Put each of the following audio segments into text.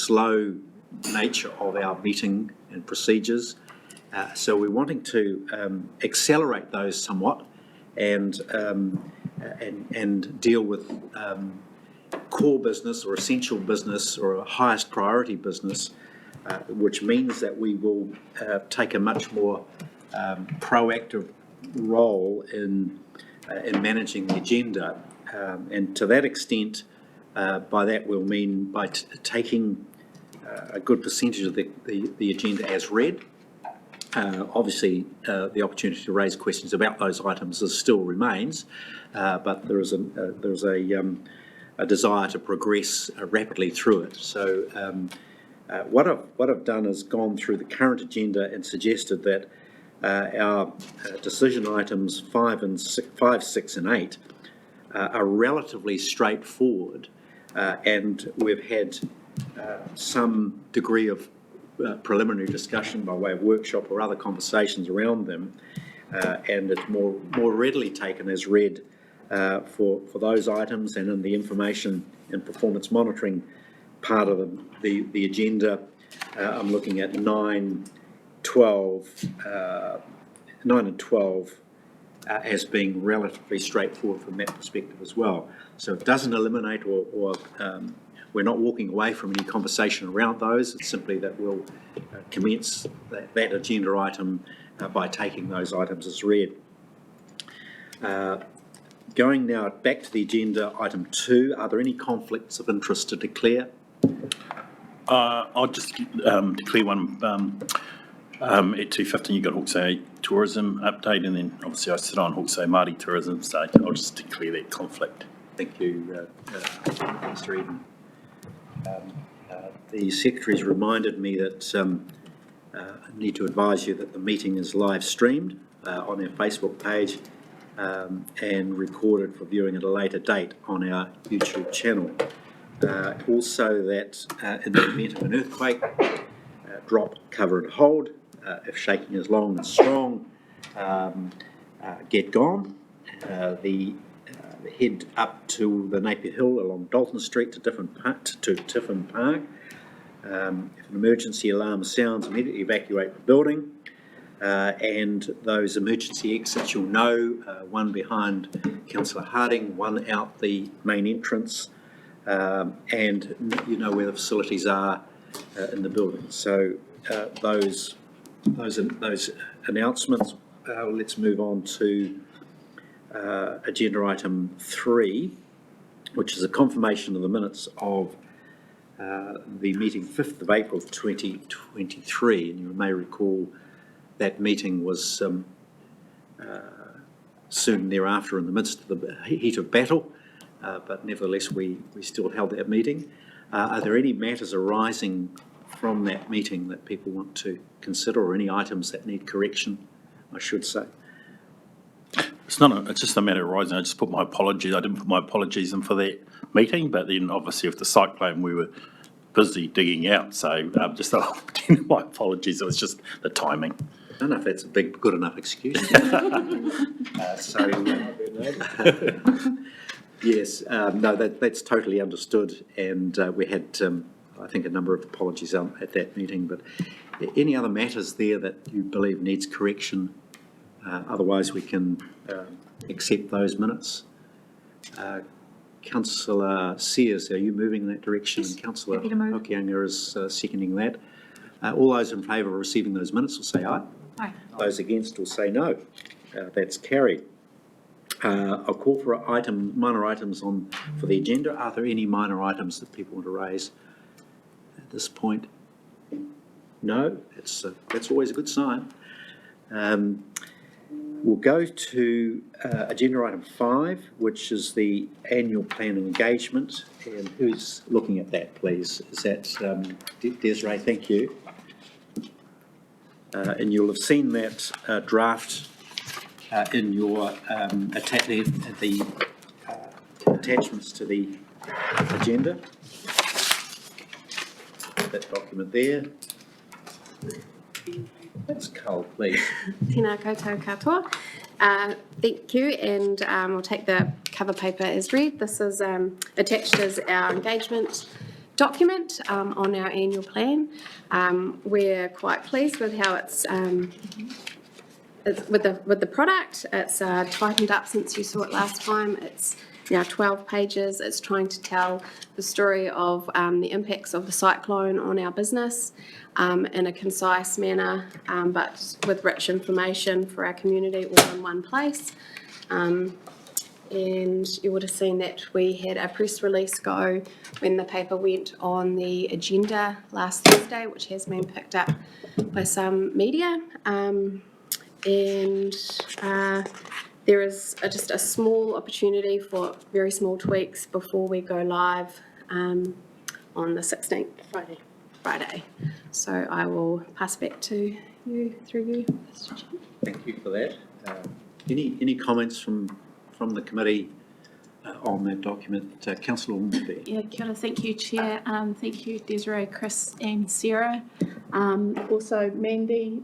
slow nature of our meeting and procedures. So we're wanting to accelerate those somewhat and deal with core business or essential business or highest priority business, which means that we will take a much more proactive role in managing the agenda. And to that extent, by that we'll mean by taking a good percentage of the agenda as read. Obviously, the opportunity to raise questions about those items still remains, but there is a desire to progress rapidly through it. So what I've done is gone through the current agenda and suggested that our decision items 5, 6 and 8 are relatively straightforward, and we've had some degree of preliminary discussion by way of workshop or other conversations around them, and it's more readily taken as read for those items. And in the information and performance monitoring part of the agenda, I'm looking at 9 and 12 as being relatively straightforward from that perspective as well. So it doesn't eliminate or we're not walking away from any conversation around those. It's simply that we'll commence that agenda item by taking those items as read. Going now back to the agenda, item 2, are there any conflicts of interest to declare? I'll just declare one. At 2:15 you've got Hawke's Bay Tourism update, and then obviously I sit on Hawke's Bay Māori Tourism, so I'll just declare that conflict. Thank you, Mr. Eden. The Secretary's reminded me that I need to advise you that the meeting is live streamed on our Facebook page and recorded for viewing at a later date on our YouTube channel. Also that in the event of an earthquake, drop, cover and hold. If shaking is long and strong, get gone. Head up to the Napier Hill along Dalton Street to Tiffin Park. If an emergency alarm sounds, immediately evacuate the building. And those emergency exits, you'll know, one behind Councillor Harding, one out the main entrance, and you know where the facilities are in the building. So those announcements. Let's move on to agenda item 3, which is a confirmation of the minutes of the meeting 5th of April 2023, and you may recall that meeting was soon thereafter in the midst of the heat of battle, but nevertheless we still held that meeting. Are there any matters arising from that meeting that people want to consider, or any items that need correction, I should say? It's just a matter of rising. I just put my apologies. I didn't put my apologies in for that meeting, but then obviously with the cyclone we were busy digging out, so just my apologies. It was just the timing. I don't know if that's a good enough excuse. Yes, no, that's totally understood, and we had, I think, a number of apologies at that meeting. But any other matters there that you believe needs correction? Otherwise, we can accept those minutes. Councillor Sears, are you moving in that direction? Yes, and Councillor Hokianga is seconding that. All those in favour of receiving those minutes will say aye. Aye. Those against will say no. That's carried. I'll call for minor items for the agenda. Are there any minor items that people want to raise at this point? No, that's always a good sign. We'll go to agenda item 5, which is the annual plan of engagement. And who's looking at that, please? Is that Desiree? Thank you. And you'll have seen that draft in your the attachments to the agenda. That document there. That's Carl, please. Tēnā koutou katoa. Thank you, and we'll take the cover paper as read. This is attached as our engagement document on our annual plan. We're quite pleased with how it's with the product. It's tightened up since you saw it last time. It's now 12 pages. It's trying to tell the story of the impacts of the cyclone on our business in a concise manner, but with rich information for our community all in one place. And you would have seen that we had a press release go when the paper went on the agenda last Thursday, which has been picked up by some media. There is just a small opportunity for very small tweaks before we go live on the 16th, Friday. So I will pass back to you, through you, Mr. Chair. Thank you for that. Any comments from the committee on that document? Councillor Ormsby. Yeah, kia ora. Thank you, Chair. Thank you, Desiree, Chris and Sarah. Also Mandy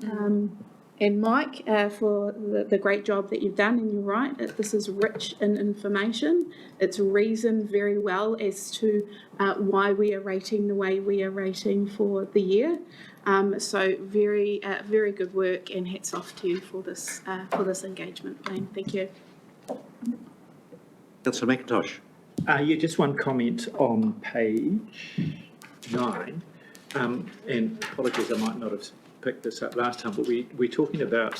and Mike for the great job that you've done. And you're right, this is rich in information. It's reasoned very well as to why we are rating the way we are rating for the year. So very good work, and hats off to you for this engagement plan. Thank you. Councillor McIntosh. Yeah, just one comment on page 9, and apologies, I might not have picked this up last time, but we're talking about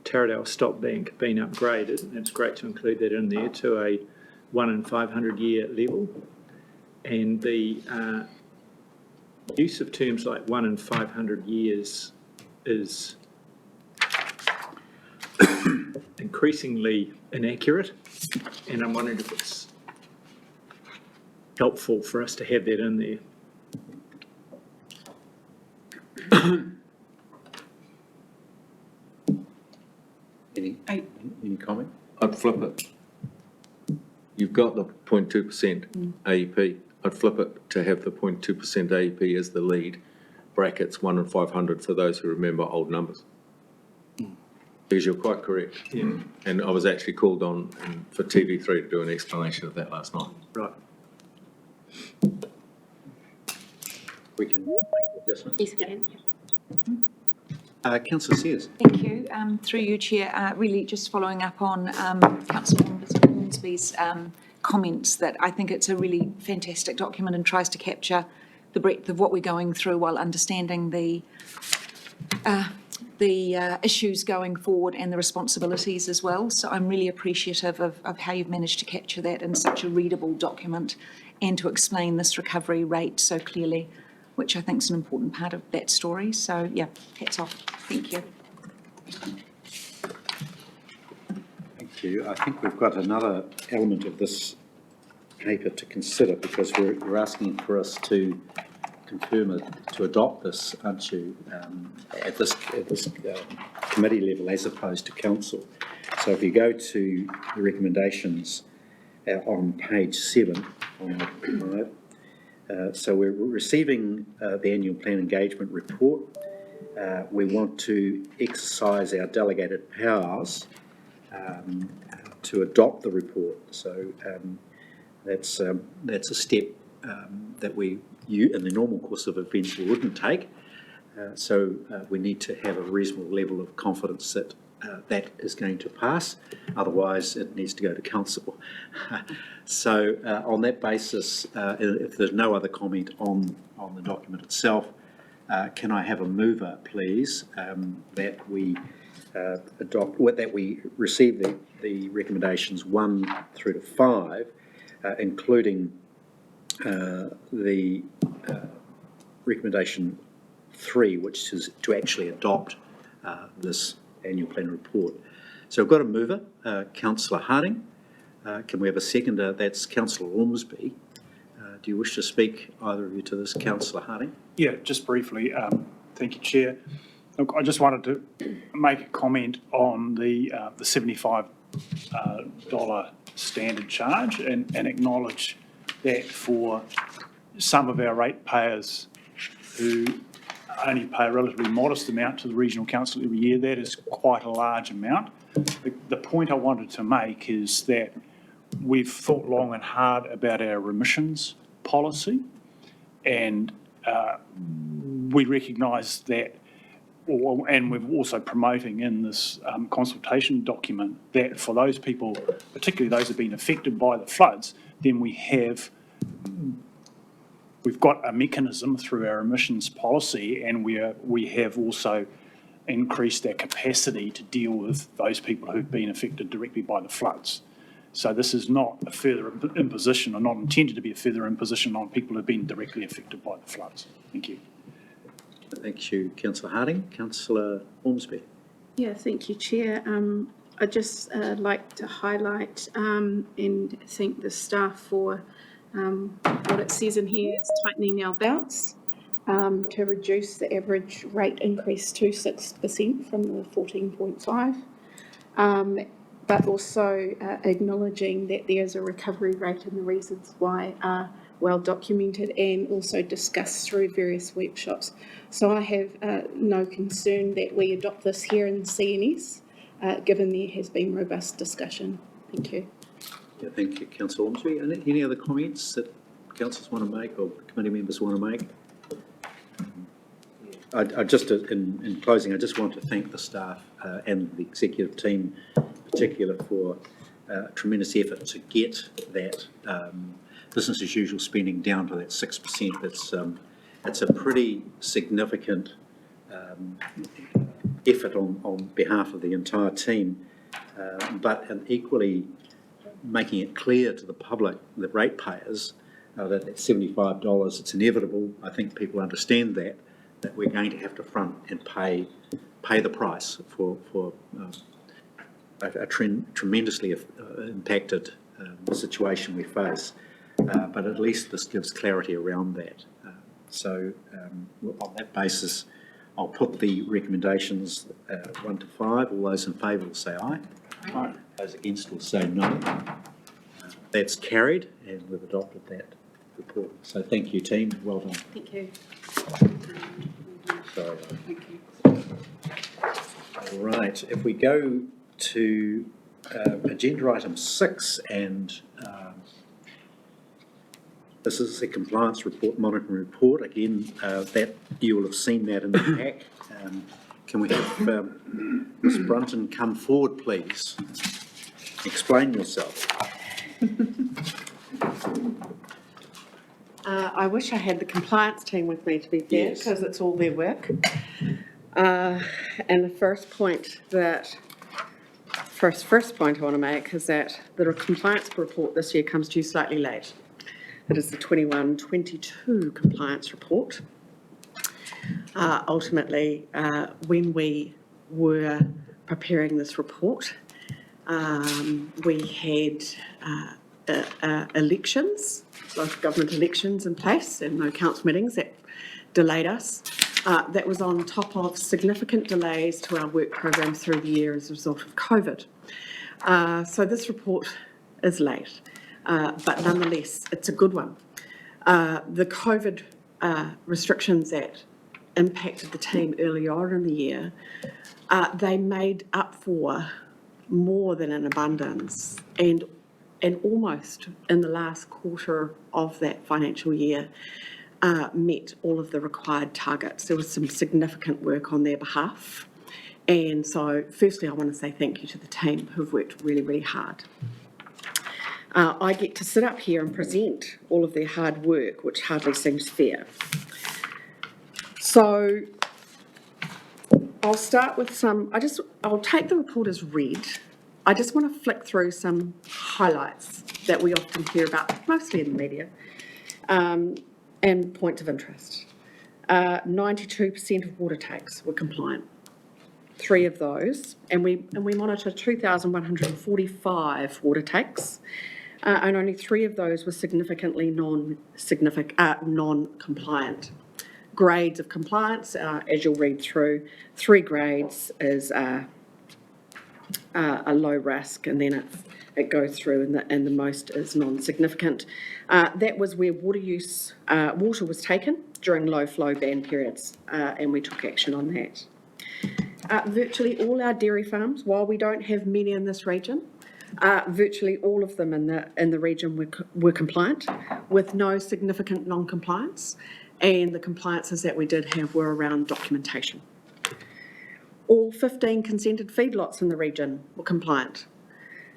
Taradale Stop Bank being upgraded, and it's great to include that in there, to a 1 in 500 year level, and the use of terms like 1 in 500 years is increasingly inaccurate, and I'm wondering if it's helpful for us to have that in there. Any comment? I'd flip it. You've got the 0.2% AEP. I'd flip it to have the 0.2% AEP as the lead, brackets 1 in 500 for those who remember old numbers. Because you're quite correct. Yeah. And I was actually called on for TV3 to do an explanation of that last night. Right. We can make the adjustment. Yes, again. Councillor Sears. Thank you. Through you, Chair, really just following up on Councillor Ormsby's comments, that I think it's a really fantastic document and tries to capture the breadth of what we're going through while understanding the issues going forward and the responsibilities as well. So I'm really appreciative of how you've managed to capture that in such a readable document and to explain this recovery rate so clearly, which I think is an important part of that story. So yeah, hats off. Thank you. Thank you. I think we've got another element of this paper to consider, because you're asking for us to confirm to adopt this, aren't you, at this committee level as opposed to council. So if you go to the recommendations on page 7, so we're receiving the annual plan engagement report. We want to exercise our delegated powers to adopt the report. So that's a step that you, in the normal course of events, wouldn't take. So we need to have a reasonable level of confidence that that is going to pass. Otherwise, it needs to go to council. So on that basis, if there's no other comment on the document itself, can I have a mover, please, that we that we receive the recommendations 1 through to 5, including the recommendation 3, which is to actually adopt this annual plan report. So we've got a mover, Councillor Harding. Can we have a seconder? That's Councillor Ormsby. Do you wish to speak, either of you, to this, Councillor Harding? Yeah, just briefly. Thank you, Chair. Look, I just wanted to make a comment on the $75 standard charge and acknowledge that for some of our ratepayers who only pay a relatively modest amount to the Regional Council every year, that is quite a large amount. The point I wanted to make is that we've thought long and hard about our remissions policy, And we recognise that, and we're also promoting in this consultation document that for those people, particularly those who've been affected by the floods, then we've got a mechanism through our emissions policy, and we have also increased our capacity to deal with those people who've been affected directly by the floods. So this is not a further imposition, or not intended to be a further imposition on people who've been directly affected by the floods. Thank you. Thank you, Councillor Harding. Councillor Ormsby. Yeah, thank you, Chair. I'd just like to highlight and thank the staff for what it says in here, it's tightening our belts to reduce the average rate increase to 6% from the 14.5. But also acknowledging that there is a recovery rate and the reasons why are well documented and also discussed through various workshops. So I have no concern that we adopt this here in CNS, given there has been robust discussion. Thank you. Yeah, thank you, Councillor Ormsby. Any other comments that councillors want to make or committee members want to make? I just, in closing, I just want to thank the staff and the executive team in particular for tremendous effort to get that business as usual spending down to that 6%. It's a pretty significant effort on behalf of the entire team, but equally making it clear to the public, the ratepayers, that at $75 it's inevitable. I think people understand that we're going to have to front and pay the price for a tremendously impacted situation we face. But at least this gives clarity around that. So on that basis, I'll put the recommendations 1 to 5. All those in favour will say aye. Aye. Those against will say no. That's carried, and we've adopted that report. So thank you, team. Well done. Thank you. Sorry. Thank you. All right. If we go to agenda item 6, and this is the compliance report, monitoring report. Again, that you will have seen that in the pack. Can we have Ms. Brunton come forward, please? Explain yourself. I wish I had the compliance team with me, to be fair, Yes. because it's all their work. And the first point I want to make is that the compliance report this year comes to you slightly late. It is the 21-22 compliance report. Ultimately, when we were preparing this report, we had elections, local government elections in place, and no council meetings. That delayed us. That was on top of significant delays to our work program through the year as a result of COVID. So this report is late, but nonetheless, it's a good one. The COVID restrictions that impacted the team early on in the year, they made up for more than an abundance, and almost in the last quarter of that financial year, met all of the required targets. There was some significant work on their behalf. And so firstly, I want to say thank you to the team who've worked really, really hard. I get to sit up here and present all of their hard work, which hardly seems fair. So I'll start with I'll take the report as read. I just want to flick through some highlights that we often hear about, mostly in the media, and points of interest. 92% of water takes were compliant. 3 of those, and we monitor 2,145 water takes, and only 3 of those were significantly non-compliant. Grades of compliance, as you'll read through, 3 grades is a low risk, and then it goes through, and the most is non-significant. That was where water was taken during low flow ban periods, and we took action on that. Virtually all our dairy farms, while we don't have many in this region, Virtually all of them in the region were compliant, with no significant non-compliance, and the compliances that we did have were around documentation. All 15 consented feedlots in the region were compliant.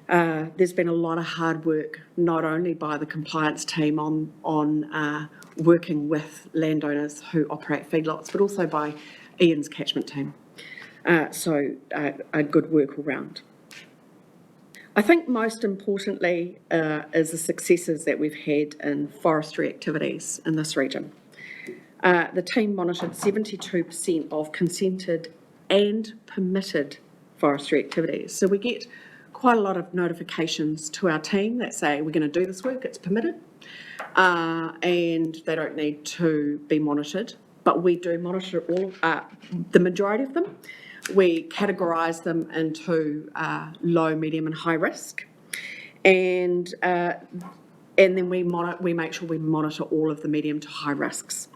There's been a lot of hard work, not only by the compliance team on working with landowners who operate feedlots, but also by Ian's catchment team. So a good work all round. I think most importantly is the successes that we've had in forestry activities in this region. The team monitored 72% of consented and permitted forestry activities. So we get quite a lot of notifications to our team that say we're going to do this work, it's permitted, and they don't need to be monitored. But we do monitor the majority of them. We categorise them into low, medium, and high risk, and then we make sure we monitor all of the medium to high risks.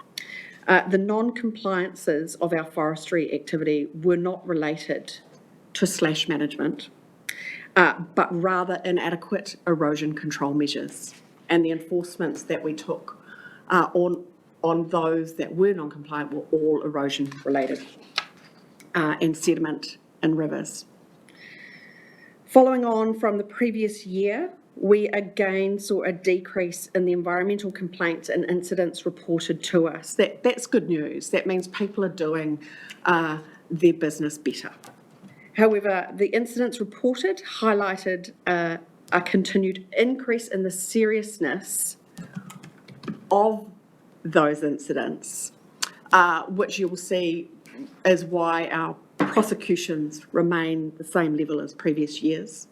The non-compliances of our forestry activity were not related to slash management, but rather inadequate erosion control measures, and the enforcements that we took on those that were non-compliant were all erosion related and sediment in rivers. Following on from the previous year, we again saw a decrease in the environmental complaints and incidents reported to us. That's good news. That means people are doing their business better. However, the incidents reported highlighted a continued increase in the seriousness of those incidents, which you will see is why our prosecutions remain the same level as previous years.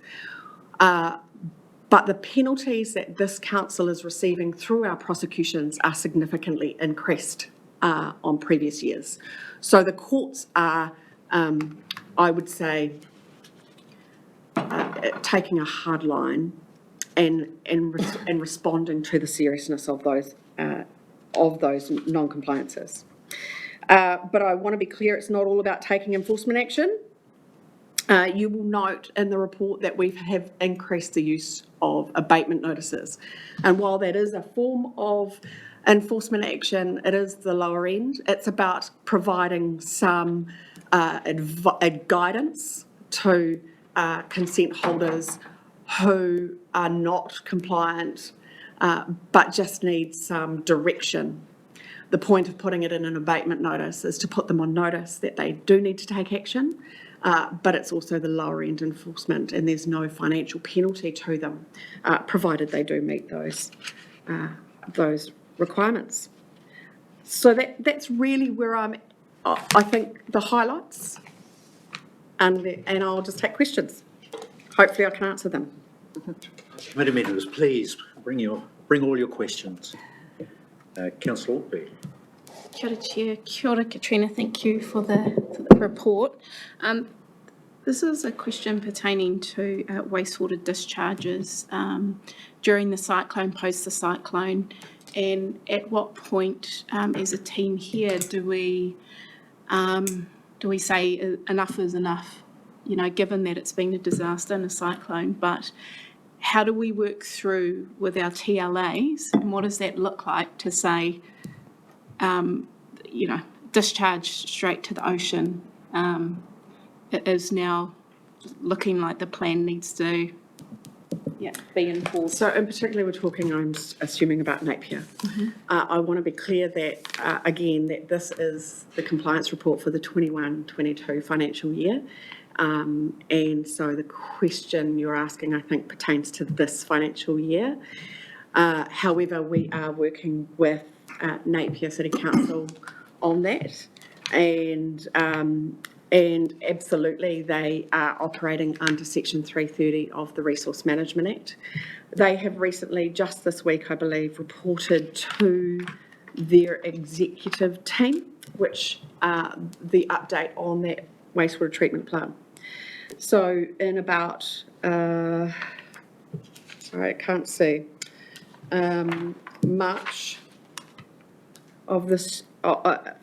But the penalties that this council is receiving through our prosecutions are significantly increased on previous years. So the courts are, I would say, taking a hard line and responding to the seriousness of those non-compliances. But I want to be clear, it's not all about taking enforcement action. You will note in the report that we have increased the use of abatement notices. And while that is a form of enforcement action, it is the lower end. It's about providing some guidance to consent holders who are not compliant but just need some direction. The point of putting it in an abatement notice is to put them on notice that they do need to take action, but it's also the lower end enforcement, and there's no financial penalty to them, provided they do meet those requirements. So that's really where I think the highlights, and I'll just take questions. Hopefully I can answer them. Committee members, please bring all your questions. Councillor Ortby. Kia ora, Chair. Kia ora, Katrina. Thank you for the report. This is a question pertaining to wastewater discharges during the cyclone, post the cyclone, and at what point, as a team here, do we say enough is enough? You know, given that it's been a disaster and a cyclone, but how do we work through with our TLAs, and what does that look like to say, discharge straight to the ocean? It is now looking like the plan needs to be enforced. So in particular, we're talking, I'm assuming, about Napier. I want to be clear that, again, that this is the compliance report for the 21-22 financial year. And so the question you're asking, I think, pertains to this financial year. However, we are working with Napier City Council on that, and absolutely they are operating under Section 330 of the Resource Management Act. They have recently, just this week I believe, reported to their executive team, which the update on that wastewater treatment plant. So in about, sorry I can't see, March of this,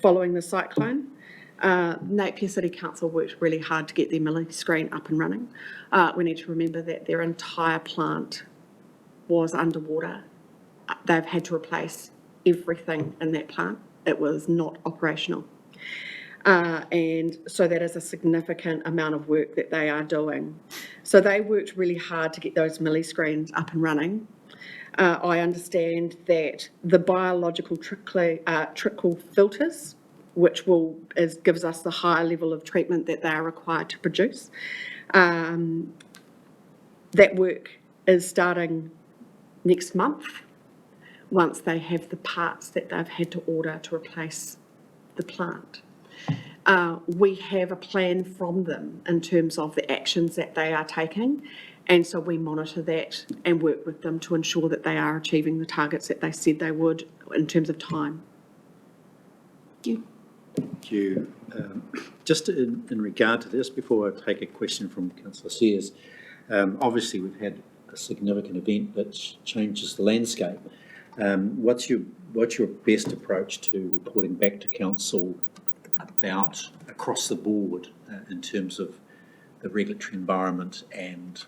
following the cyclone, Napier City Council worked really hard to get their milling screen up and running. We need to remember that their entire plant was underwater. They've had to replace everything in that plant. It was not operational. And so that is a significant amount of work that they are doing. So they worked really hard to get those milling screens up and running. I understand that the biological trickle filters, which gives us the higher level of treatment that they are required to produce, that work is starting next month once they have the parts that they've had to order to replace the plant. We have a plan from them in terms of the actions that they are taking, and so we monitor that and work with them to ensure that they are achieving the targets that they said they would in terms of time. Thank you. Just in regard to this, before I take a question from Councillor Sears, obviously we've had a significant event that changes the landscape. What's your best approach to reporting back to council about across the board in terms of the regulatory environment and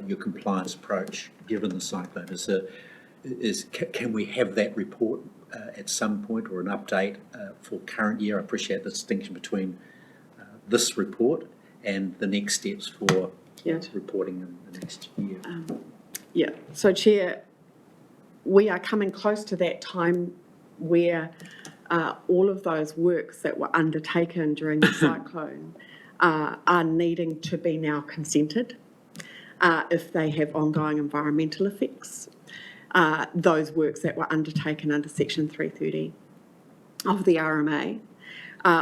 your compliance approach given the cyclone? Can we have that report at some point, or an update for current year? I appreciate the distinction between this report and the next steps for reporting in the next year. So Chair, we are coming close to that time where all of those works that were undertaken during the cyclone are needing to be now consented if they have ongoing environmental effects. Those works that were undertaken under Section 330 of the RMA.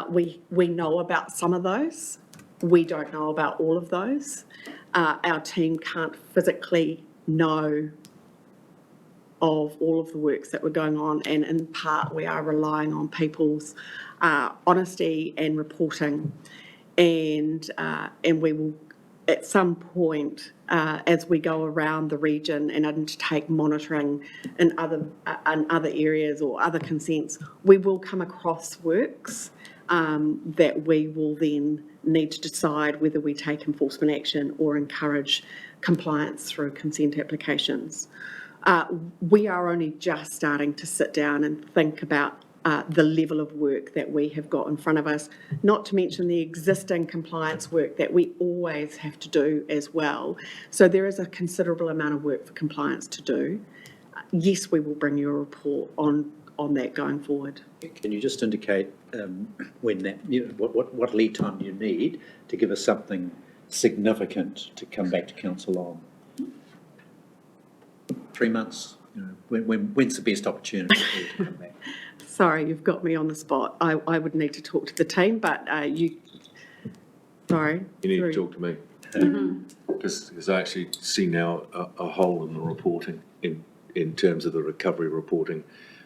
We know about some of those. We don't know about all of those. Our team can't physically know of all of the works that were going on, and in part we are relying on people's honesty and reporting, and we will at some point as we go around the region and undertake monitoring in other areas or other consents, we will come across works that we will then need to decide whether we take enforcement action or encourage compliance through consent applications. We are only just starting to sit down and think about the level of work that we have got in front of us, not to mention the existing compliance work that we always have to do as well. So there is a considerable amount of work for compliance to do. Yes, we will bring you a report on that going forward. Can you just indicate when that, what lead time do you need to give us something significant to come back to council on? 3 months? When's the best opportunity for you to come back? Sorry, you've got me on the spot. I would need to talk to the team, but sorry. You need to talk to me. Because I actually see now a hole in the reporting in terms of the recovery reporting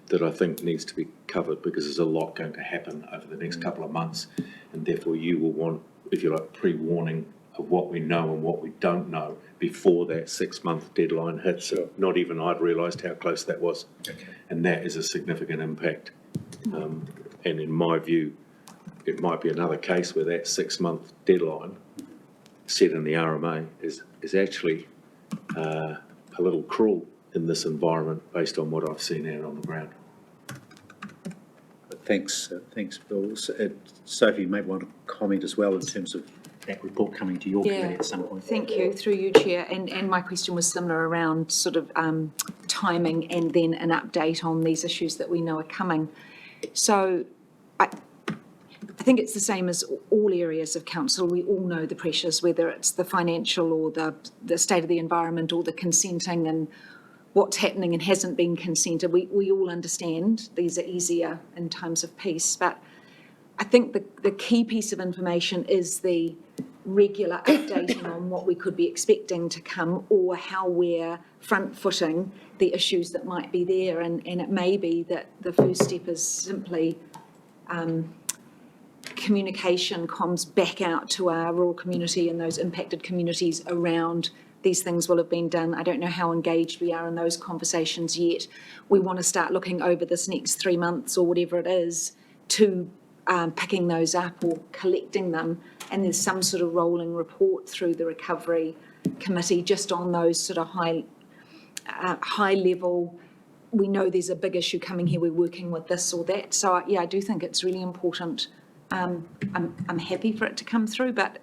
that I think needs to be covered, because there's a lot going to happen over the next couple of months, and therefore you will want, if you like, pre-warning of what we know and what we don't know before that 6-month deadline hits. Sure. Not even I'd realised how close that was. Okay. And that is a significant impact. And in my view, it might be another case where that 6-month deadline set in the RMA is actually a little cruel in this environment based on what I've seen out on the ground. Thanks, Bill. Sophie, you may want to comment as well in terms of that report coming to your committee at some point. Thank you, through you, Chair. And my question was similar around sort of timing and then an update on these issues that we know are coming. So I think it's the same as all areas of council. We all know the pressures, whether it's the financial or the state of the environment or the consenting and what's happening and hasn't been consented. We all understand these are easier in times of peace, but I think the key piece of information is the regular updating on what we could be expecting to come, or how we're front-footing the issues that might be there. And it may be that the first step is simply communication comms back out to our rural community and those impacted communities around these things will have been done. I don't know how engaged we are in those conversations yet. We want to start looking over this next 3 months or whatever it is to picking those up or collecting them, and there's some sort of rolling report through the recovery committee just on those sort of high level, we know there's a big issue coming here, we're working with this or that. So yeah, I do think it's really important. I'm happy for it to come through, but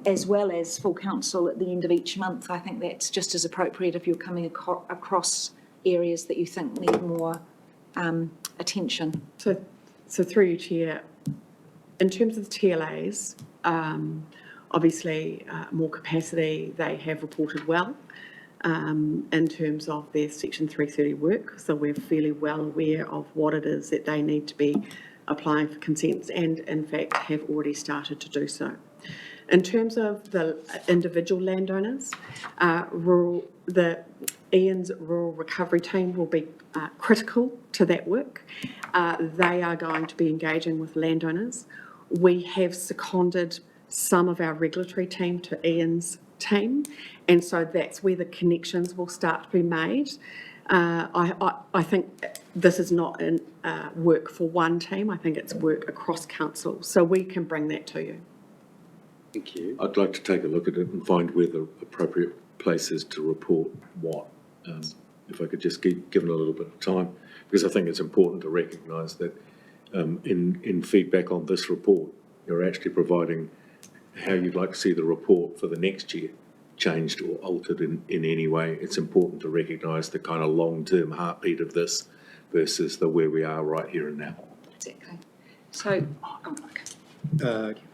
as well as full council at the end of each month, I think that's just as appropriate if you're coming across areas that you think need more attention. So through you, Chair, in terms of the TLAs, obviously more capacity, they have reported well in terms of their Section 330 work. So we're fairly well aware of what it is that they need to be applying for consents, and in fact have already started to do so. In terms of the individual landowners, the Ian's Rural Recovery Team will be critical to that work. They are going to be engaging with landowners. We have seconded some of our regulatory team to Ian's team, and so that's where the connections will start to be made. I think this is not work for one team, I think it's work across council, so we can bring that to you. Thank you. I'd like to take a look at it and find where the appropriate place is to report what. If I could just keep given a little bit of time, because I think it's important to recognise that in feedback on this report, you're actually providing how you'd like to see the report for the next year changed or altered in any way. It's important to recognise the kind of long-term heartbeat of this versus the where we are right here and now. Exactly. So,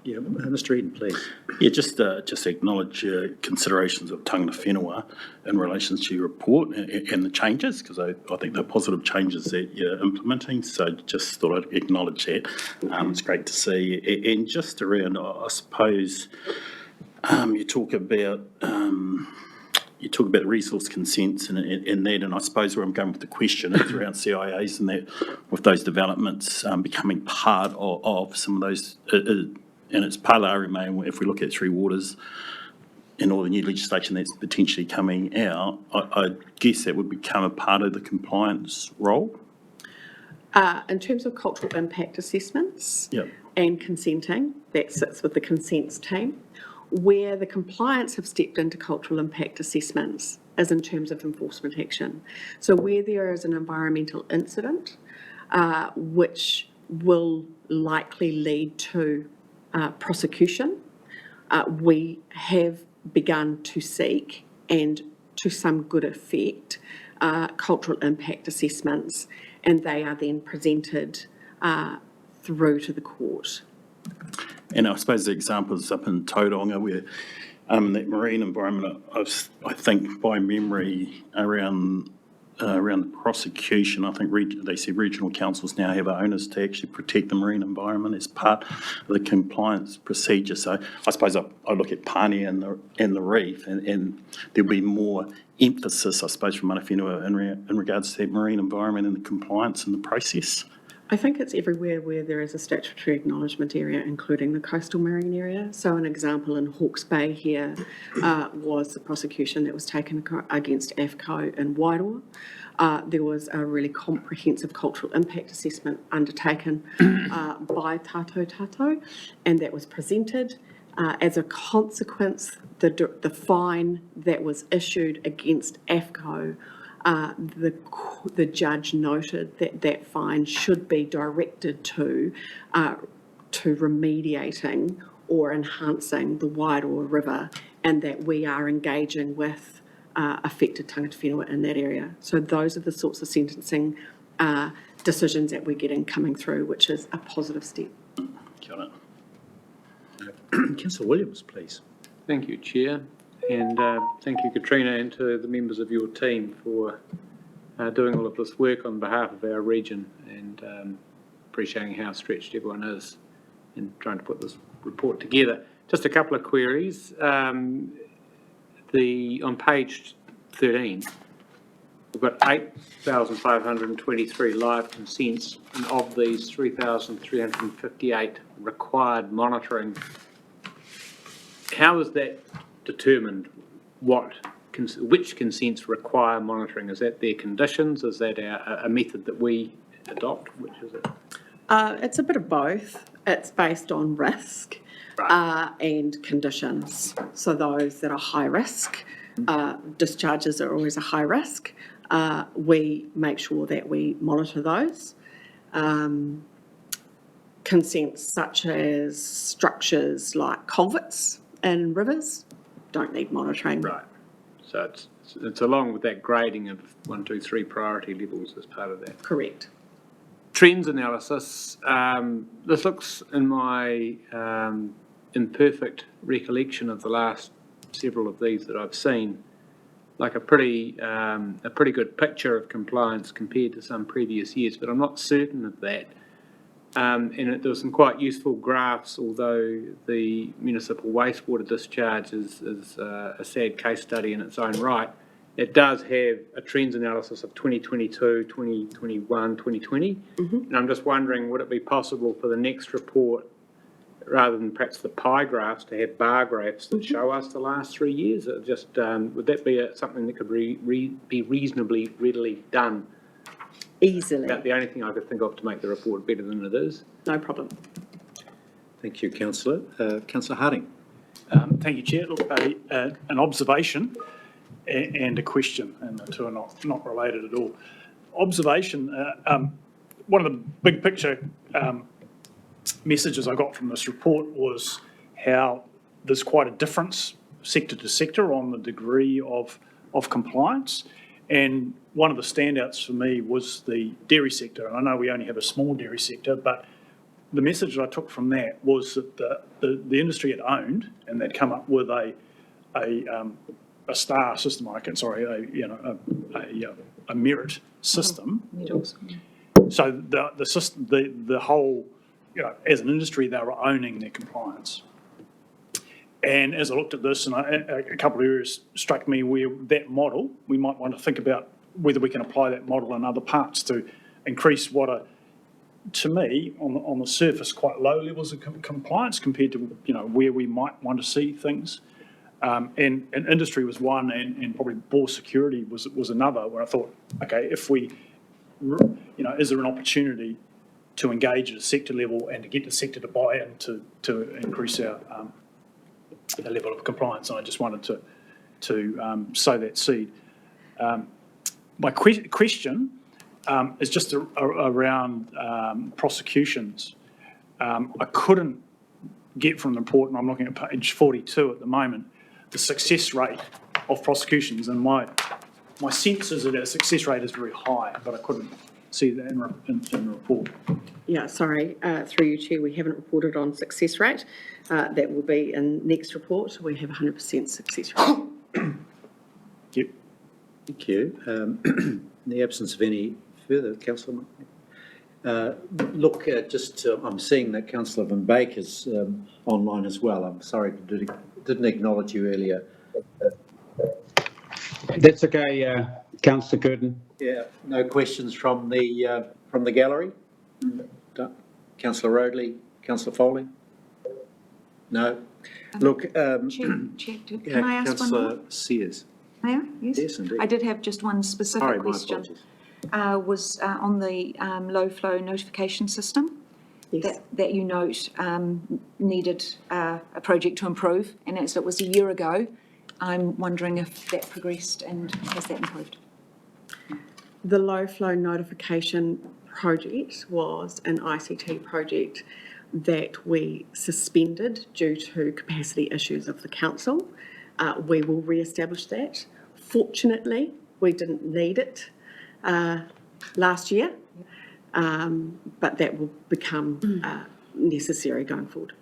Yeah, Mr. Eden, please. Yeah, just acknowledge considerations of tangata whenua in relation to your report and the changes, because I think they're positive changes that you're implementing, so just thought I'd acknowledge that. It's great to see. And just around, I suppose, you talk about the resource consents and that, and I suppose where I'm going with the question is around CIAs and that, with those developments becoming part of some of those, and it's part of the RMA, and if we look at Three Waters and all the new legislation that's potentially coming out, I guess that would become a part of the compliance role. In terms of cultural impact assessments Yep. and consenting, that sits with the consents team. Where the compliance have stepped into cultural impact assessments is in terms of enforcement action. So where there is an environmental incident, which will likely lead to prosecution, we have begun to seek, and to some good effect, cultural impact assessments, and they are then presented through to the court. And I suppose the examples up in Tauranga where that marine environment, I think by memory, around the prosecution, I think they said regional councils now have owners to actually protect the marine environment as part of the compliance procedure. So I suppose I look at Pani and the reef, and there'll be more emphasis, I suppose, from mana whenua in regards to that marine environment and the compliance and the process. I think it's everywhere where there is a statutory acknowledgement area, including the coastal marine area. So an example in Hawke's Bay here was the prosecution that was taken against AFCO in Wairoa. There was a really comprehensive cultural impact assessment undertaken by Tato, and that was presented. As a consequence, the fine that was issued against AFCO, the judge noted that that fine should be directed to remediating or enhancing the Wairoa River, and that we are engaging with affected tangata whenua in that area. So those are the sorts of sentencing decisions that we're getting coming through, which is a positive step. Got it. Councillor Williams, please. Thank you, Chair, and thank you, Katrina, and to the members of your team for doing all of this work on behalf of our region, and appreciating how stretched everyone is in trying to put this report together. Just a couple of queries. On page 13, we've got 8,523 live consents, and of these 3,358 required monitoring. How is that determined? Which consents require monitoring? Is that their conditions? Is that a method that we adopt? Which is it? It's a bit of both. It's based on risk and conditions. So those that are high risk, discharges are always a high risk. We make sure that we monitor those. Consents such as structures like culverts and rivers don't need monitoring. Right. So it's along with that grading of 1, 2, 3 priority levels as part of that. Correct. Trends analysis. This looks, in my imperfect recollection of the last several of these that I've seen, like a pretty good picture of compliance compared to some previous years, but I'm not certain of that. And there were some quite useful graphs, although the municipal wastewater discharge is a sad case study in its own right. It does have a trends analysis of 2022, 2021, 2020. And I'm just wondering, would it be possible for the next report, rather than perhaps the pie graphs, to have bar graphs that show us the last 3 years? Just would that be something that could be reasonably readily done? Easily. About the only thing I could think of to make the report better than it is. No problem. Thank you, councillor. Councillor Harding. Thank you, Chair. Look, an observation and a question, and the two are not related at all. Observation, one of the big picture messages I got from this report was how there's quite a difference sector to sector on the degree of compliance. And one of the standouts for me was the dairy sector. And I know we only have a small dairy sector, but the message that I took from that was that the industry had owned, and they'd come up with a star system, a merit system. So the system, the whole, as an industry, they were owning their compliance. And as I looked at this, and a couple of areas struck me where that model, we might want to think about whether we can apply that model in other parts to increase what are, to me, on the surface, quite low levels of compliance compared to where we might want to see things. And industry was one, and probably bore security was another, where I thought, okay, if we, is there an opportunity to engage at a sector level and to get the sector to buy in to increase our the level of compliance? And I just wanted to sow that seed. My question is just around prosecutions. I couldn't get from the report, and I'm looking at page 42 at the moment, the success rate of prosecutions, and my sense is that our success rate is very high, but I couldn't see that in the report. Yeah, sorry, through you, Chair, we haven't reported on success rate. That will be in next report. We have 100% success rate. Yep. Thank you. In the absence of any further, councillor. Look, I'm seeing that councillor Van Beek is online as well. I'm sorry, didn't acknowledge you earlier. That's okay, councillor Curtin. Yeah, no questions from the gallery? Councillor Roadley, councillor Foley? No? Look, Chair, can I ask one more? councillor Sears. May I? Yes? Yes, indeed. I did have just one specific Sorry, my question. apologies. Was on the low flow notification system. Yes. That you note needed a project to improve, and as it was a year ago, I'm wondering if that progressed and has that improved? The low flow notification project was an ICT project that we suspended due to capacity issues of the council. We will re-establish that. Fortunately, we didn't need it last year, but that will become necessary going forward.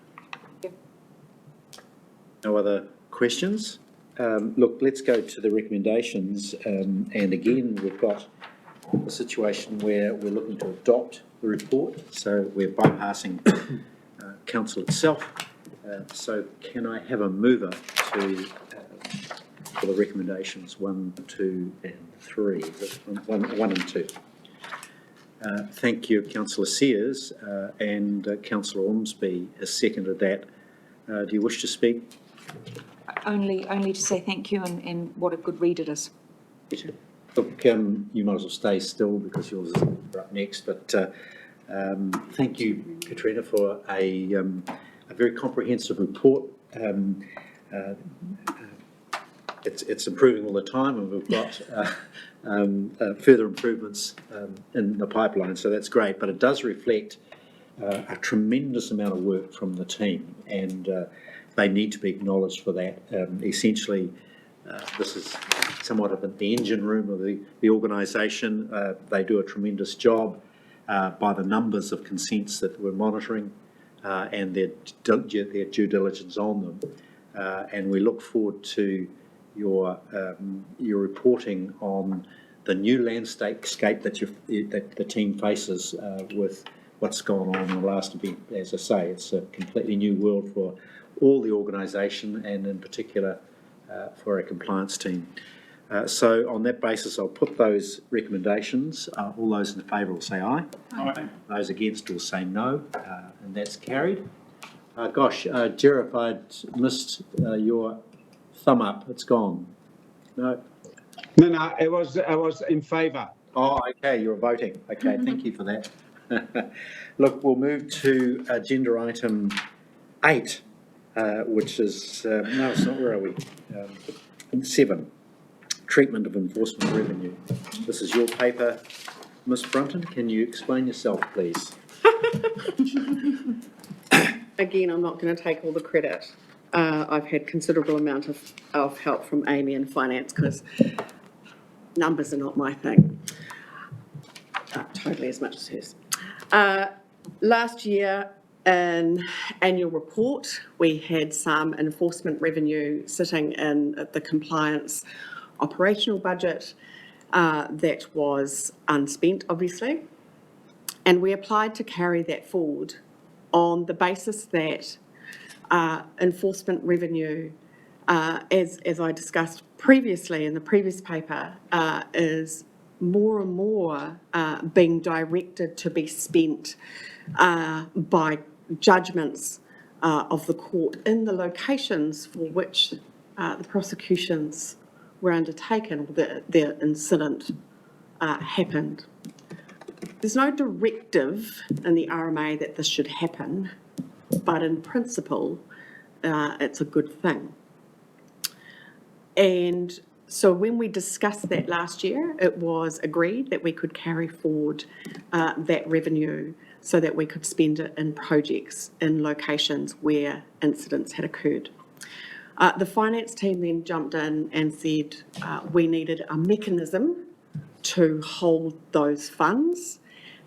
No other questions? Look, let's go to the recommendations. And again, we've got a situation where we're looking to adopt the report, so we're bypassing council itself. So can I have a mover for the recommendations 1, 2 and 3, one and 2? Thank you, councillor Sears, and councillor Ormsby has seconded that. Do you wish to speak? Only to say thank you and what a good read it is. Look, you might as well stay still because yours is up next, but Thank you, Katrina, for a very comprehensive report. It's improving all the time, and we've got further improvements in the pipeline, so that's great. But it does reflect a tremendous amount of work from the team, and they need to be acknowledged for that. Essentially, this is somewhat of the engine room of the organisation. They do a tremendous job by the numbers of consents that we're monitoring and their due diligence on them. And we look forward to your reporting on the new landscape that the team faces with what's gone on in the last event. As I say, it's a completely new world for all the organisation, and in particular for our compliance team. So on that basis, I'll put those recommendations. All those in favour will say aye. Aye. Those against will say no, and that's carried. Ger, if I'd missed your thumb up, it's gone. No? No, I was in favour. Oh, okay, you're voting. Okay, thank you for that. Look, we'll move to agenda item 8, which is, no, it's not, where are we? 7, treatment of enforcement revenue. This is your paper. Ms. Brunton, can you explain yourself, please? Again, I'm not going to take all the credit. I've had considerable amount of help from Amy in finance, because numbers are not my thing, totally as much as hers. Last year, in annual report, we had some enforcement revenue sitting in the compliance operational budget that was unspent, obviously, and we applied to carry that forward on the basis that enforcement revenue, as I discussed previously in the previous paper, is more and more being directed to be spent by judgments of the court in the locations for which the prosecutions were undertaken, or the incident happened. There's no directive in the RMA that this should happen, but in principle, it's a good thing. And so when we discussed that last year, it was agreed that we could carry forward that revenue so that we could spend it in projects in locations where incidents had occurred. The finance team then jumped in and said we needed a mechanism to hold those funds,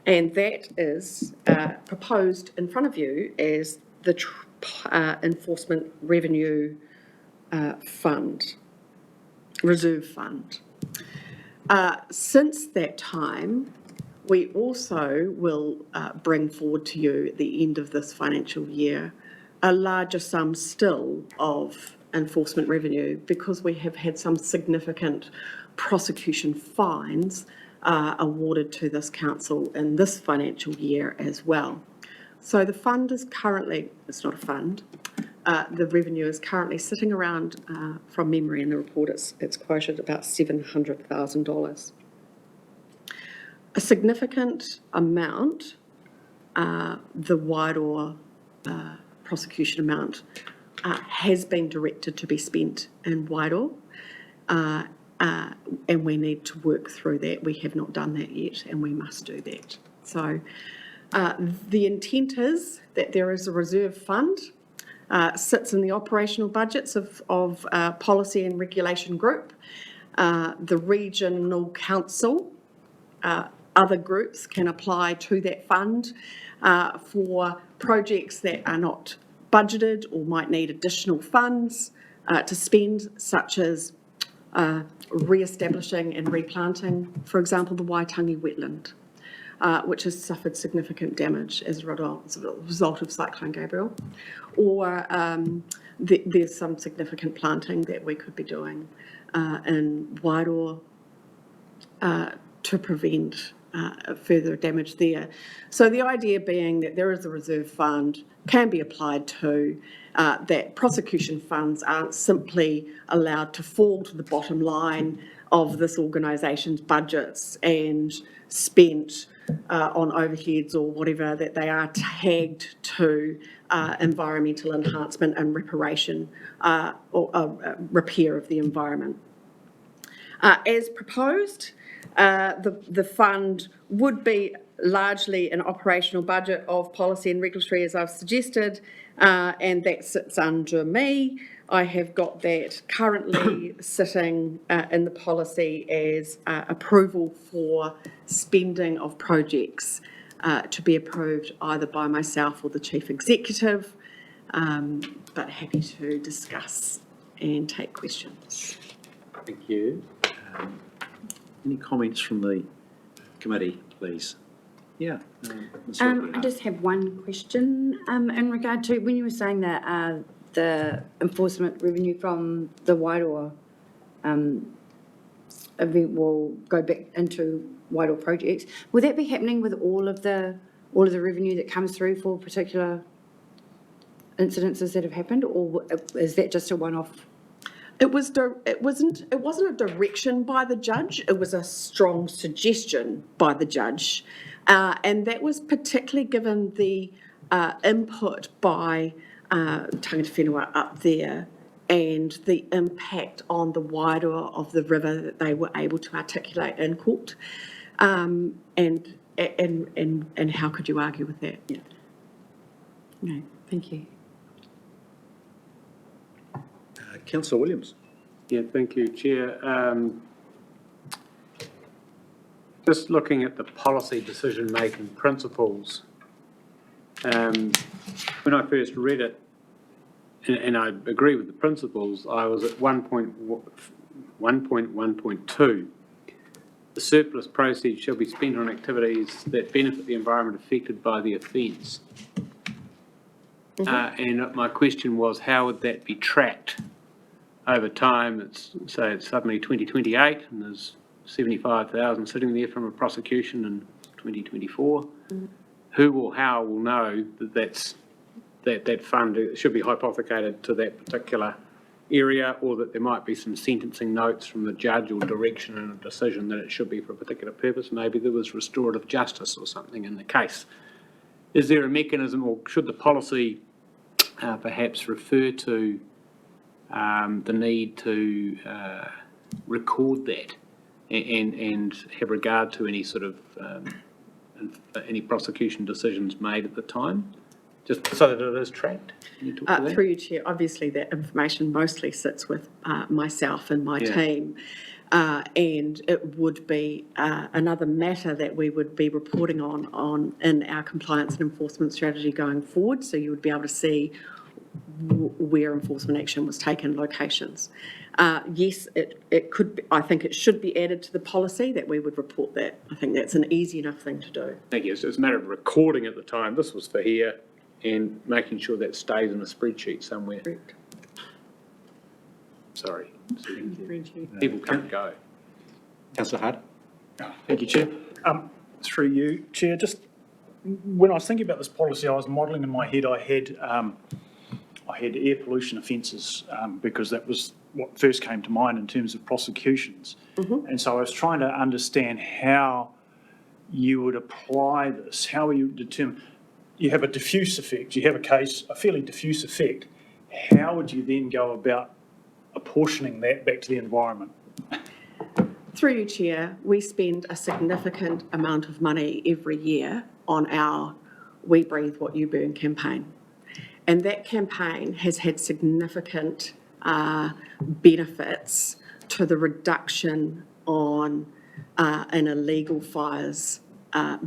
and that is proposed in front of you as the enforcement revenue fund, reserve fund. Since that time, we also will bring forward to you at the end of this financial year a larger sum still of enforcement revenue, because we have had some significant prosecution fines awarded to this council in this financial year as well. So the fund is currently, it's not a fund, the revenue is currently sitting around, from memory in the report, it's quoted about $700,000. A significant amount, the Wairoa prosecution amount, has been directed to be spent in Wairoa, and we need to work through that. We have not done that yet, and we must do that. So the intent is that there is a reserve fund, sits in the operational budgets of policy and regulation group, the regional council, other groups can apply to that fund for projects that are not budgeted or might need additional funds to spend, such as re-establishing and replanting, for example, the Waitangi wetland, which has suffered significant damage as a result of Cyclone Gabriel, or there's some significant planting that we could be doing in Wairoa to prevent further damage there. So the idea being that there is a reserve fund, can be applied to, that prosecution funds aren't simply allowed to fall to the bottom line of this organisation's budgets and spent on overheads or whatever, that they are tagged to environmental enhancement and reparation or repair of the environment. As proposed, the fund would be largely an operational budget of policy and regulatory, as I've suggested, and that sits under me. I have got that currently sitting in the policy as approval for spending of projects to be approved either by myself or the Chief Executive, but happy to discuss and take questions. Thank you. Any comments from the committee, please? Yeah. Ms. I Whitney. just have one question in regard to when you were saying that the enforcement revenue from the Wairoa event will go back into Wairoa projects. Will that be happening with all of the revenue that comes through for particular incidences that have happened, or is that just a one-off? It wasn't a direction by the judge. It was a strong suggestion by the judge, and that was particularly given the input by tangata whenua up there and the impact on the Wairoa of the river that they were able to articulate in court, and how could you argue with that? Yeah. No, thank you. Councillor Williams. Yeah, thank you, Chair. Just looking at the policy decision-making principles, when I first read it, and I agree with the principles, I was at 1.1.2. The surplus proceeds shall be spent on activities that benefit the environment affected by the offence. And my question was, how would that be tracked over time? It's suddenly 2028 and there's 75,000 sitting there from a prosecution in 2024. Who or how will know that that fund should be hypothecated to that particular area, or that there might be some sentencing notes from the judge or direction in a decision that it should be for a particular purpose? Maybe there was restorative justice or something in the case. Is there a mechanism, or should the policy perhaps refer to the need to record that and have regard to any sort of any prosecution decisions made at the time, just so that it is tracked? Can you talk to that? Through you, Chair, obviously that information mostly sits with myself and my team, and it would be another matter that we would be reporting on in our compliance and enforcement strategy going forward, so you would be able to see where enforcement action was taken, locations. Yes, it could be, I think it should be added to the policy that we would report that. I think that's an easy enough thing to do. Thank you. So it's a matter of recording at the time, this was for here, and making sure that stays in a spreadsheet somewhere. Correct. Sorry. People can't go. Councillor Hard. Thank you, Chair. Through you, Chair, just when I was thinking about this policy, I was modelling in my head, I had air pollution offences because that was what first came to mind in terms of prosecutions. And so I was trying to understand how you would apply this, how you determine, you have a diffuse effect, you have a fairly diffuse effect, how would you then go about apportioning that back to the environment? Through you, Chair, we spend a significant amount of money every year on our We Breathe What You Burn campaign. And that campaign has had significant benefits to the reduction on in illegal fires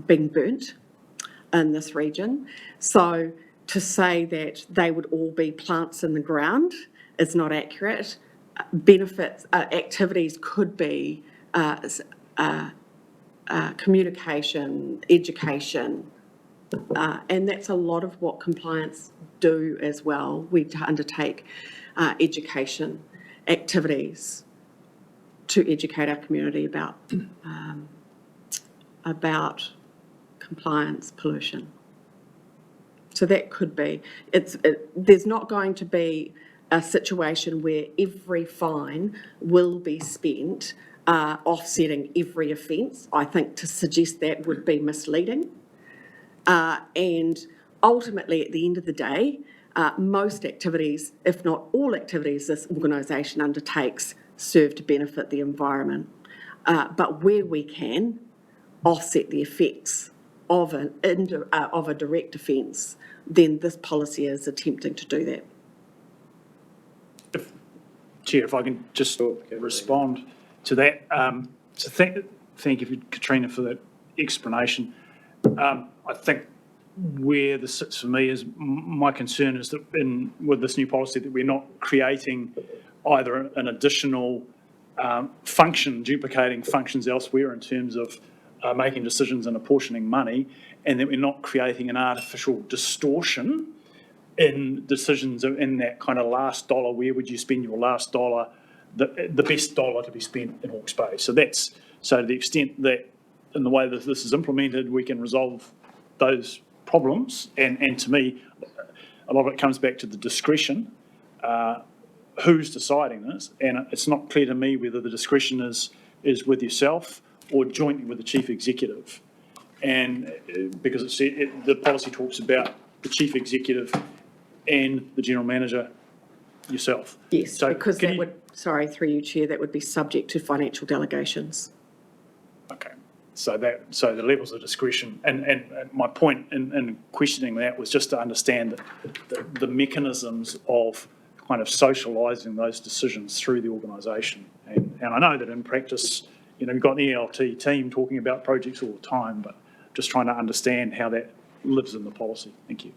being burnt in this region. So to say that they would all be plants in the ground is not accurate. Benefits, activities could be communication, education, and that's a lot of what compliance do as well. We undertake education activities to educate our community about compliance, pollution. So that could be, there's not going to be a situation where every fine will be spent offsetting every offence. I think to suggest that would be misleading. And ultimately, at the end of the day, most activities, if not all activities this organisation undertakes, serve to benefit the environment. But where we can offset the effects of a direct offence, then this policy is attempting to do that. Chair, if I can just respond to that. So thank you, Katrina, for that explanation. I think where this sits for me is my concern is that with this new policy that we're not creating either an additional function, duplicating functions elsewhere in terms of making decisions and apportioning money, and that we're not creating an artificial distortion in decisions in that kind of last dollar, where would you spend your last dollar, the best dollar to be spent in Hawke's Bay. So to the extent that in the way that this is implemented, we can resolve those problems. And to me, a lot of it comes back to the discretion, who's deciding this. And it's not clear to me whether the discretion is with yourself or jointly with the chief executive. And because the policy talks about the chief executive and the general manager, yourself. Yes, So because can that you- would, sorry, through you, Chair, that would be subject to financial delegations. Okay, so the levels of discretion, and my point in questioning that was just to understand the mechanisms of kind of socialising those decisions through the organisation. And I know that in practice, you've got an ELT team talking about projects all the time, but just trying to understand how that lives in the policy. Thank you.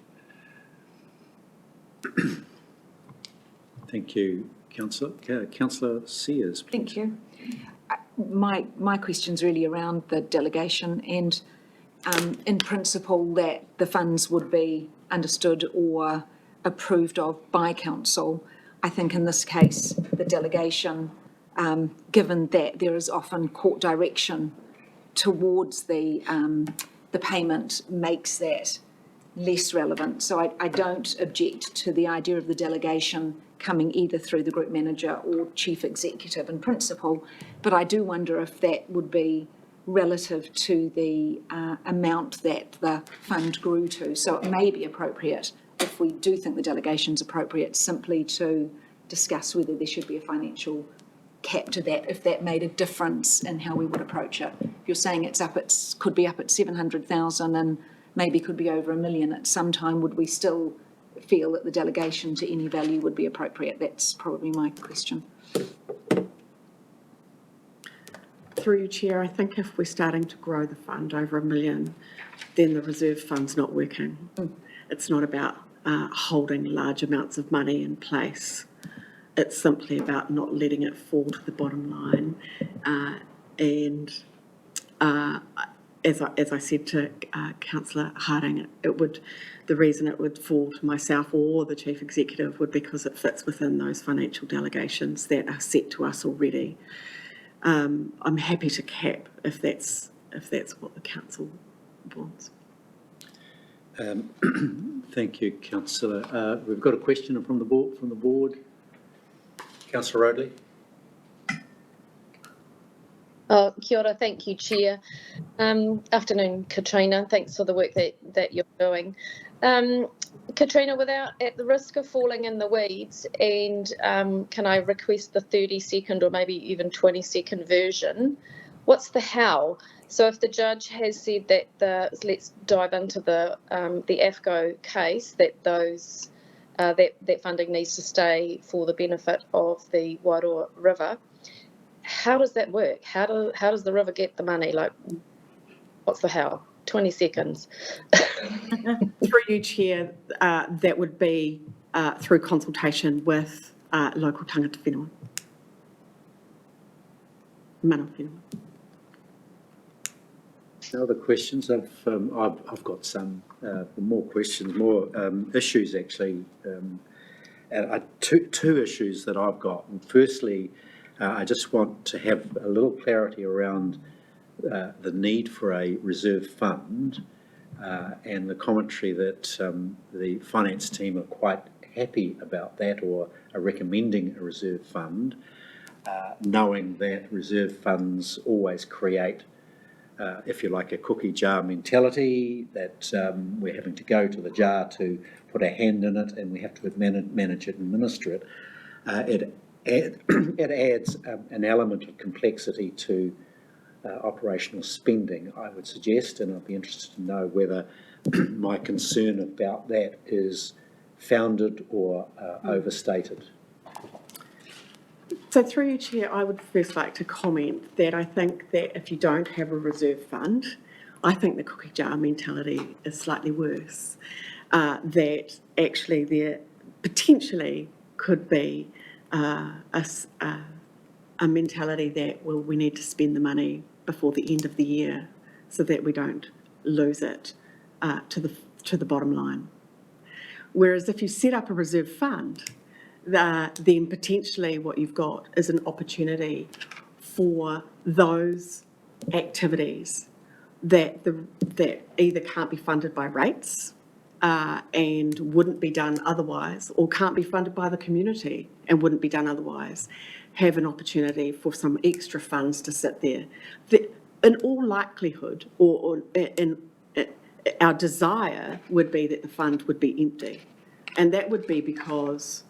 Thank you, Councillor. Councillor Sears, please. Thank you. My question's really around the delegation and in principle that the funds would be understood or approved of by council. I think in this case, the delegation, given that there is often court direction towards the payment, makes that less relevant. So I don't object to the idea of the delegation coming either through the group manager or chief executive in principle, but I do wonder if that would be relative to the amount that the fund grew to. So it may be appropriate, if we do think the delegation's appropriate, simply to discuss whether there should be a financial cap to that, if that made a difference in how we would approach it. If you're saying could be up at 700,000 and maybe could be over $1 million at some time, would we still feel that the delegation to any value would be appropriate? That's probably my question. Through you, Chair, I think if we're starting to grow the fund over $1 million, then the reserve fund's not working. It's not about holding large amounts of money in place. It's simply about not letting it fall to the bottom line. As I said to Councillor Harding, the reason it would fall to myself or the chief executive would because it fits within those financial delegations that are set to us already. I'm happy to cap if that's what the council wants. Thank you, Councillor. We've got a question from the board. Councillor Roadley. Kia ora, thank you, Chair. Afternoon, Katrina. Thanks for the work that you're doing. Katrina, at the risk of falling in the weeds, and can I request the 30-second or maybe even 20-second version? What's the how? So if the judge has said that let's dive into the AFCO case, that that funding needs to stay for the benefit of the Wairoa River. How does that work? How does the river get the money? Like, what's the how? 20 seconds. Through you, Chair, that would be through consultation with local tangata whenua. Mana whenua. Other questions? I've got some more questions, more issues actually. Two issues that I've got. And firstly, I just want to have a little clarity around the need for a reserve fund and the commentary that the finance team are quite happy about that or are recommending a reserve fund. knowing that reserve funds always create, if you like, a cookie jar mentality, that we're having to go to the jar to put our hand in it and we have to manage it and administer it. It adds an element of complexity to operational spending, I would suggest, and I'd be interested to know whether my concern about that is founded or overstated. So through you, Chair, I would first like to comment that I think that if you don't have a reserve fund, I think the cookie jar mentality is slightly worse. That actually there potentially could be a mentality that, well, we need to spend the money before the end of the year so that we don't lose it to the bottom line. Whereas if you set up a reserve fund, then potentially what you've got is an opportunity for those activities that either can't be funded by rates and wouldn't be done otherwise, or can't be funded by the community and wouldn't be done otherwise, have an opportunity for some extra funds to sit there. In all likelihood, or in our desire would be that the fund would be empty. And that would be because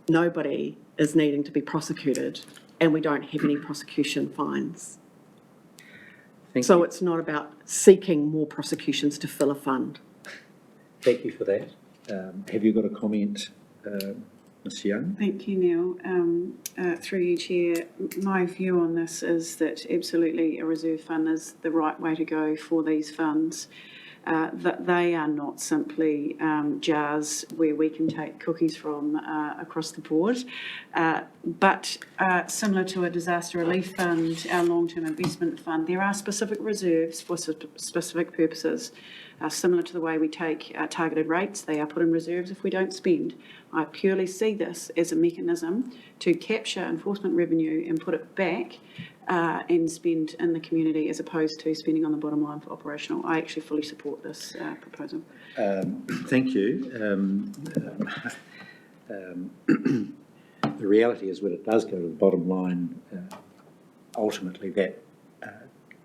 nobody is needing to be prosecuted and we don't have any prosecution fines. So it's not about seeking more prosecutions to fill a fund. Thank you for that. Have you got a comment, Ms Young? Thank you, Neil. Through you, Chair, my view on this is that absolutely a reserve fund is the right way to go for these funds. That they are not simply jars where we can take cookies from across the board, but similar to a disaster relief fund, our long-term investment fund, there are specific reserves for specific purposes. Similar to the way we take targeted rates, they are put in reserves if we don't spend. I purely see this as a mechanism to capture enforcement revenue and put it back and spend in the community as opposed to spending on the bottom line for operational. I actually fully support this proposal. Thank you. The reality is when it does go to the bottom line, ultimately that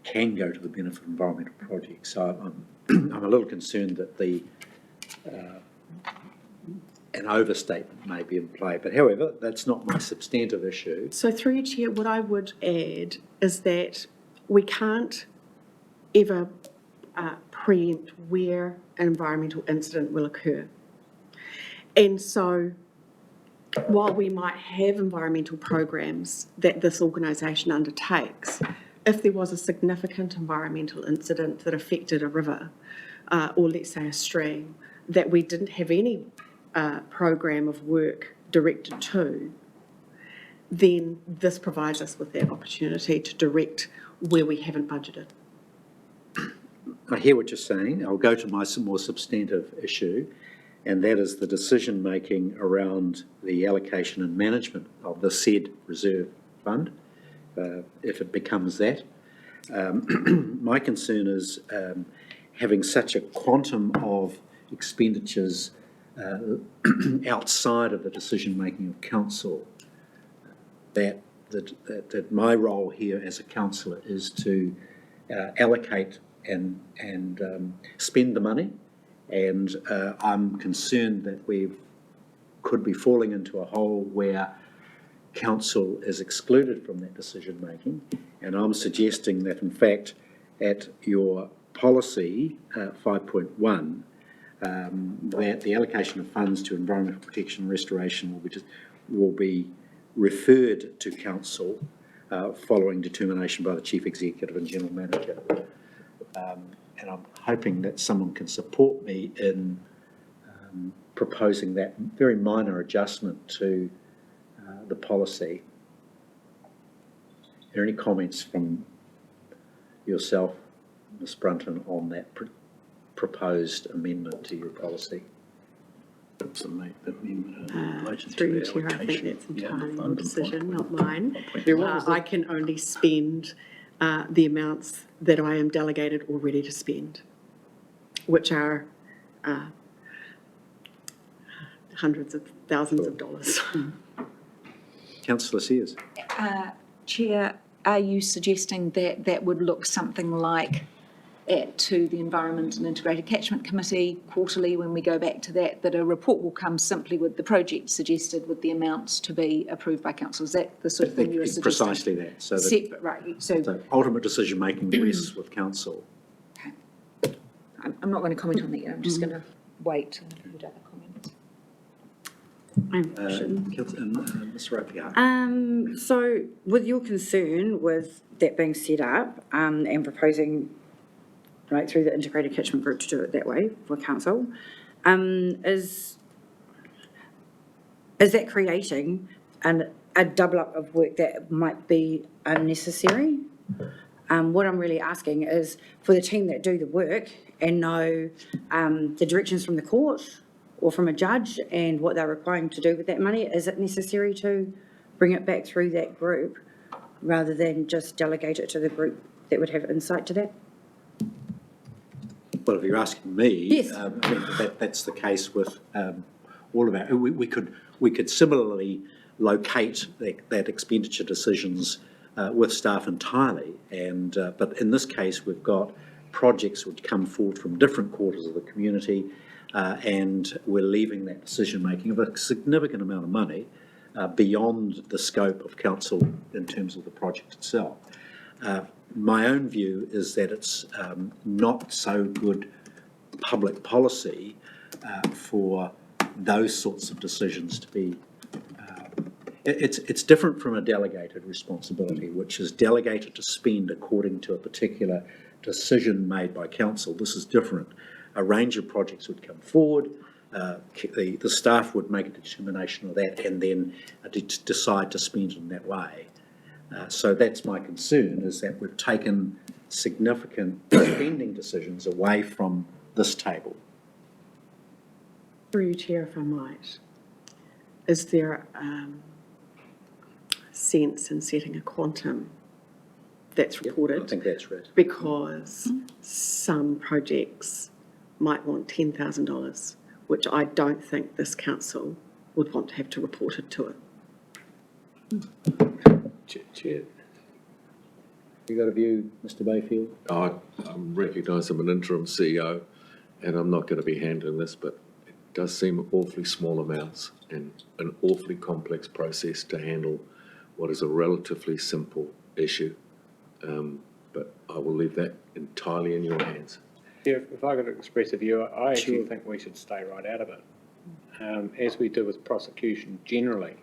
can go to the benefit of environmental projects. So I'm a little concerned that an overstatement may be in play. But however, that's not my substantive issue. So through you, Chair, what I would add is that we can't ever preempt where an environmental incident will occur. And so while we might have environmental programs that this organisation undertakes, if there was a significant environmental incident that affected a river, or let's say a stream, that we didn't have any program of work directed to, then this provides us with that opportunity to direct where we haven't budgeted. I hear what you're saying. I'll go to my more substantive issue, and that is the decision-making around the allocation and management of the said reserve fund, if it becomes that. My concern is having such a quantum of expenditures outside of the decision-making of council, that my role here as a councillor is to allocate and spend the money, and I'm concerned that we could be falling into a hole where council is excluded from that decision-making, and I'm suggesting that in fact at your policy 5.1 that the allocation of funds to environmental protection and restoration will be referred to council following determination by the Chief Executive and General Manager. And I'm hoping that someone can support me in proposing that very minor adjustment to the policy. Are there any comments from yourself, Ms Brunton, on that proposed amendment to your policy? Through you, Chair, I think that's entirely your decision, not mine. I can only spend the amounts that I am delegated or ready to spend, which are hundreds of thousands of dollars. Councillor Sears. Chair, are you suggesting that that would look something like to the Environment and Integrated Catchment Committee quarterly when we go back to that a report will come simply with the project suggested with the amounts to be approved by council? Is that the sort of thing you were suggesting? Precisely that. So that Separate, right, so ultimate decision-making rests with council. I'm not going to comment on that yet, I'm just going to wait and read other comments. Ms. Ropiak. So with your concern with that being set up, and proposing right through the integrated catchment group to do it that way for council, is that creating a double up of work that might be unnecessary? What I'm really asking is for the team that do the work and know the directions from the court or from a judge and what they're requiring to do with that money, is it necessary to bring it back through that group rather than just delegate it to the group that would have insight to that? Well, if you're asking me, Yes. I mean, that's the case with all of our. We could similarly locate that expenditure decisions with staff entirely, and but in this case, we've got projects which come forward from different quarters of the community, and we're leaving that decision making of a significant amount of money beyond the scope of council in terms of the project itself. My own view is that it's not so good public policy for those sorts of decisions to be. It's different from a delegated responsibility, which is delegated to spend according to a particular decision made by council. This is different. A range of projects would come forward. The staff would make a determination of that and then decide to spend in that way. So that's my concern, is that we've taken significant spending decisions away from this table. Through you, Chair, if I might, is there sense in setting a quantum that's reported? I think that's right. Because some projects might want $10,000, which I don't think this council would want to have to report it to it. Chair, you got a view, Mr. Bayfield? I recognise I'm an interim CEO and I'm not going to be handling this, but it does seem awfully small amounts and an awfully complex process to handle what is a relatively simple issue. But I will leave that entirely in your hands. Yeah, if I could express a view, I actually think we should stay right out of it. As we do with prosecution generally,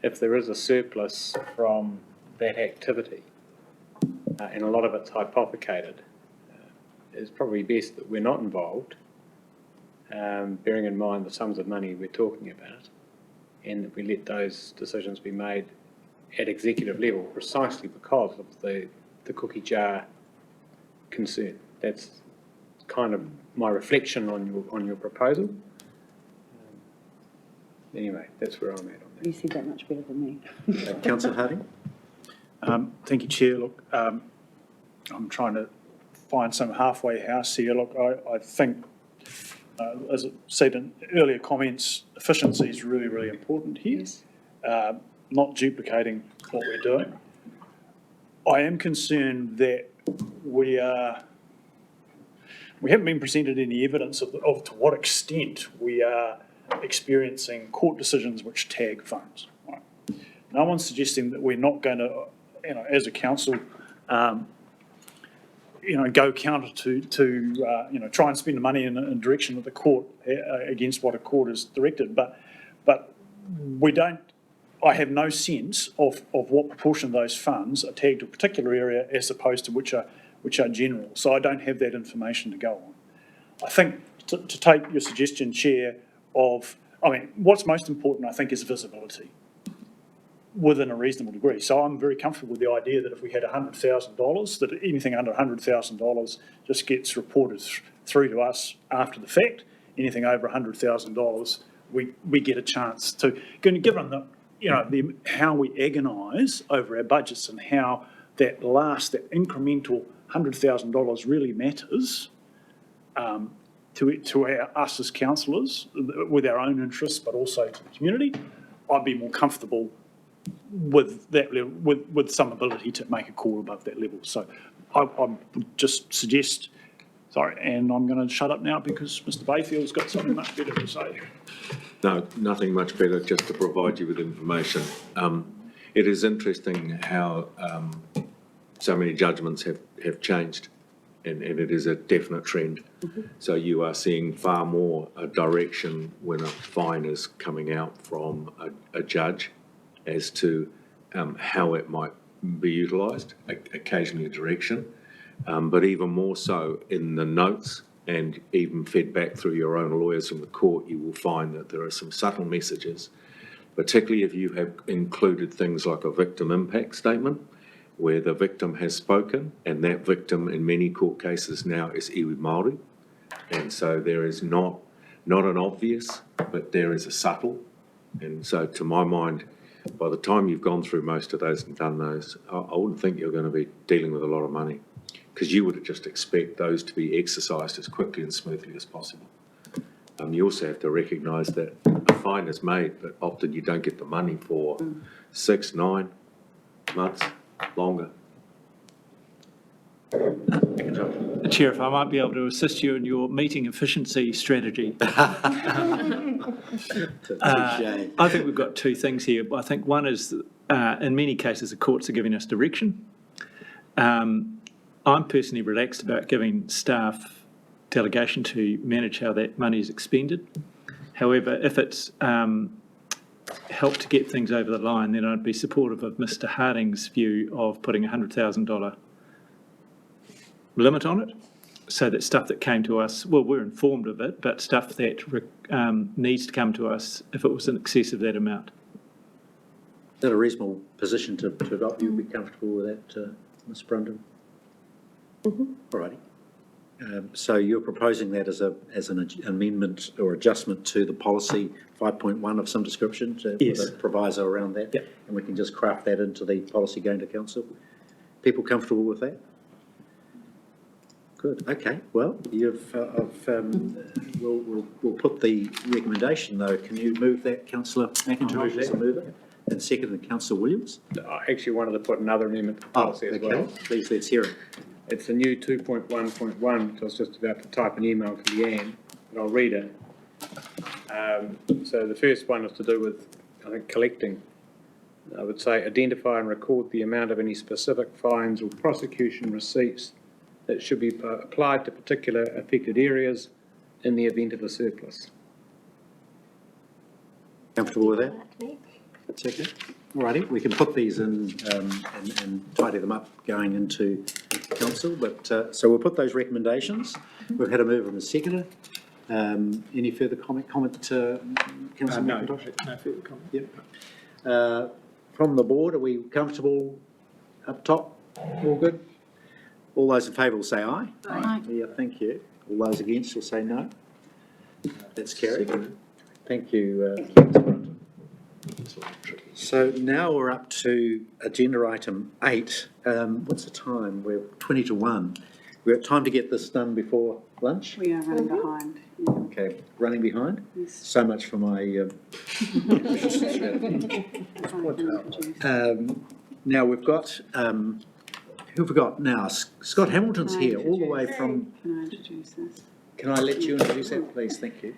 if there is a surplus from that activity, and a lot of it's hypothecated, it's probably best that we're not involved, bearing in mind the sums of money we're talking about, and that we let those decisions be made at executive level precisely because of the cookie jar concern. That's kind of my reflection on your proposal. Anyway, that's where I'm at on that. You said that much better than me. Councillor Harding? Thank you, Chair. Look, I'm trying to find some halfway house here. Look, I think, as I said in earlier comments, efficiency is really, really important here. Not duplicating what we're doing. I am concerned that we haven't been presented any evidence of to what extent we are experiencing court decisions which tag funds. Right? No one's suggesting that we're not going to, as a council, go counter to try and spend the money in a direction of the court against what a court has directed. But we don't. I have no sense of what proportion of those funds are tagged to a particular area as opposed to which are general. So I don't have that information to go on. I think to take your suggestion, Chair, what's most important, I think, is visibility within a reasonable degree. So I'm very comfortable with the idea that if we had $100,000, that anything under $100,000 just gets reported through to us after the fact. Anything over $100,000, we get a chance to, given the how we agonise over our budgets and how that incremental $100,000 really matters to us as councillors with our own interests, but also to the community. I'd be more comfortable with that level, with some ability to make a call above that level. So I would just suggest, sorry, and I'm going to shut up now because Mr. Bayfield's got something much better to say. No, nothing much better, just to provide you with information. It is interesting how so many judgments have changed, and it is a definite trend. So you are seeing far more a direction when a fine is coming out from a judge as to how it might be utilised, occasionally a direction, but even more so in the notes and even fed back through your own lawyers from the court, you will find that there are some subtle messages, particularly if you have included things like a victim impact statement, where the victim has spoken, and that victim in many court cases now is iwi Māori. And so there is not an obvious, but there is a subtle. And so to my mind, by the time you've gone through most of those and done those, I wouldn't think you're going to be dealing with a lot of money, because you would just expect those to be exercised as quickly and smoothly as possible. You also have to recognise that a fine is made, but often you don't get the money for 6, 9 months, longer. Chair, if I might be able to assist you in your meeting efficiency strategy. I think we've got two things here. I think one is, in many cases, the courts are giving us direction. I'm personally relaxed about giving staff delegation to manage how that money is expended. However, if it's helped to get things over the line, then I'd be supportive of Mr. Harding's view of putting $100,000 limit on it, so that stuff that came to us, well, we're informed of it, but stuff that needs to come to us, if it was in excess of that amount. Is that a reasonable position to adopt? You'd be comfortable with that, Ms. Brundon? All righty. So you're proposing that as an amendment or adjustment to the policy 5.1 of some description, Yes. with a proviso around that? Yep. And we can just craft that into the policy going to council? People comfortable with that? Good, okay, well, we'll put the recommendation though. Can you move that, Councillor McIntosh, as a mover? And seconded, Councillor Williams? I actually wanted to put another amendment to policy as well. Please, let's hear it. It's a new 2.1.1, which I was just about to type an email to Leanne, but I'll read it. So the first one is to do with, I think, collecting. I would say identify and record the amount of any specific fines or prosecution receipts that should be applied to particular affected areas in the event of a surplus. Comfortable with that? Second. All righty, we can put these in and tidy them up going into council, but, so we'll put those recommendations. We've had a mover and a seconder. Any further comment, Councillor McIntosh? No further comment. Yep. From the board, are we comfortable up top? All good? All those in favour will say aye. Aye. Yeah, thank you. All those against will say no. That's carried. Thank you, Councillor Brunton. So now we're up to agenda item 8. What's the time? We're 20 to 1. We've got time to get this done before lunch? We are running behind. Yeah. Okay, running behind? Yes. So much for my now we've got, who have we got now? Scott Hamilton's here, all the way from... Can I introduce this? Can I let you introduce that, please? Thank you.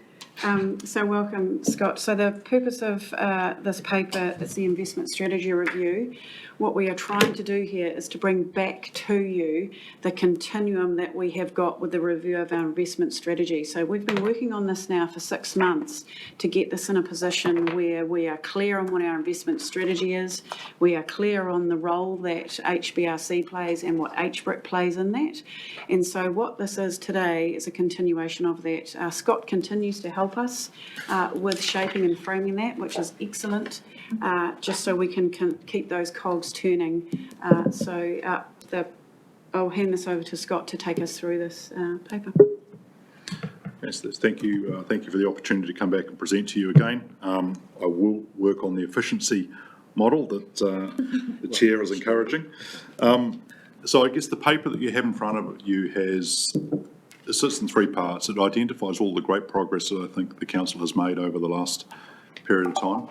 So welcome, Scott. So the purpose of this paper is the investment strategy review. What we are trying to do here is to bring back to you the continuum that we have got with the review of our investment strategy. So we've been working on this now for 6 months to get this in a position where we are clear on what our investment strategy is. We are clear on the role that HBRC plays and what HBRIC plays in that. And so what this is today is a continuation of that. Scott continues to help us with shaping and framing that, which is excellent, just so we can keep those cogs turning. I'll hand this over to Scott to take us through this paper. Yes, thank you. Thank you for the opportunity to come back and present to you again. I will work on the efficiency model that the chair is encouraging. So I guess the paper that you have in front of you it sits in 3 parts. It identifies all the great progress that I think the council has made over the last period of time.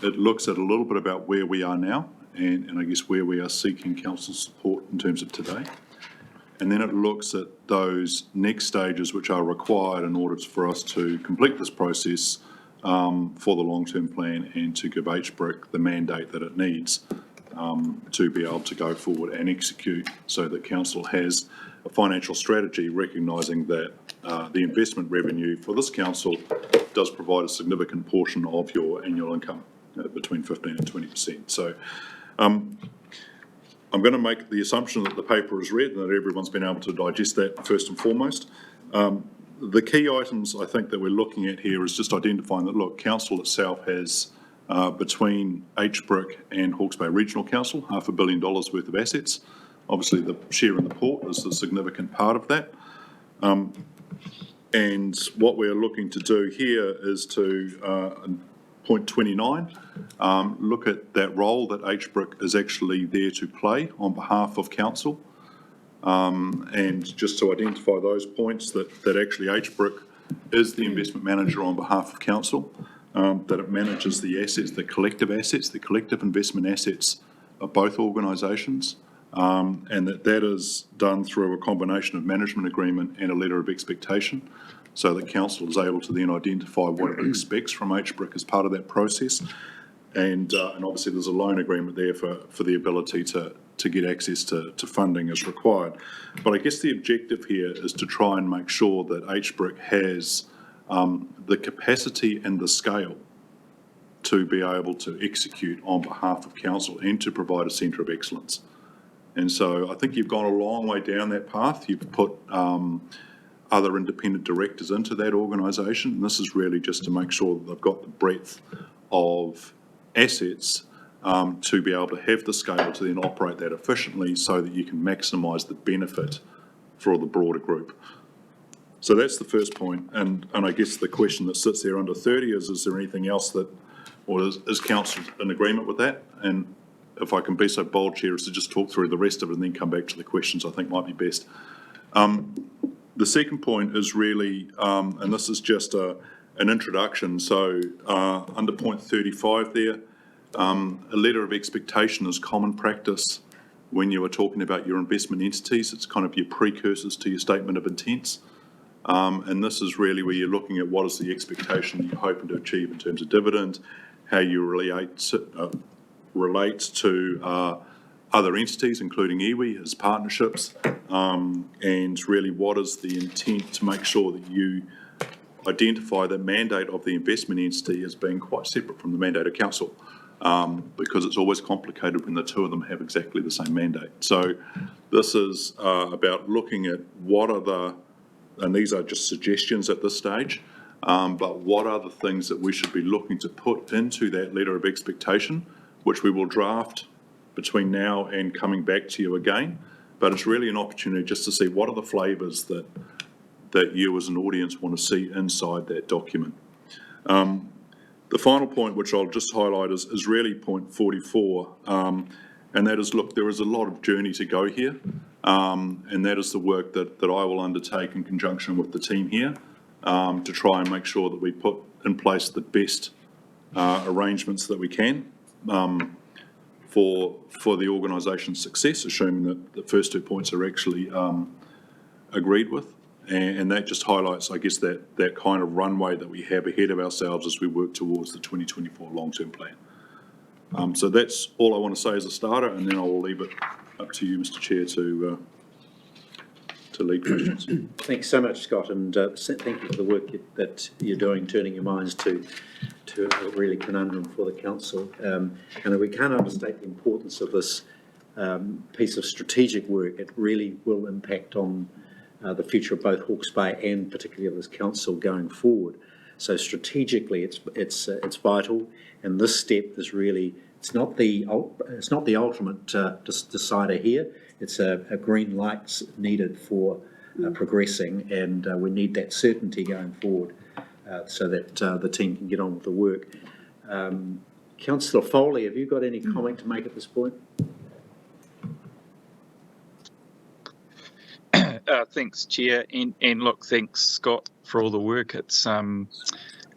It looks at a little bit about where we are now and I guess where we are seeking council support in terms of today. And then it looks at those next stages which are required in order for us to complete this process for the long-term plan and to give HBRIC the mandate that it needs to be able to go forward and execute, so that council has a financial strategy recognising that the investment revenue for this council does provide a significant portion of your annual income, between 15 and 20%. So I'm going to make the assumption that the paper is read and that everyone's been able to digest that first and foremost. The key items I think that we're looking at here is just identifying that, look, council itself has between HBRIC and Hawke's Bay Regional Council, $500 million worth of assets. Obviously, the share in the port is a significant part of that. And what we're looking to do here is to, point 29, look at that role that HBRIC is actually there to play on behalf of council. And just to identify those points that actually HBRIC is the investment manager on behalf of council, that it manages the assets, the collective investment assets of both organisations, and that is done through a combination of management agreement and a letter of expectation, so that council is able to then identify what it expects from HBRIC as part of that process. And obviously there's a loan agreement there for the ability to get access to funding as required. But I guess the objective here is to try and make sure that HBRIC has the capacity and the scale to be able to execute on behalf of council and to provide a centre of excellence. And so I think you've gone a long way down that path. You've put other independent directors into that organisation. And this is really just to make sure that they've got the breadth of assets to be able to have the scale to then operate that efficiently, so that you can maximise the benefit for the broader group. So that's the first point. And I guess the question that sits there under 30 is there anything else that, or is council in agreement with that? And if I can be so bold, Chair, is to just talk through the rest of it and then come back to the questions I think might be best. The second point is really, and this is just an introduction, so under point 35 there, a letter of expectation is common practice when you are talking about your investment entities. It's kind of your precursors to your statement of intents. And this is really where you're looking at what is the expectation that you're hoping to achieve in terms of dividend, how you relate to other entities, including iwi as partnerships, and really what is the intent to make sure that you identify the mandate of the investment entity as being quite separate from the mandate of council, because it's always complicated when the two of them have exactly the same mandate. So this is about looking at what are the, and these are just suggestions at this stage, but what are the things that we should be looking to put into that letter of expectation, which we will draft between now and coming back to you again. But it's really an opportunity just to see what are the flavours that you as an audience want to see inside that document. The final point, which I'll just highlight, is really point 44, and that is, look, there is a lot of journey to go here, and that is the work that I will undertake in conjunction with the team here, to try and make sure that we put in place the best arrangements that we can for the organisation's success, assuming that the first 2 points are actually agreed with. And that just highlights, I guess, that kind of runway that we have ahead of ourselves as we work towards the 2024 long-term plan. So that's all I want to say as a starter, and then I will leave it up to you, Mr. Chair, to lead questions. Thanks so much, Scott, and thank you for the work that you're doing, turning your minds to a really conundrum for the council. And we can't understate the importance of this piece of strategic work. It really will impact on the future of both Hawke's Bay and particularly of this council going forward. So strategically, it's vital, and this step is really, it's not the ultimate decider here. It's a green light needed for progressing, and we need that certainty going forward so that the team can get on with the work. Councillor Foley, have you got any comment to make at this point? Thanks, Chair, and look, thanks, Scott, for all the work. It's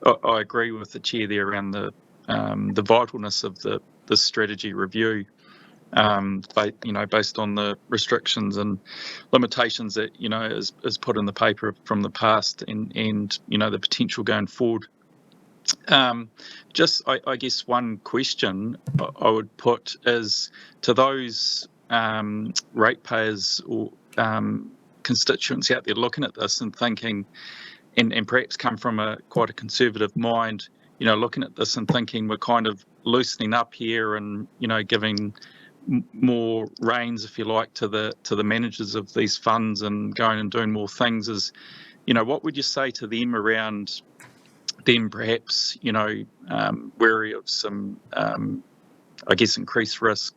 I agree with the chair there around the vitalness of the strategy review. Based on the restrictions and limitations that is put in the paper from the past, and the potential going forward. I guess one question I would put is to those ratepayers or constituents out there looking at this and thinking, and perhaps come from quite a conservative mind, looking at this and thinking we're kind of loosening up here and giving more reins, if you like, to the managers of these funds and going and doing more things. Is what would you say to them around them perhaps wary of some increased risk?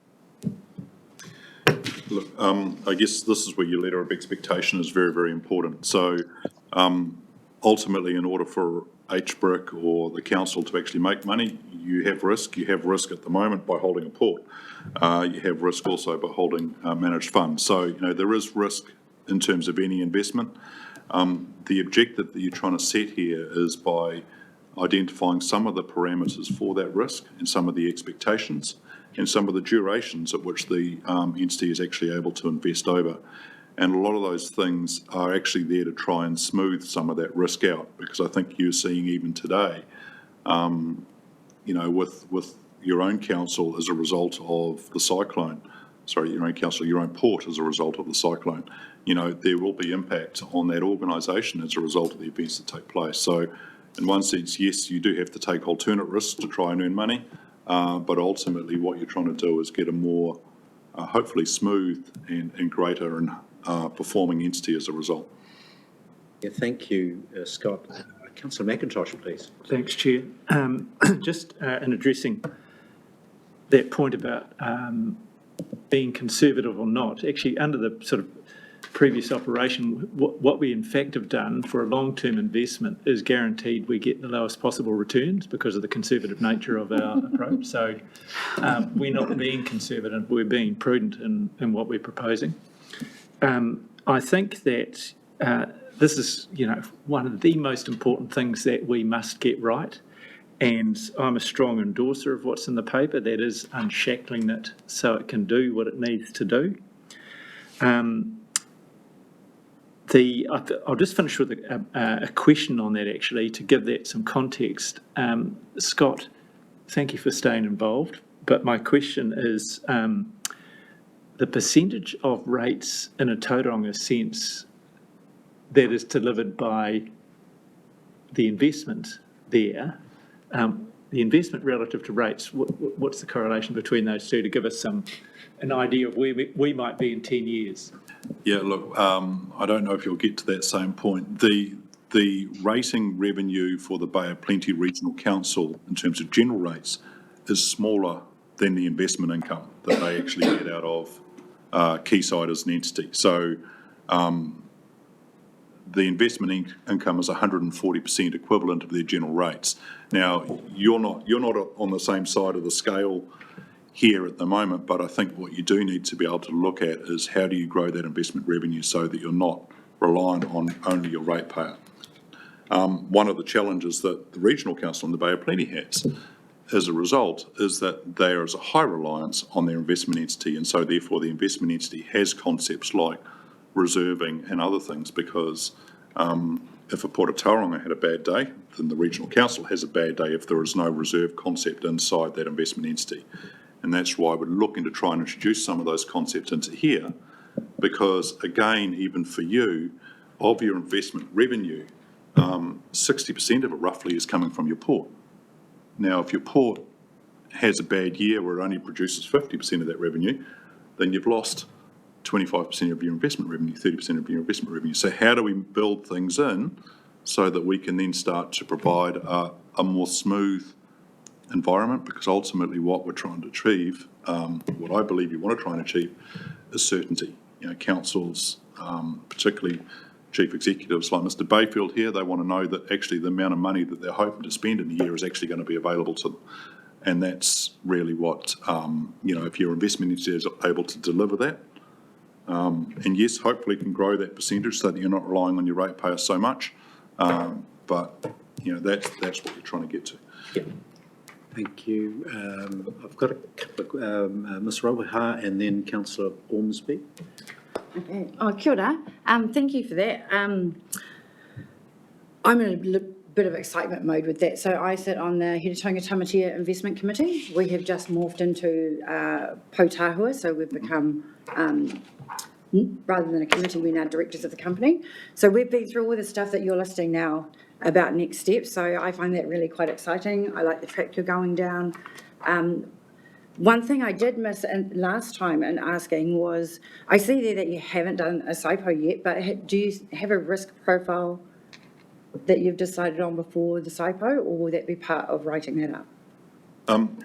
Look, I guess this is where your letter of expectation is very, very important. So ultimately, in order for HBRIC or the council to actually make money, you have risk. You have risk at the moment by holding a port. You have risk also by holding managed funds. So, there is risk in terms of any investment. The objective that you're trying to set here is by identifying some of the parameters for that risk and some of the expectations and some of the durations at which the entity is actually able to invest over. And a lot of those things are actually there to try and smooth some of that risk out, because I think you're seeing even today, with your own council as a result of the cyclone, your own port as a result of the cyclone, there will be impact on that organisation as a result of the events that take place. So in one sense, yes, you do have to take alternate risks to try and earn money, but ultimately what you're trying to do is get a more hopefully smooth and greater and performing entity as a result. Yeah, thank you, Scott. Councillor McIntosh, please. Thanks, Chair. Just in addressing that point about being conservative or not, actually under the sort of previous operation, what we in fact have done for a long-term investment is guaranteed we get the lowest possible returns because of the conservative nature of our approach. So we're not being conservative, we're being prudent in what we're proposing. I think that this is, one of the most important things that we must get right. And I'm a strong endorser of what's in the paper, that is unshackling it so it can do what it needs to do. I'll just finish with a question on that, actually, to give that some context. Scott, thank you for staying involved, but my question is the percentage of rates in a Tauranga sense that is delivered by the investment there, the investment relative to rates, what's the correlation between those two to give us an idea of where we might be in 10 years? Yeah, look, I don't know if you'll get to that same point. The rating revenue for the Bay of Plenty Regional Council in terms of general rates is smaller than the investment income that they actually get out of Quayside as an entity. So the investment income is 140% equivalent of their general rates. Now, you're not on the same side of the scale here at the moment, but I think what you do need to be able to look at is how do you grow that investment revenue so that you're not reliant on only your ratepayer. One of the challenges that the Regional Council in the Bay of Plenty has as a result is that there is a high reliance on their investment entity, and so therefore the investment entity has concepts like reserving and other things, because if a Port of Tauranga had a bad day, then the Regional Council has a bad day if there is no reserve concept inside that investment entity. And that's why we're looking to try and introduce some of those concepts into here, because again, even for you, of your investment revenue, 60% of it roughly is coming from your port. Now, if your port has a bad year where it only produces 50% of that revenue, then you've lost 25% of your investment revenue, 30% of your investment revenue. So how do we build things in so that we can then start to provide a more smooth environment? Because ultimately what we're trying to achieve, what I believe you want to try and achieve, is certainty. Councils, particularly chief executives like Mr. Bayfield here, they want to know that actually the amount of money that they're hoping to spend in a year is actually going to be available to them. And that's really what, if your investment entity is able to deliver that, and yes, hopefully can grow that percentage so that you're not relying on your ratepayer so much. But that's what you're trying to get to. Yeah. Thank you. I've got a couple of, Ms. Rawha and then Councillor Ormsby. Okay. Oh, kia ora. Thank you for that. I'm in a bit of excitement mode with that. So I sit on the Heretaunga Tamatea Investment Committee. We have just morphed into Potahua, so we've become, rather than a committee, we're now directors of the company. So we've been through all the stuff that you're listing now about next steps. So I find that really quite exciting. I like the track you're going down. One thing I did miss last time in asking was, I see there that you haven't done a SIPO yet, but do you have a risk profile that you've decided on before the SIPO, or will that be part of writing that up?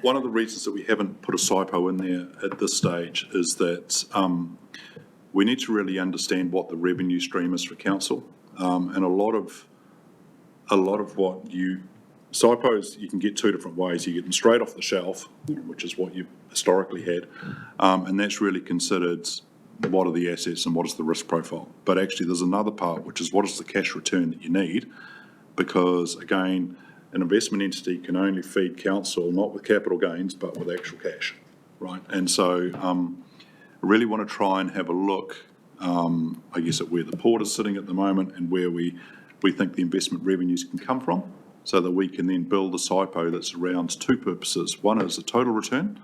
One of the reasons that we haven't put a SIPO in there at this stage is that we need to really understand what the revenue stream is for council. And a lot of what SIPOs, you can get two different ways. You get them straight off the shelf, which is what you've historically had, and that's really considered what are the assets and what is the risk profile. But actually there's another part, which is what is the cash return that you need, because again, an investment entity can only feed council not with capital gains but with actual cash, right? And so I really want to try and have a look, I guess, at where the port is sitting at the moment and where we think the investment revenues can come from, so that we can then build a SIPO that's around two purposes. One is a total return,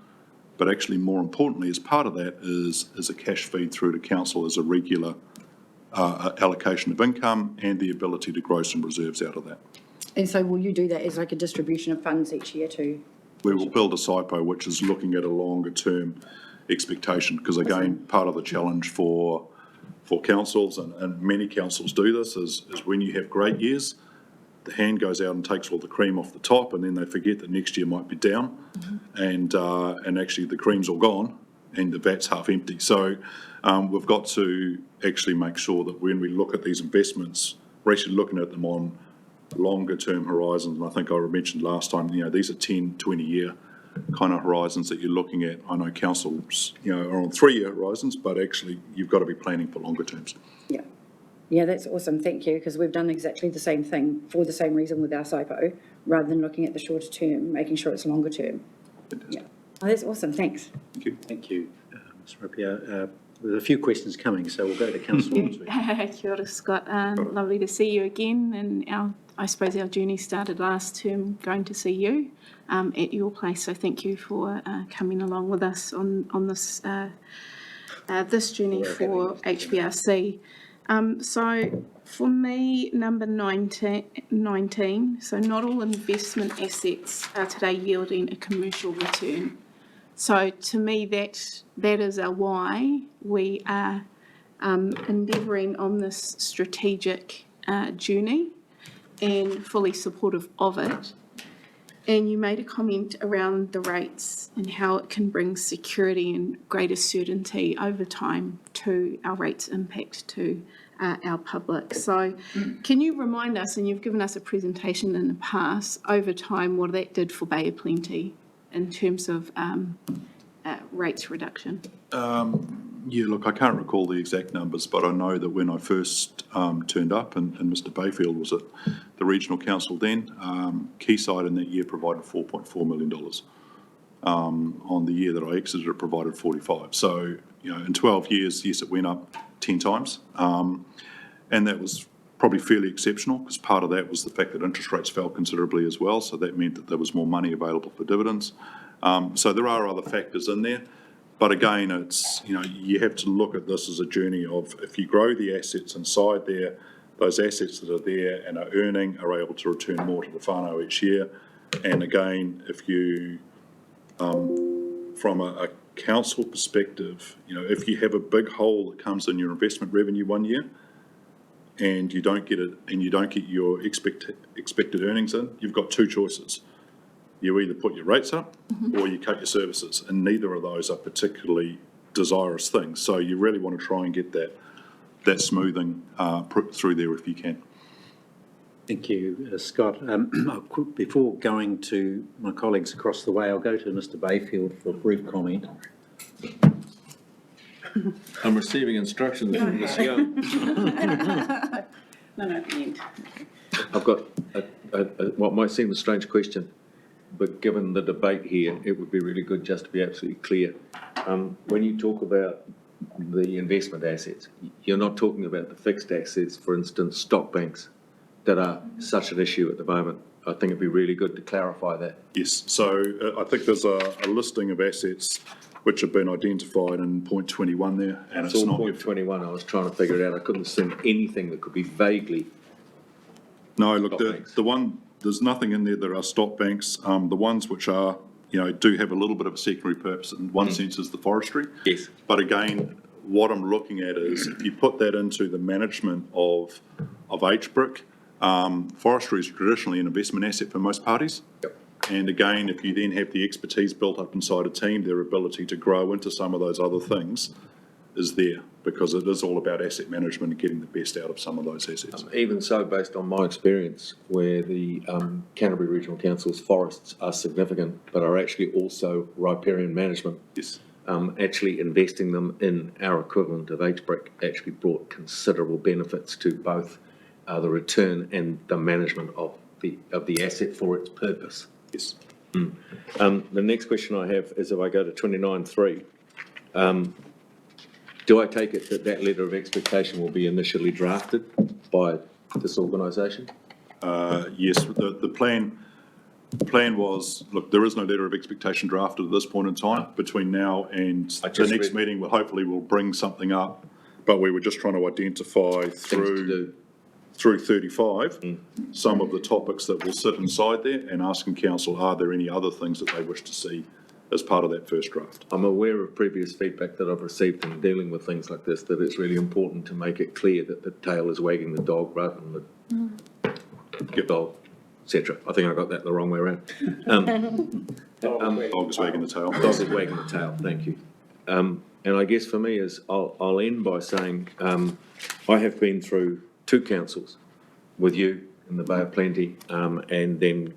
but actually more importantly, as part of that is a cash feed through to council as a regular allocation of income and the ability to grow some reserves out of that. And so will you do that as like a distribution of funds each year too? We will build a SIPO which is looking at a longer term expectation, because again, part of the challenge for councils, and many councils do this, is when you have great years, the hand goes out and takes all the cream off the top, and then they forget that next year might be down, and actually the cream's all gone and the vat's half empty. So we've got to actually make sure that when we look at these investments, we're actually looking at them on longer term horizons. And I think I mentioned last time, these are 10, 20 year kind of horizons that you're looking at. I know councils, are on 3-year horizons, but actually you've got to be planning for longer terms. Yeah. Yeah, that's awesome. Thank you, because we've done exactly the same thing for the same reason with our SIPO, rather than looking at the shorter term, making sure it's longer term. Yeah. Oh, that's awesome. Thanks. Thank you. Thank you, Ms. Rapia. There's a few questions coming, so we'll go to Councillor Ormsby. Kia ora, Scott. Lovely to see you again. And I suppose our journey started last term going to see you at your place. So thank you for coming along with us on this this journey for HBRC. So for me, number 19, so not all investment assets are today yielding a commercial return. So to me, that is a why we are endeavouring on this strategic journey and fully supportive of it. And you made a comment around the rates and how it can bring security and greater certainty over time to our rates impact to our public. So can you remind us, and you've given us a presentation in the past, over time what that did for Bay of Plenty in terms of rates reduction? Yeah, look, I can't recall the exact numbers, but I know that when I first turned up, and Mr. Bayfield was at the regional council then, Quayside in that year provided $4.4 million. On the year that I exited, it provided 45. So, in 12 years, yes, it went up 10 times. And that was probably fairly exceptional, because part of that was the fact that interest rates fell considerably as well. So that meant that there was more money available for dividends. So there are other factors in there. But again, it's, you have to look at this as a journey of, if you grow the assets inside there, those assets that are there and are earning are able to return more to the whānau each year. And again, if you, from a council perspective, if you have a big hole that comes in your investment revenue one year and you don't get it, and you don't get your expected earnings in, you've got two choices. You either put your rates up or you cut your services, and neither of those are particularly desirous things. So you really want to try and get that smoothing through there if you can. Thank you, Scott. Before going to my colleagues across the way, I'll go to Mr. Bayfield for a brief comment. I'm receiving instructions from Ms. Young. No, at the end. I've got what might seem a strange question, but given the debate here, it would be really good just to be absolutely clear. When you talk about the investment assets, you're not talking about the fixed assets, for instance, stock banks, that are such an issue at the moment. I think it'd be really good to clarify that. Yes, so I think there's a listing of assets which have been identified in point 21 there, and It's it's all not. point 21, I was trying to figure it out. I couldn't see anything that could be vaguely. No, look, Stock banks. the one, there's nothing in there that are stock banks. The ones which are, do have a little bit of a secondary purpose in one sense is the forestry. Yes. But again, what I'm looking at is if you put that into the management of HBRIC, forestry is traditionally an investment asset for most parties. Yep. And again, if you then have the expertise built up inside a team, their ability to grow into some of those other things is there, because it is all about asset management and getting the best out of some of those assets. Even so, based on my experience, where the Canterbury Regional Council's forests are significant, but are actually also riparian management. Yes. Actually investing them in our equivalent of HBRIC actually brought considerable benefits to both the return and the management of the asset for its purpose. Yes. The next question I have is if I go to 29.3, do I take it that that letter of expectation will be initially drafted by this organisation? Yes, the plan was, look, there is no letter of expectation drafted at this point in time. Between now and the next meeting, we'll bring something up, but we were just trying to identify through 35 some of the topics that will sit inside there, and asking council, are there any other things that they wish to see as part of that first draft? I'm aware of previous feedback that I've received in dealing with things like this, that it's really important to make it clear that the tail is wagging the dog rather than the dog, etc. I think I got that the wrong way around. Dog is wagging the tail. Dog is wagging the tail, thank you. And I guess for me is, I'll end by saying, I have been through 2 councils with you in the Bay of Plenty, and then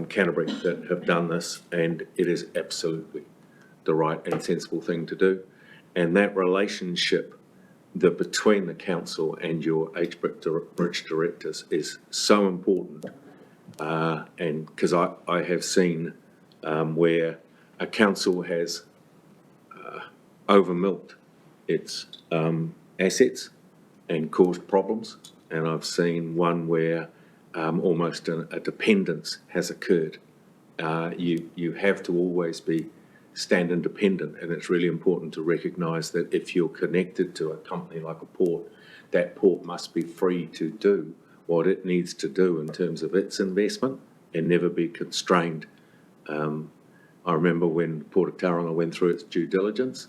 Canterbury that have done this, and it is absolutely the right and sensible thing to do. And that relationship between the council and your HBRIC directors is so important. And because I have seen where a council has over-milked its assets and caused problems, and I've seen one where almost a dependence has occurred. You have to always stand independent, and it's really important to recognise that if you're connected to a company like a port, that port must be free to do what it needs to do in terms of its investment and never be constrained. I remember when Port of Tauranga went through its due diligence,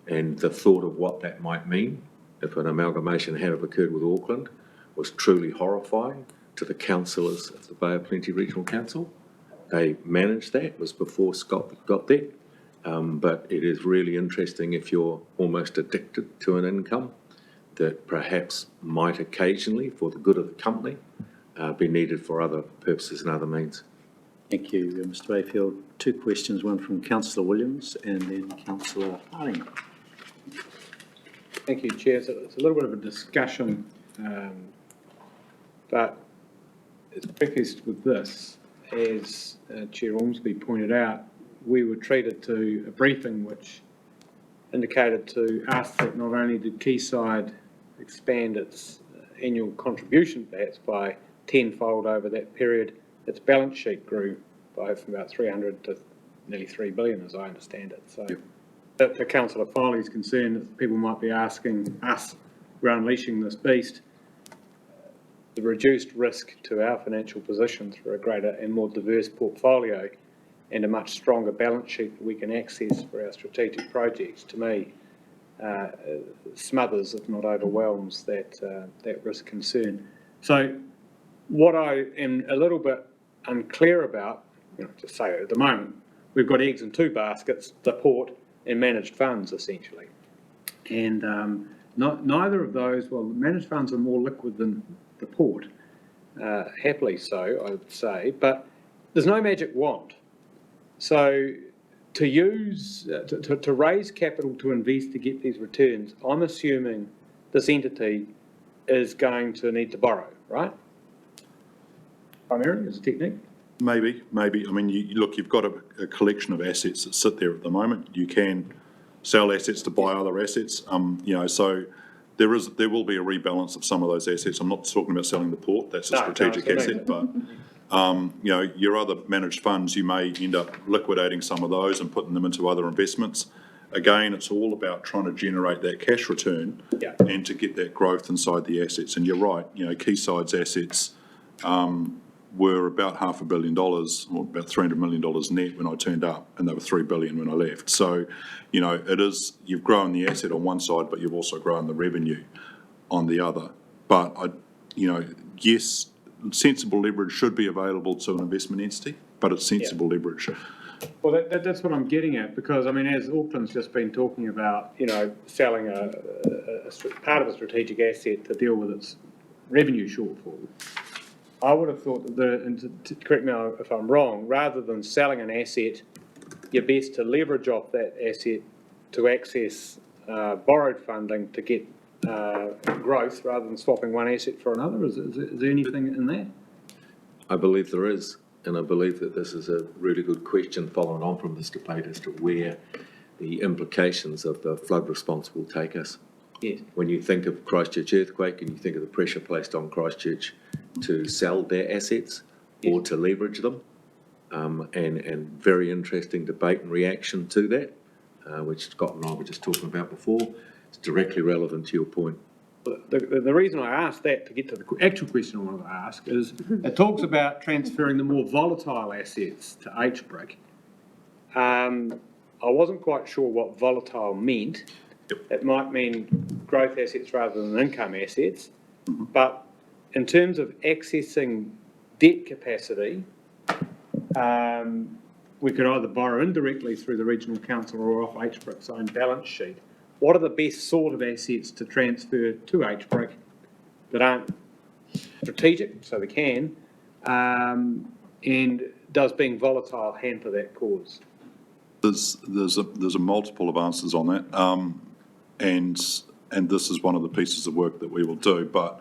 and the thought of what that might mean if an amalgamation had occurred with Auckland was truly horrifying to the councillors of the Bay of Plenty Regional Council. They managed that, it was before Scott got there, but it is really interesting if you're almost addicted to an income that perhaps might occasionally, for the good of the company, be needed for other purposes and other means. Thank you, Mr Bayfield. 2 questions, one from Councillor Williams and then Councillor Harding. Thank you, Chair. So it's a little bit of a discussion, but it's prefaced with this. As Chair Ormsby pointed out, we were treated to a briefing which indicated to us that not only did Quayside expand its annual contribution perhaps by 10-fold over that period, its balance sheet grew by from about 300 to nearly 3 billion, as I understand it. So that for Councillor Foley's concern that people might be asking us, we're unleashing this beast, the reduced risk to our financial position through a greater and more diverse portfolio and a much stronger balance sheet that we can access for our strategic projects, to me, smothers, if not overwhelms, that risk concern. So what I am a little bit unclear about, to say at the moment, we've got eggs in 2 baskets, the port and managed funds, essentially. And neither of those, well, the managed funds are more liquid than the port, happily so, I would say, but there's no magic wand. So to use, to raise capital to invest to get these returns, I'm assuming this entity is going to need to borrow, right? primarily as a technique? Maybe. I mean, look, you've got a collection of assets that sit there at the moment. You can sell assets to buy other assets. So there will be a rebalance of some of those assets. I'm not talking about selling the port. That's a strategic asset, but your other managed funds, you may end up liquidating some of those and putting them into other investments. Again, it's all about trying to generate that cash return and to get that growth inside the assets. And you're right, Quayside's assets were about $500 million, or about $300 million net when I turned up, and they were $3 billion when I left. So, it is, you've grown the asset on one side, but you've also grown the revenue on the other. But yes, sensible leverage should be available to an investment entity, but it's sensible leverage. Well, that's what I'm getting at, because, I mean, as Auckland's just been talking about, selling a part of a strategic asset to deal with its revenue shortfall, I would have thought that, and to correct me if I'm wrong, rather than selling an asset, you're best to leverage off that asset to access borrowed funding to get growth rather than swapping one asset for another. Is there anything in that? I believe there is, and I believe that this is a really good question following on from this debate as to where the implications of the flood response will take us. Yes. When you think of Christchurch earthquake and you think of the pressure placed on Christchurch to sell their assets or to leverage them, and very interesting debate and reaction to that, which Scott and I were just talking about before. It's directly relevant to your point. The reason I asked that, to get to the actual question I wanted to ask, is it talks about transferring the more volatile assets to HBRIC. I wasn't quite sure what volatile meant. It might mean growth assets rather than income assets, but in terms of accessing debt capacity, we could either borrow indirectly through the Regional Council or off HBRIC's own balance sheet. What are the best sort of assets to transfer to HBRIC that aren't strategic, so they can, and does being volatile hamper that cause? There's a multiple of answers on that, and this is one of the pieces of work that we will do. But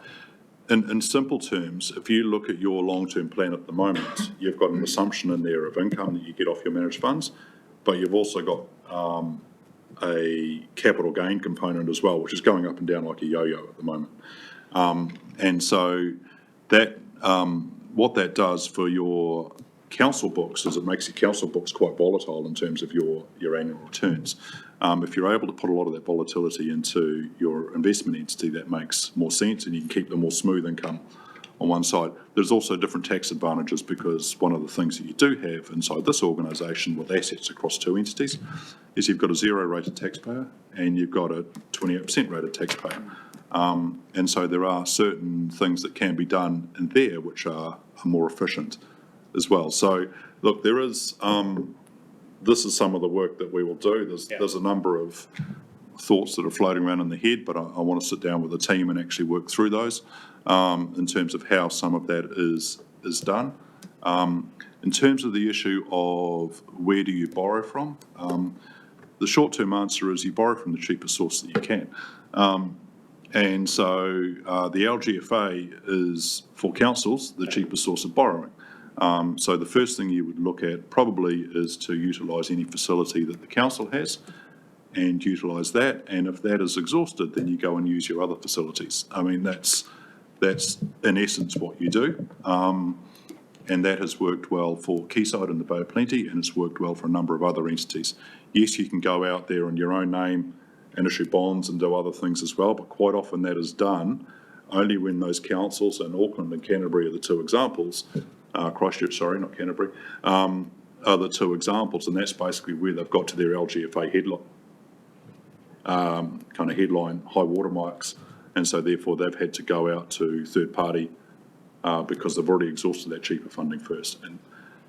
in simple terms, if you look at your long-term plan at the moment, you've got an assumption in there of income that you get off your managed funds, but you've also got a capital gain component as well, which is going up and down like a yo-yo at the moment. And so that what that does for your council books is it makes your council books quite volatile in terms of your annual returns. If you're able to put a lot of that volatility into your investment entity, that makes more sense, and you can keep the more smooth income on one side. There's also different tax advantages, because one of the things that you do have inside this organisation with assets across two entities is you've got a zero rated taxpayer and you've got a 28% rated taxpayer. And so there are certain things that can be done in there which are more efficient as well. So look, there is, this is some of the work that we will do. There's a number of thoughts that are floating around in the head, but I want to sit down with the team and actually work through those in terms of how some of that is done. In terms of the issue of where do you borrow from, the short-term answer is you borrow from the cheapest source that you can. And so the LGFA is, for councils, the cheapest source of borrowing. So the first thing you would look at probably is to utilise any facility that the council has and utilise that. And if that is exhausted, then you go and use your other facilities. I mean, that's in essence what you do. And that has worked well for Quayside and the Bay of Plenty, and it's worked well for a number of other entities. Yes, you can go out there in your own name and issue bonds and do other things as well, but quite often that is done only when those councils, and Auckland and Canterbury are the two examples, Christchurch, sorry, not Canterbury, are the two examples, and that's basically where they've got to their LGFA headline high water marks, and so therefore they've had to go out to third party because they've already exhausted that cheaper funding first. And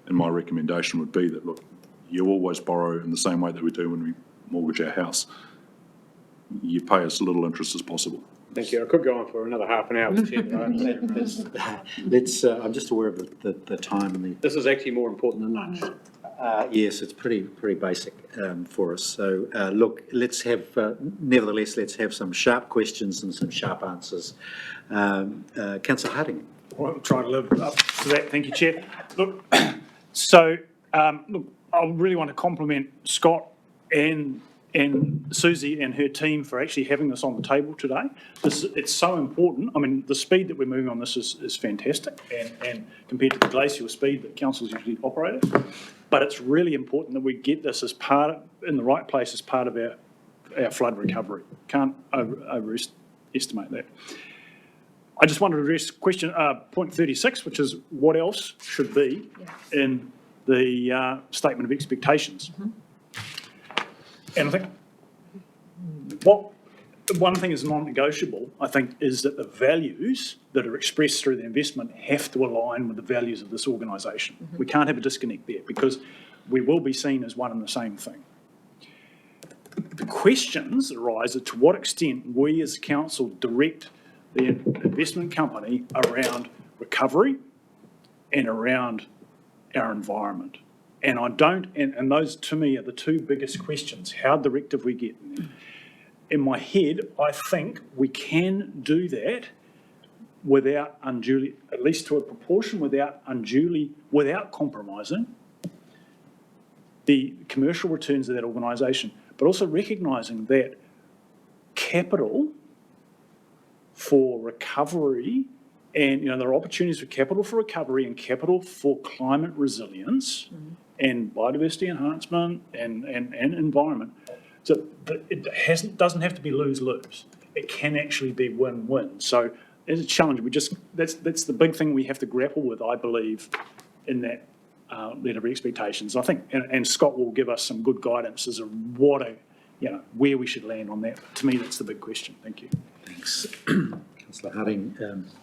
my recommendation would be that, look, you always borrow in the same way that we do when we mortgage our house. You pay as little interest as possible. Thank you. I could go on for another half an hour. Let's, I'm just aware of the time and the... This is actually more important than lunch. Yes, it's pretty basic for us. So look, let's have, nevertheless, let's have some sharp questions and some sharp answers. Councillor Harding. I'll try to live up to that. Thank you, Chair. Look, so, look, I really want to compliment Scott and Susie and her team for actually having this on the table today. It's so important. I mean, the speed that we're moving on this is fantastic and compared to the glacial speed that councils usually operate at. But it's really important that we get this as in the right place as part of our flood recovery. Can't overestimate that. I just wanted to address question, point 36, which is what else should be in the statement of expectations. And I think one thing is non-negotiable, I think, is that the values that are expressed through the investment have to align with the values of this organisation. We can't have a disconnect there because we will be seen as one and the same thing. The questions arise as to what extent we as council direct the investment company around recovery and around our environment. And I don't, and those to me are the two biggest questions. How direct have we get? In my head, I think we can do that without unduly, at least to a proportion, without compromising the commercial returns of that organisation, but also recognising that capital for recovery, and there are opportunities for capital for recovery and capital for climate resilience and biodiversity enhancement and environment. So it doesn't have to be lose-lose. It can actually be win-win. So there's a challenge. That's the big thing we have to grapple with, I believe, in that letter of expectations. I think, and Scott will give us some good guidance as to where we should land on that. But to me, that's the big question. Thank you. Thanks. Councillor Harding,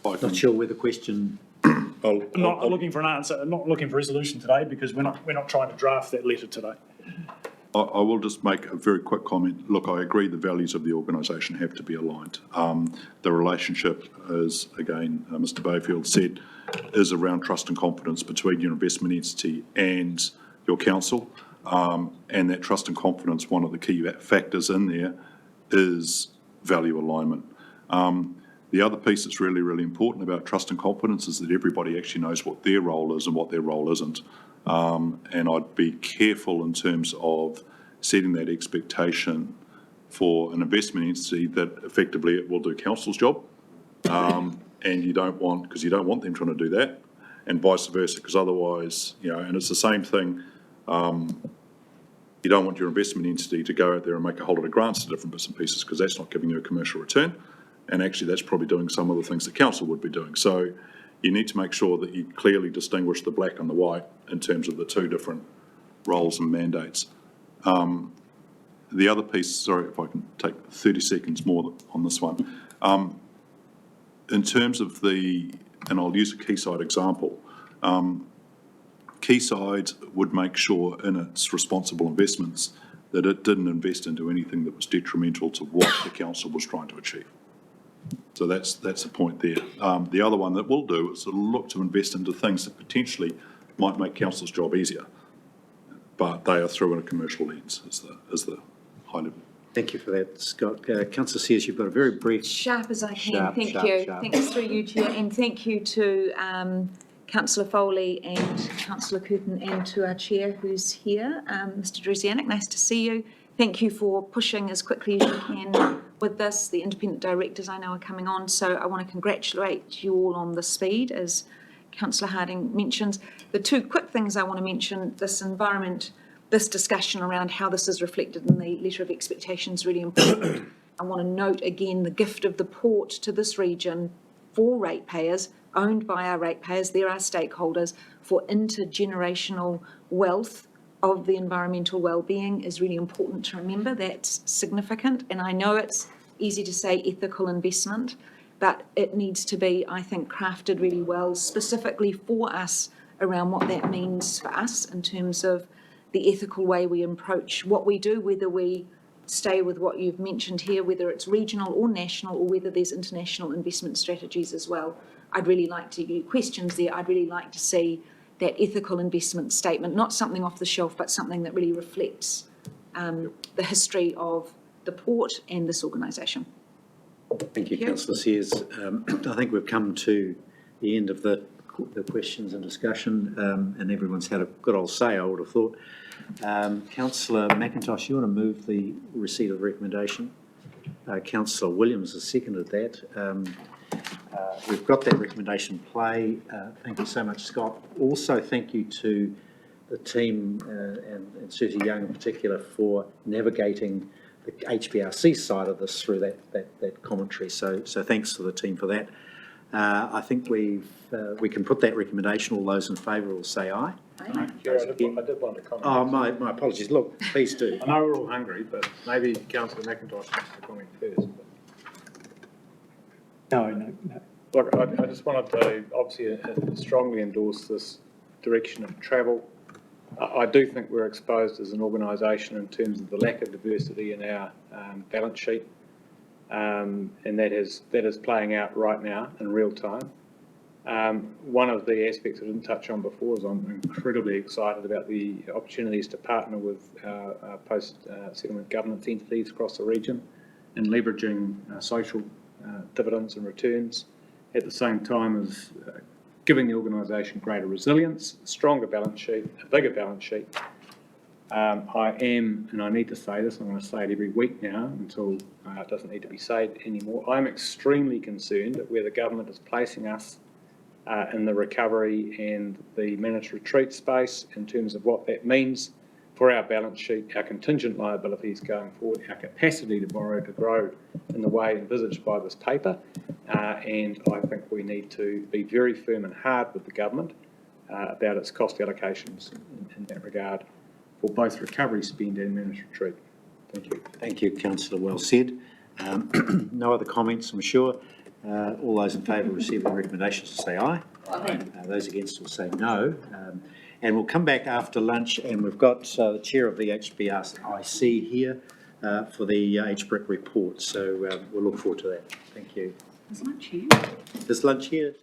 not sure where the question... I'm not looking for an answer. I'm not looking for resolution today because we're not trying to draft that letter today. I will just make a very quick comment. Look, I agree the values of the organisation have to be aligned. The relationship, as again Mr. Bayfield said, is around trust and confidence between your investment entity and your council. And that trust and confidence, one of the key factors in there is value alignment. The other piece that's really, really important about trust and confidence is that everybody actually knows what their role is and what their role isn't. And I'd be careful in terms of setting that expectation for an investment entity that effectively it will do council's job. And you don't want them trying to do that, and vice versa, because otherwise, and it's the same thing. You don't want your investment entity to go out there and make a whole lot of grants to different bits and pieces because that's not giving you a commercial return. And actually that's probably doing some of the things that council would be doing. So you need to make sure that you clearly distinguish the black and the white in terms of the two different roles and mandates. The other piece, sorry if I can take 30 seconds more on this one. In terms of and I'll use a Quayside example, Quayside would make sure in its responsible investments that it didn't invest into anything that was detrimental to what the council was trying to achieve. So that's the point there. The other one that we'll do is it'll look to invest into things that potentially might make council's job easier, but they are through in a commercial lens as the high level. Thank you for that, Scott. Councillor Sears, you've got a very brief... Sharp as I can, thank you. Thanks through you, Chair, and thank you to Councillor Foley and Councillor Curtin and to our Chair who's here, Mr Dresianic, nice to see you. Thank you for pushing as quickly as you can with this. The independent directors I know are coming on, so I want to congratulate you all on the speed, as Councillor Harding mentions. The two quick things I want to mention, this discussion around how this is reflected in the letter of expectation is really important. I want to note again the gift of the port to this region for ratepayers, owned by our ratepayers, they're our stakeholders, for intergenerational wealth of the environmental well-being is really important to remember. That's significant, and I know it's easy to say ethical investment, but it needs to be, I think, crafted really well, specifically for us around what that means for us in terms of the ethical way we approach what we do, whether we stay with what you've mentioned here, whether it's regional or national, or whether there's international investment strategies as well. I'd really like to get questions there. I'd really like to see that ethical investment statement, not something off the shelf, but something that really reflects the history of the port and this organisation. Thank you, Councillor Sears. I think we've come to the end of the questions and discussion, and everyone's had a good old say, I would have thought. Councillor McIntosh, you want to move the receipt of the recommendation? Councillor Williams has seconded that. We've got that recommendation play. Thank you so much, Scott. Also, thank you to the team and Susie Young in particular for navigating the HBRC side of this through that commentary. So thanks to the team for that. I think we can put that recommendation. All those in favour will say aye. Chair, I did want to comment. Oh, my apologies. Look, please do. I know we're all hungry, but maybe Councillor McIntosh wants to comment first. No. Look, I just wanted to obviously strongly endorse this direction of travel. I do think we're exposed as an organisation in terms of the lack of diversity in our balance sheet, and that is playing out right now in real time. One of the aspects I didn't touch on before is I'm incredibly excited about the opportunities to partner with our post-settlement governance entities across the region and leveraging social dividends and returns at the same time as giving the organisation greater resilience, a stronger balance sheet, a bigger balance sheet. I am, and I need to say this, I'm going to say it every week now until it doesn't need to be said anymore, I'm extremely concerned at where the government is placing us in the recovery and the managed retreat space in terms of what that means for our balance sheet, our contingent liabilities going forward, our capacity to borrow to grow in the way envisaged by this paper. And I think we need to be very firm and hard with the government about its cost allocations in that regard for both recovery spend and managed retreat. Thank you. Thank you, Councillor. Well said. No other comments, I'm sure. All those in favour of receiving the recommendations will say aye. Aye. Those against will say no. And we'll come back after lunch, and we've got the chair of the HBRC here for the HBRIC report. So we'll look forward to that. Thank you. Is lunch here? Is lunch here?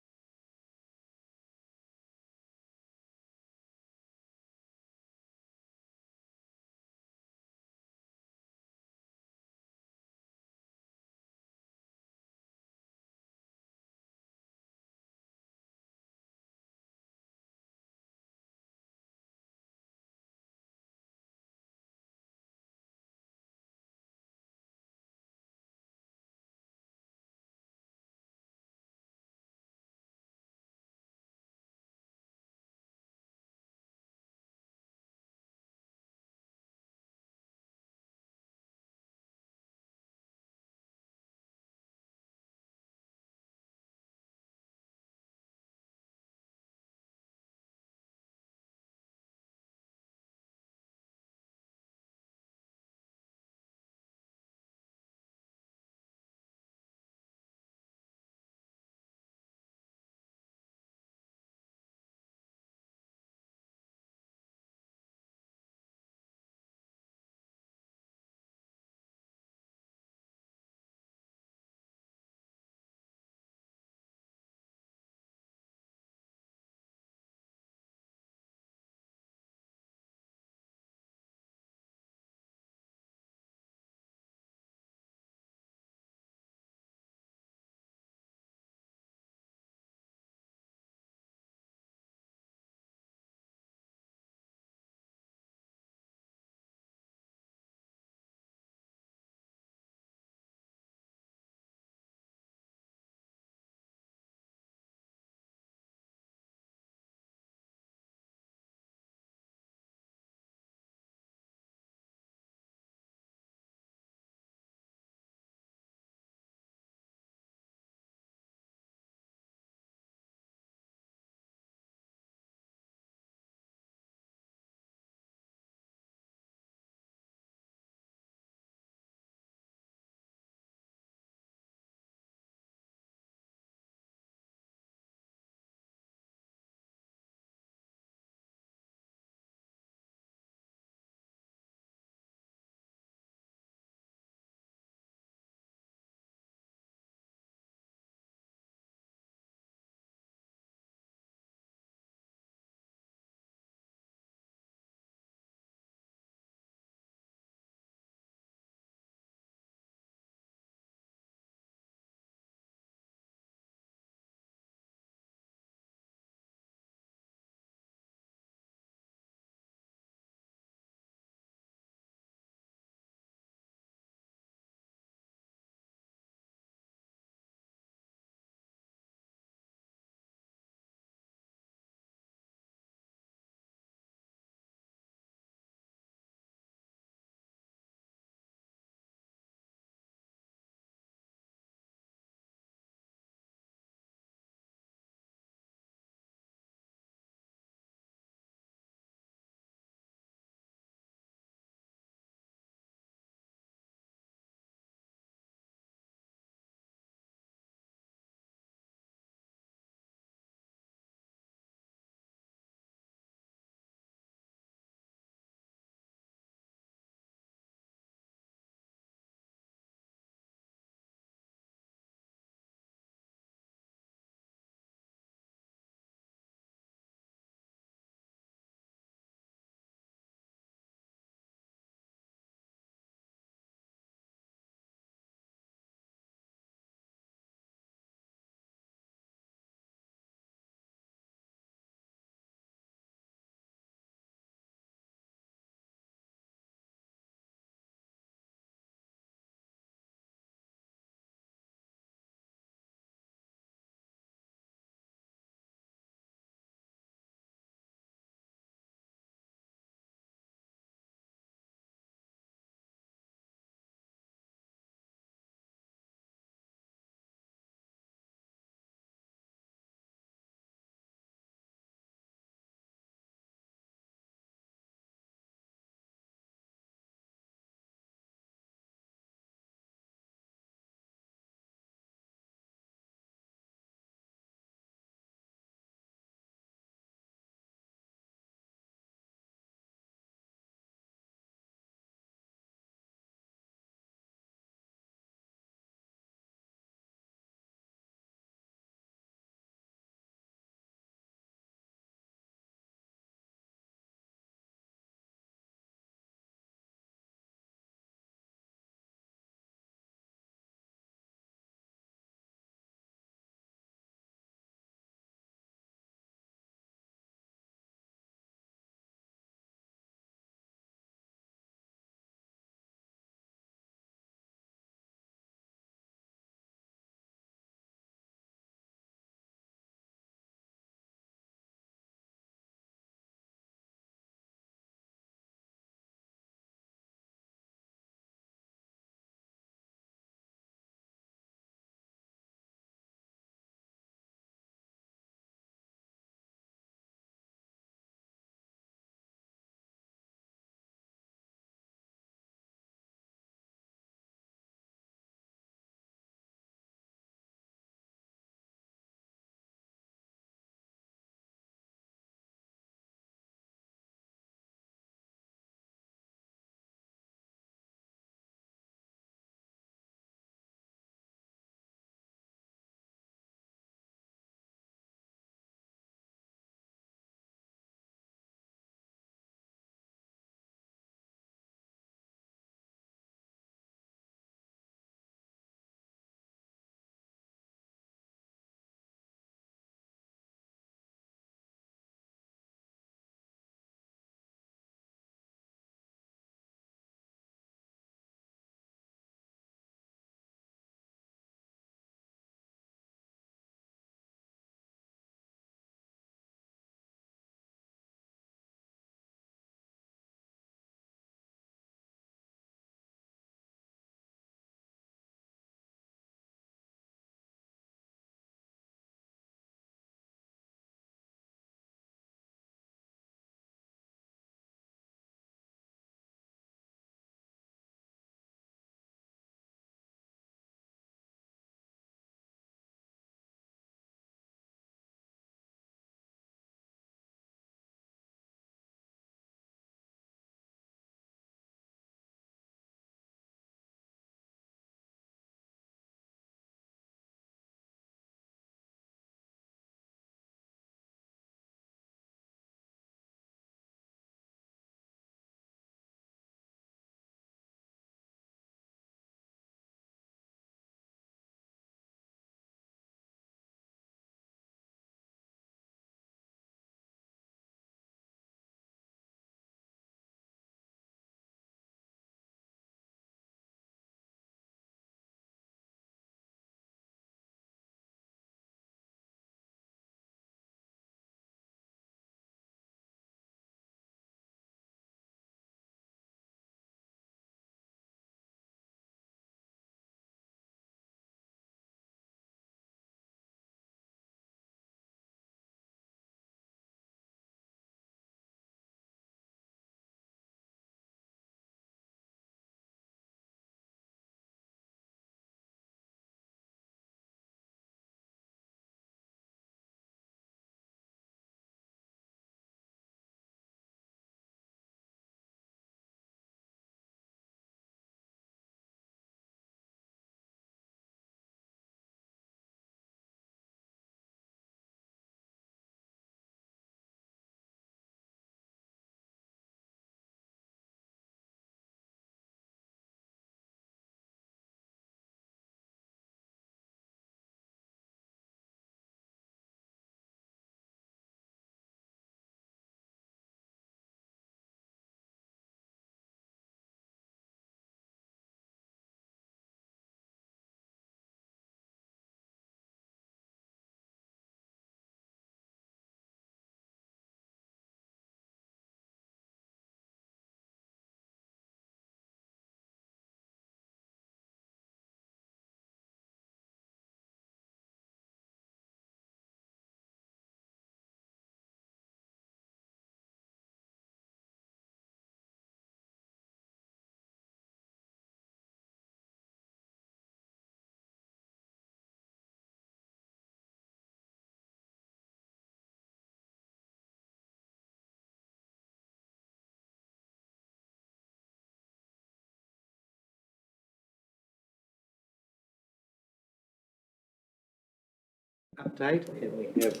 update, and we have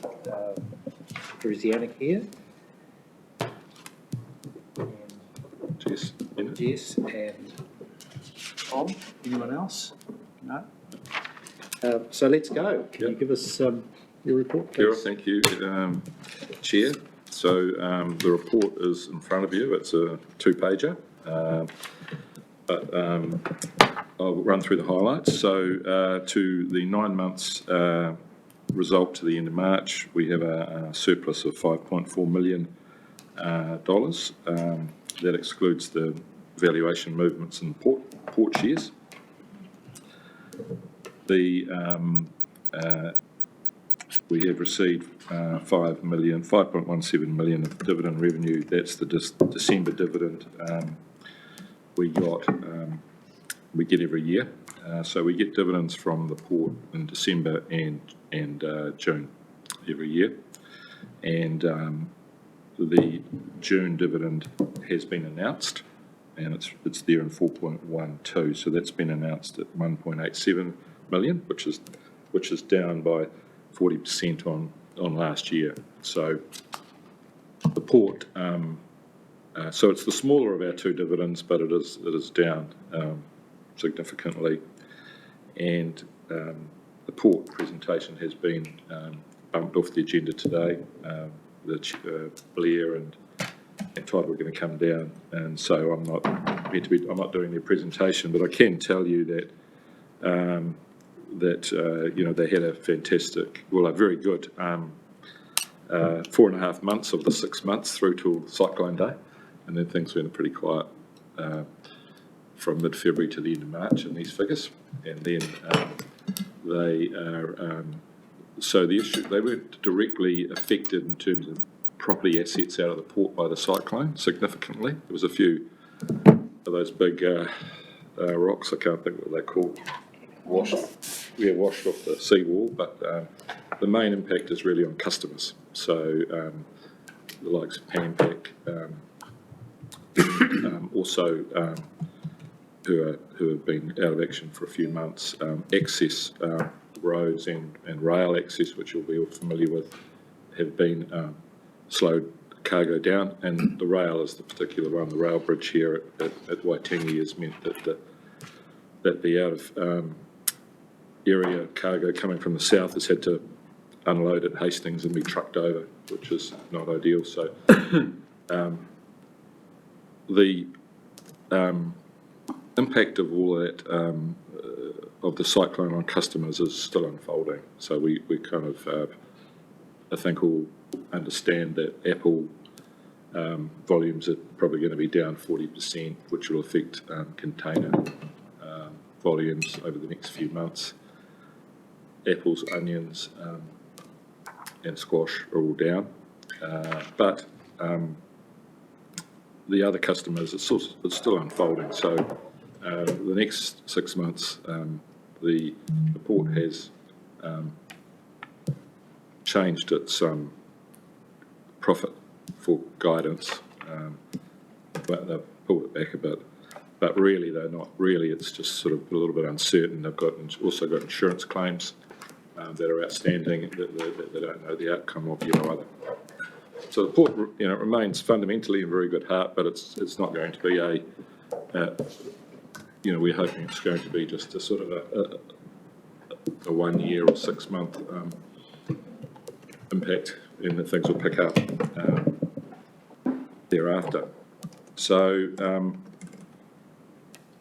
Dresianic here. Jess, Jess and Tom. Anyone else? No? So let's go. Can you give us your report, Kia ora, please? thank you, Chair. So the report is in front of you. It's a two-pager, but I'll run through the highlights. So to the 9 months result to the end of March, we have a surplus of $5.4 million. That excludes the valuation movements in port shares. We have received $5.17 million of dividend revenue. That's the December dividend we get every year. So we get dividends from the port in December and June every year. And the June dividend has been announced, and it's there in 4.12. So that's been announced at 1.87 million, which is down by 40% on last year. So the port, so it's the smaller of our two dividends, but it is down significantly. And the port presentation has been bumped off the agenda today. Blair and Todd were going to come down, and so I'm not doing their presentation, but I can tell you that they had a fantastic, a very good 4.5 months of the 6 months through till Cyclone Day, and then things went pretty quiet from mid-February to the end of March in these figures, and then they are. So the issue, they weren't directly affected in terms of property assets out of the port by the cyclone significantly. There was a few of those big rocks, I can't think what they're called, washed off the seawall, but the main impact is really on customers. So the likes of Pan-Pac, also who have been out of action for a few months, access roads and rail access, which you'll be all familiar with, have been slowed cargo down, and the rail is the particular one. The rail bridge here at Waitangi has meant that the out of area cargo coming from the south has had to unload at Hastings and be trucked over, which is not ideal. So the impact of all that of the cyclone on customers is still unfolding. So we kind of, I think, all understand that Apple volumes are probably going to be down 40%, which will affect container volumes over the next few months. Apples, onions, and squash are all down, but the other customers, it's still unfolding. So the next 6 months, the port has changed its profit for guidance, but they've pulled it back a bit. But really, they're not really. It's just sort of a little bit uncertain. They've also got insurance claims that are outstanding that they don't know the outcome of yet either. So the port, remains fundamentally in very good heart, but it's not going to be we're hoping it's going to be just a sort of a 1 year or 6 month impact, and that things will pick up thereafter. So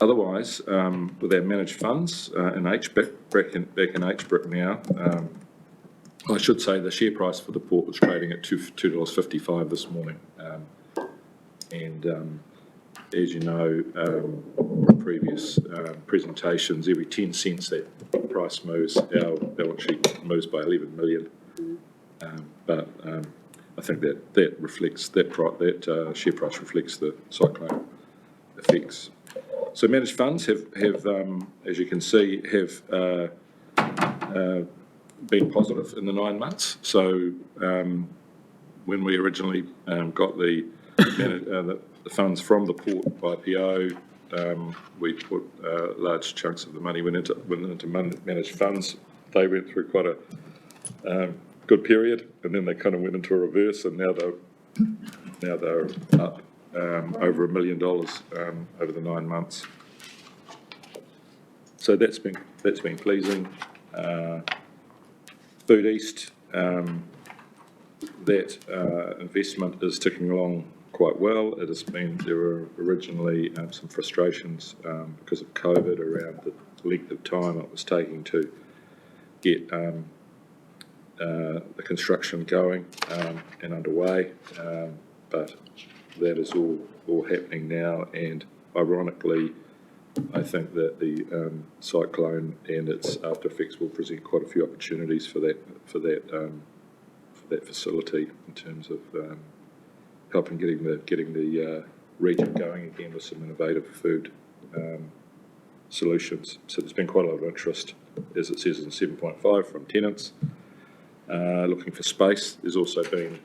otherwise, with our managed funds in HBIC, back in HBIC now, I should say the share price for the port was trading at $2.55 this morning, and as you know, from previous presentations, every 10 cents that price moves, our balance sheet moves by 11 million. But I think that reflects that share price reflects the cyclone effects. So managed funds have as you can see, have been positive in the 9 months. So when we originally got the funds from the port IPO, we put large chunks of the money went into managed funds. They went through quite good period, and then they kind of went into a reverse, and now they're up over $1 million over the 9 months. So that's been pleasing. Food East, that investment is ticking along quite well. There were originally some frustrations because of COVID around the length of time it was taking to get the construction going and underway, but that is all happening now, and ironically, I think that the cyclone and its after effects will present quite a few opportunities for that facility in terms of helping getting the region going again with some innovative food solutions. So there's been quite a lot of interest, as it says in 7.5, from tenants looking for space. There's also been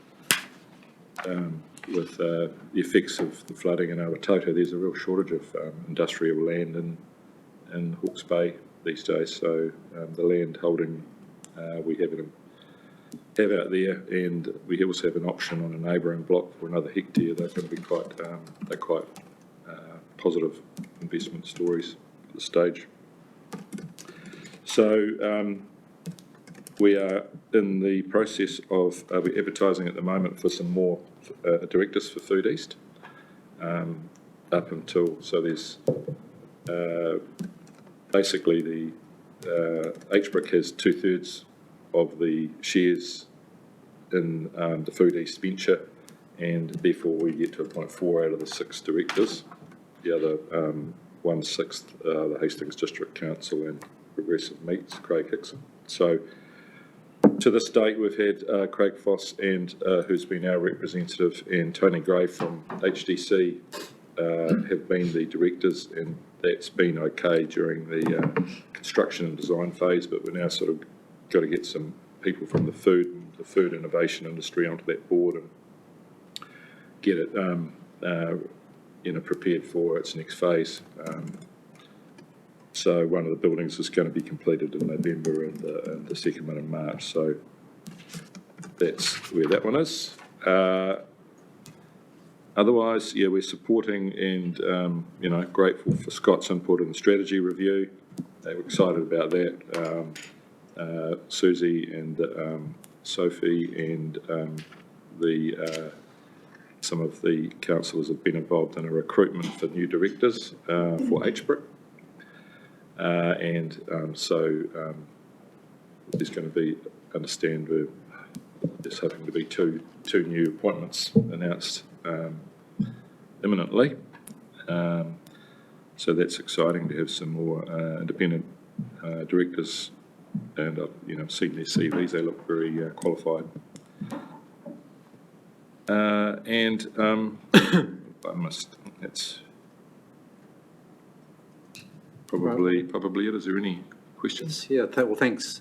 with the effects of the flooding in Awatoto, there's a real shortage of industrial land in Hawke's Bay these days. So the land holding we have out there, and we also have an option on a neighbouring block for another hectare. They're going to be quite positive investment stories at this stage. So we are in the process of we're advertising at the moment for some more directors for Food East. Up until, so there's basically the HBRIC has 2/3 of the shares in the Food East venture, and therefore we get to appoint 4 out of the 6 directors. The other 1/6, the Hastings District Council and Progressive Meats, Craig Hickson. So to this date, we've had Craig Foss, and who's been our representative, and Tony Gray from HDC have been the directors, and that's been okay during the construction and design phase, but we're now sort of got to get some people from the food innovation industry onto that board and get it prepared for its next phase. So one of the buildings is going to be completed in November, and the second one in March. So that's where that one is. Otherwise, yeah, we're supporting and grateful for Scott's input in the strategy review. They were excited about that. Susie and Sophie and some of the councillors have been involved in a recruitment for new directors for HBRIC. So there's going to be, understand we're just hoping to be two new appointments announced imminently. So that's exciting to have some more independent directors, and I've seen their CVs, they look very qualified. I must, that's probably it. Is there any questions? Yeah, well, thanks,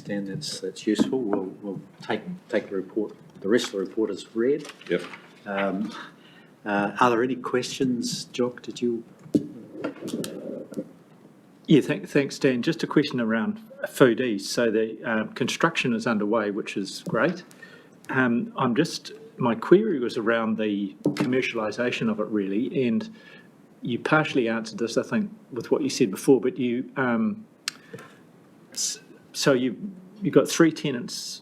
Dan. That's useful. We'll take the report. The rest of the report is read. Yep. Are there any questions, Jock? Did you? Yeah, thanks, Dan. Just a question around Food East. So the construction is underway, which is great. My query was around the commercialisation of it, really, and you partially answered this, I think, with what you said before, but you've got 3 tenants,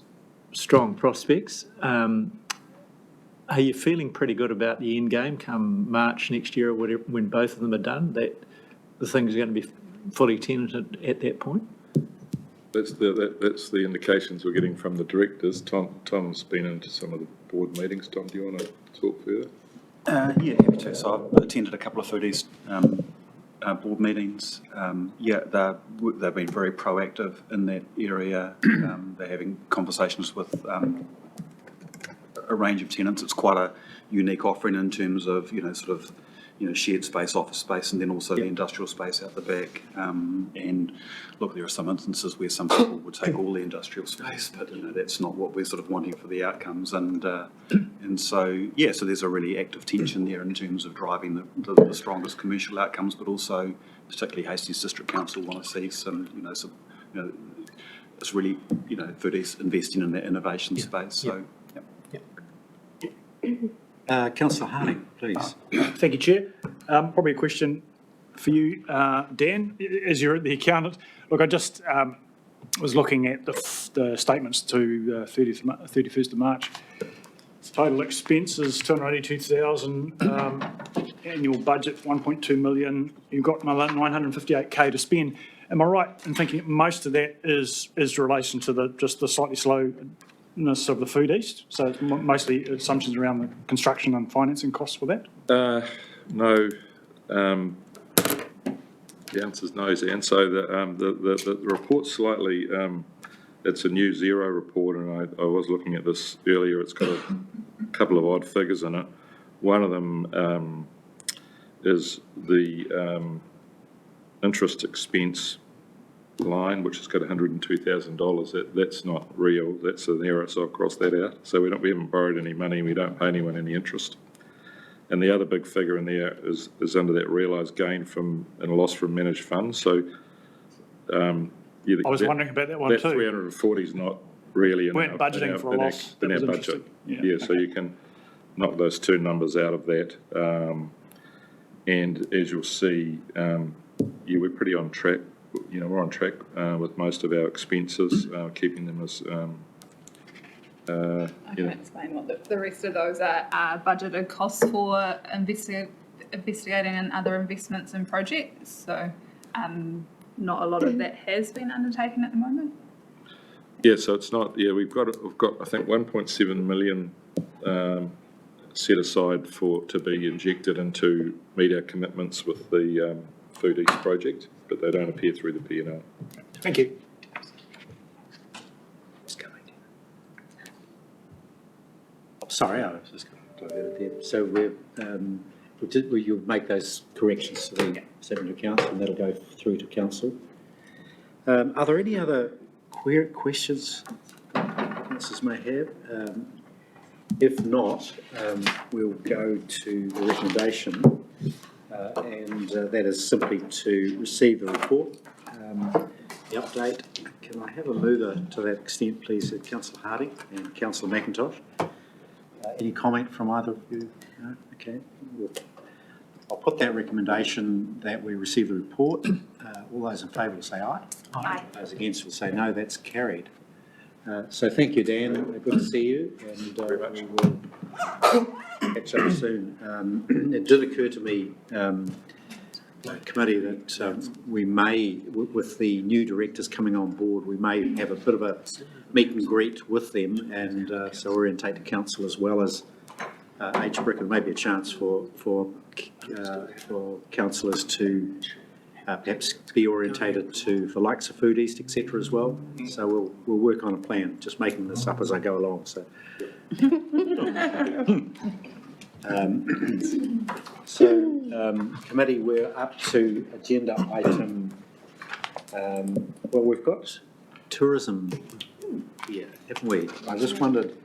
strong prospects. Are you feeling pretty good about the end game come March next year, or whatever, when both of them are done, that the things are going to be fully tenanted at that point? That's the indications we're getting from the directors. Tom's been into some of the board meetings. Tom, do you want to talk further? Yeah, happy to. So I've attended a couple of Food East board meetings. They've been very proactive in that area. They're having conversations with a range of tenants. It's quite a unique offering in terms of shared space, office space, and then also the industrial space out the back. And look, there are some instances where some people would take all the industrial space, but that's not what we're sort of wanting for the outcomes. And so there's a really active tension there in terms of driving the strongest commercial outcomes, but also particularly Hastings District Council want to see some it's really, Foodies investing in that innovation space, so, Councillor Harding, please. Thank you, Chair. Probably a question for you, Dan, as you're the accountant. Look, I just was looking at the statements to 31st of March. Total expenses, 282,000, annual budget, 1.2 million. You've got another 958K to spend. Am I right in thinking most of that is relation to just the slightly slowness of the Food East? So it's mostly assumptions around the construction and financing costs for that? No. The answer's no, Zan. So the report's slightly, it's a new zero report, and I was looking at this earlier. It's got a couple of odd figures in it. One of them is the interest expense line, which has got $102,000. That's not real. That's an error, so I'll cross that out. So we haven't borrowed any money. We don't pay anyone any interest. And the other big figure in there is under that realised gain and loss from managed funds. So I was wondering about that one too. That 340 is not really We're budgeting for a loss. in our budget. Yeah, so you can knock those two numbers out of that. And as you'll see, we're pretty on track. We're on track with most of our expenses, keeping them as I can explain what the rest of those are budgeted costs for investigating and other investments and projects. So not a lot of that has been undertaken at the moment. Yeah, so it's not. Yeah, we've got I think 1.7 million set aside to be injected into meet our commitments with the Food East project, but they don't appear through the P&L. Thank you. Sorry, I was just going to divert it there. So you'll make those corrections to the statement of council, and that'll go through to council. Are there any other questions councillors may have? If not, we'll go to the recommendation, and that is simply to receive the report, the update. Can I have a mover to that extent, please, Councillor Harding and Councillor McIntosh? Any comment from either of you? No? Okay. I'll put that recommendation that we receive the report. All those in favour will say aye. Aye. Those against will say no. That's carried. So thank you, Dan. Good to see you, and we will catch up soon. It did occur to me, committee, that we may, with the new directors coming on board, we may have a bit of a meet and greet with them, and so orientate the council as well as HBRIC, and maybe a chance for councillors to perhaps be orientated to the likes of Food East, etc. as well. So we'll work on a plan, just making this up as I go along. So. Committee, we're up to agenda item, well, we've got tourism here, haven't we? I just wondered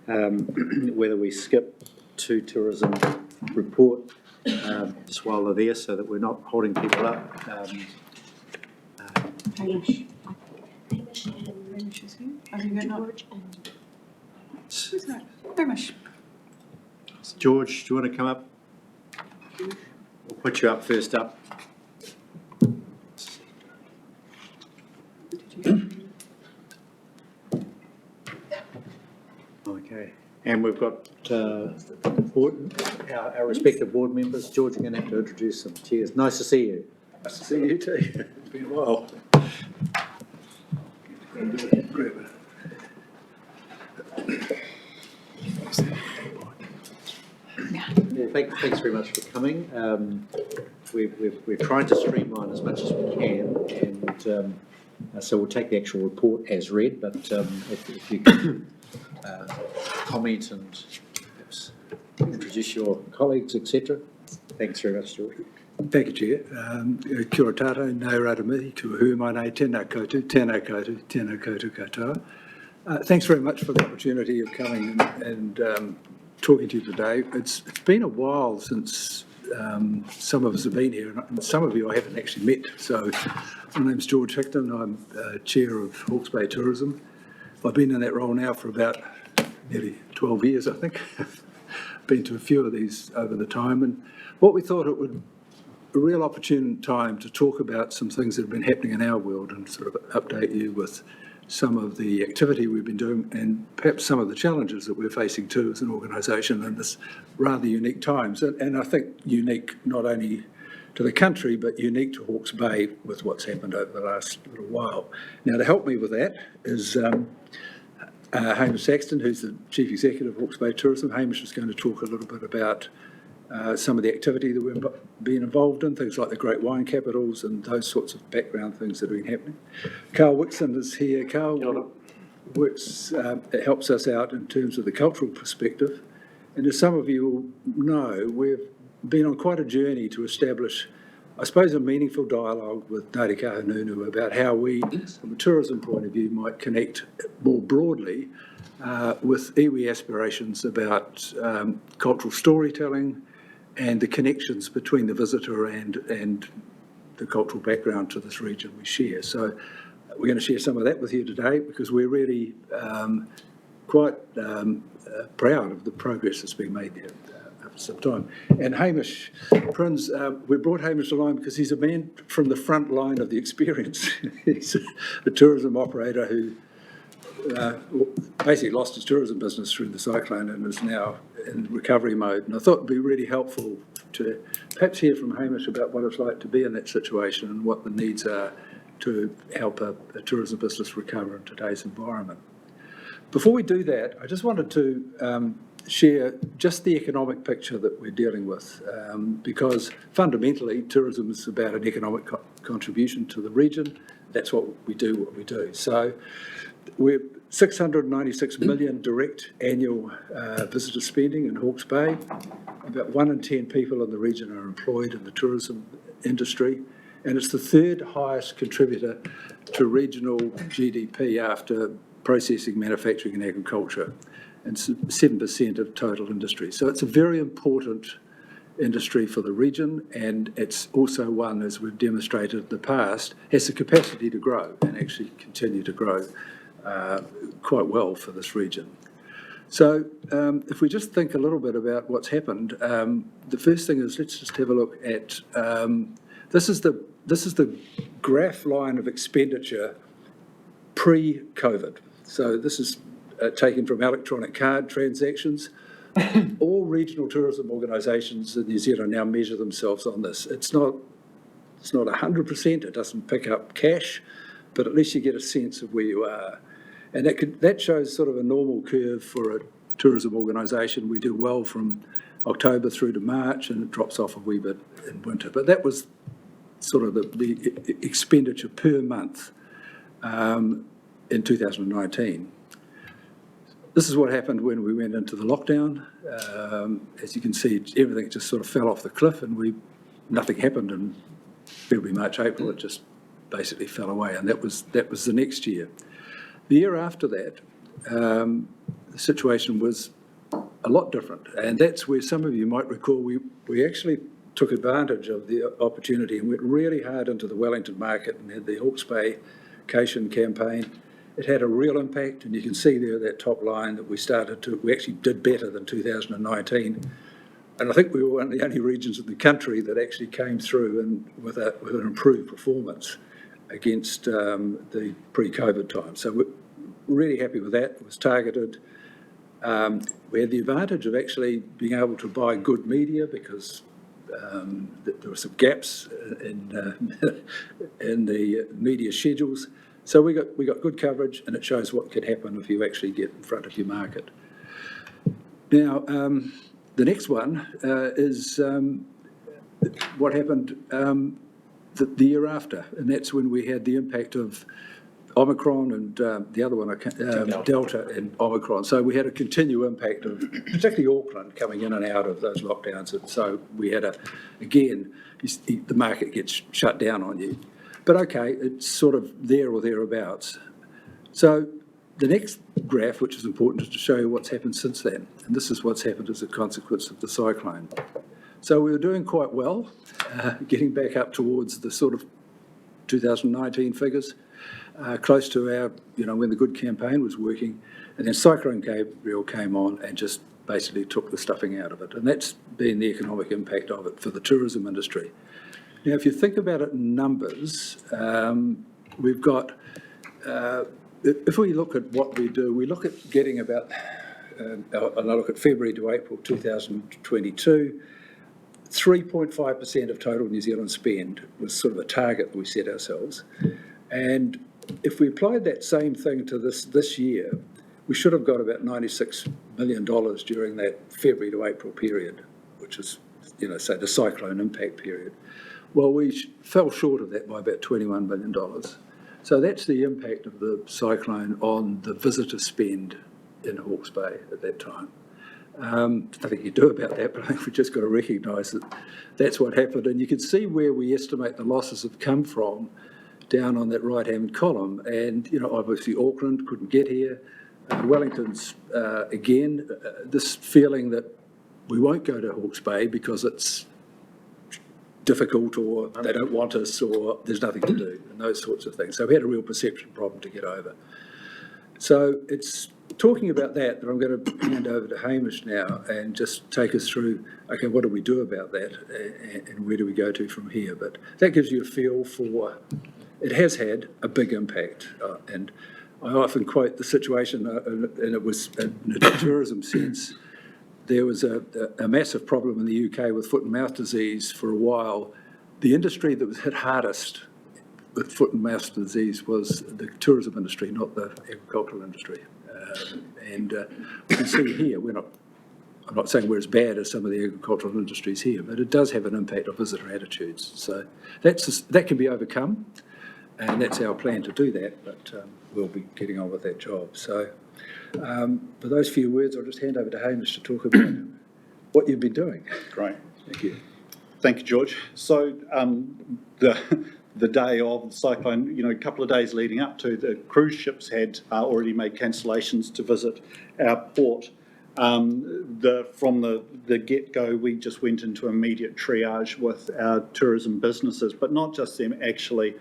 whether we skip to tourism report just while they're there, so that we're not holding people up. Hamish. Hamish is here. Have you got George and... Who's that? Hamish. George, do you want to come up? We'll put you up first up. Okay, and we've got our respective board members. George, you're going to have to introduce them. Cheers. Nice to see you. Nice to see you too. It's been a while. Yeah, thanks very much for coming. We're trying to streamline as much as we can, and so we'll take the actual report as read, but if you can comment and perhaps introduce your colleagues, etc. Thanks very much, George. Thank you, Chair. Kia ora tātou, nei rata mihi, tua hui mai nei, tēnā koutou, tēnā koutou, tēnā koutou katoa. Thanks very much for the opportunity of coming and talking to you today. It's been a while since some of us have been here, and some of you I haven't actually met. So my name's George Hickton. I'm Chair of Hawke's Bay Tourism. I've been in that role now for about nearly 12 years, I think. Been to a few of these over the time, and what we thought it would a real opportune time to talk about some things that have been happening in our world and sort of update you with some of the activity we've been doing and perhaps some of the challenges that we're facing too as an organisation in this rather unique times. And I think unique not only to the country, but unique to Hawke's Bay with what's happened over the last little while. Now, to help me with that is Hamish Saxton, who's the Chief Executive of Hawke's Bay Tourism. Hamish is going to talk a little bit about some of the activity that we've been involved in, things like the Great Wine Capitals and those sorts of background things that have been happening. Carl Wixon is here. Carl helps us out in terms of the cultural perspective. And as some of you will know, we've been on quite a journey to establish, I suppose, a meaningful dialogue with Ngāti Kahungunu about how we, from a tourism point of view, might connect more broadly with iwi aspirations about cultural storytelling and the connections between the visitor and the cultural background to this region we share. So we're going to share some of that with you today because we're really quite proud of the progress that's been made there over some time. And Hamish Prinz, we brought Hamish along because he's a man from the front line of the experience. He's a tourism operator who basically lost his tourism business through the cyclone and is now in recovery mode. And I thought it'd be really helpful to perhaps hear from Hamish about what it's like to be in that situation and what the needs are to help a tourism business recover in today's environment. Before we do that, I just wanted to share just the economic picture that we're dealing with, because fundamentally tourism is about an economic contribution to the region. That's what we do. So we're 696 million direct annual visitor spending in Hawke's Bay. About 1 in 10 people in the region are employed in the tourism industry, and it's the third highest contributor to regional GDP after processing, manufacturing and agriculture, and 7% of total industry. So it's a very important industry for the region, and it's also one, as we've demonstrated in the past, has the capacity to grow and actually continue to grow quite well for this region. So if we just think a little bit about what's happened, the first thing is let's just have a look at, this is the graph line of expenditure pre-COVID. So this is taken from electronic card transactions. All regional tourism organisations in New Zealand now measure themselves on this. It's not 100%, it doesn't pick up cash, but at least you get a sense of where you are. And that shows sort of a normal curve for a tourism organisation. We do well from October through to March, and it drops off a wee bit in winter. But that was sort of the expenditure per month in 2019. This is what happened when we went into the lockdown. As you can see, everything just sort of fell off the cliff, and nothing happened in February, March, April. It just basically fell away, and that was the next year. The year after that, the situation was a lot different, and that's where some of you might recall we actually took advantage of the opportunity and went really hard into the Wellington market and had the Hawke's Bay Cation campaign. It had a real impact, and you can see there that top line that we actually did better than 2019. And I think we were one of the only regions in the country that actually came through and with an improved performance against the pre-COVID time. So we're really happy with that. It was targeted. We had the advantage of actually being able to buy good media because there were some gaps in the media schedules. So we got good coverage, and it shows what could happen if you actually get in front of your market. Now, the next one is what happened the year after, and that's when we had the impact of Omicron and the other one, Delta and Omicron. So we had a continued impact of particularly Auckland coming in and out of those lockdowns. And so we had again, the market gets shut down on you. But okay, it's sort of there or thereabouts. So the next graph, which is important, is to show you what's happened since then. And this is what's happened as a consequence of the cyclone. So we were doing quite well, getting back up towards the sort of 2019 figures, close to our, when the good campaign was working. And then Cyclone Gabriel came on and just basically took the stuffing out of it. And that's been the economic impact of it for the tourism industry. Now, if you think about it in numbers, we've got, if we look at what we do, we look at getting about, and I look at February to April 2022, 3.5% of total New Zealand spend was sort of a target that we set ourselves. And if we applied that same thing to this year, we should have got about $96 million during that February to April period, which is, say the cyclone impact period. Well, we fell short of that by about $21 million. So that's the impact of the cyclone on the visitor spend in Hawke's Bay at that time. Nothing you do about that, but I think we've just got to recognise that that's what happened. And you can see where we estimate the losses have come from down on that right-hand column. And, obviously Auckland couldn't get here. Wellington's, again, this feeling that we won't go to Hawke's Bay because it's difficult or they don't want us or there's nothing to do and those sorts of things. So we had a real perception problem to get over. So it's talking about that I'm going to hand over to Hamish now and just take us through, okay, what do we do about that and where do we go to from here? But that gives you a feel for, it has had a big impact. And I often quote the situation, and it was in a tourism sense, there was a massive problem in the UK with foot and mouth disease for a while. The industry that was hit hardest with foot and mouth disease was the tourism industry, not the agricultural industry. And we can see here, I'm not saying we're as bad as some of the agricultural industries here, but it does have an impact on visitor attitudes. So that can be overcome, and that's our plan to do that, but we'll be getting on with that job. So for those few words, I'll just hand over to Hamish to talk about what you've been doing. Great. Thank you. Thank you, George. So the day of the cyclone, a couple of days leading up to, the cruise ships had already made cancellations to visit our port. From the get-go, we just went into immediate triage with our tourism businesses, but not just them, actually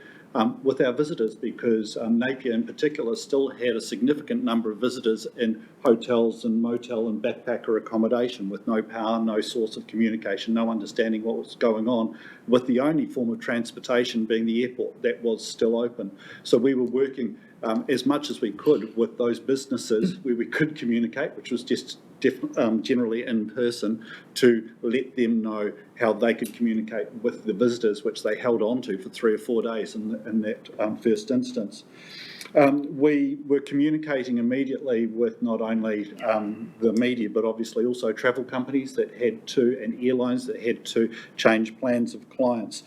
with our visitors, because Napier in particular still had a significant number of visitors in hotels and motel and backpacker accommodation with no power, no source of communication, no understanding what was going on, with the only form of transportation being the airport that was still open. So we were working as much as we could with those businesses where we could communicate, which was just generally in person, to let them know how they could communicate with the visitors, which they held on to for 3 or 4 days in that first instance. We were communicating immediately with not only the media, but obviously also travel companies that had to, and airlines that had to change plans of clients.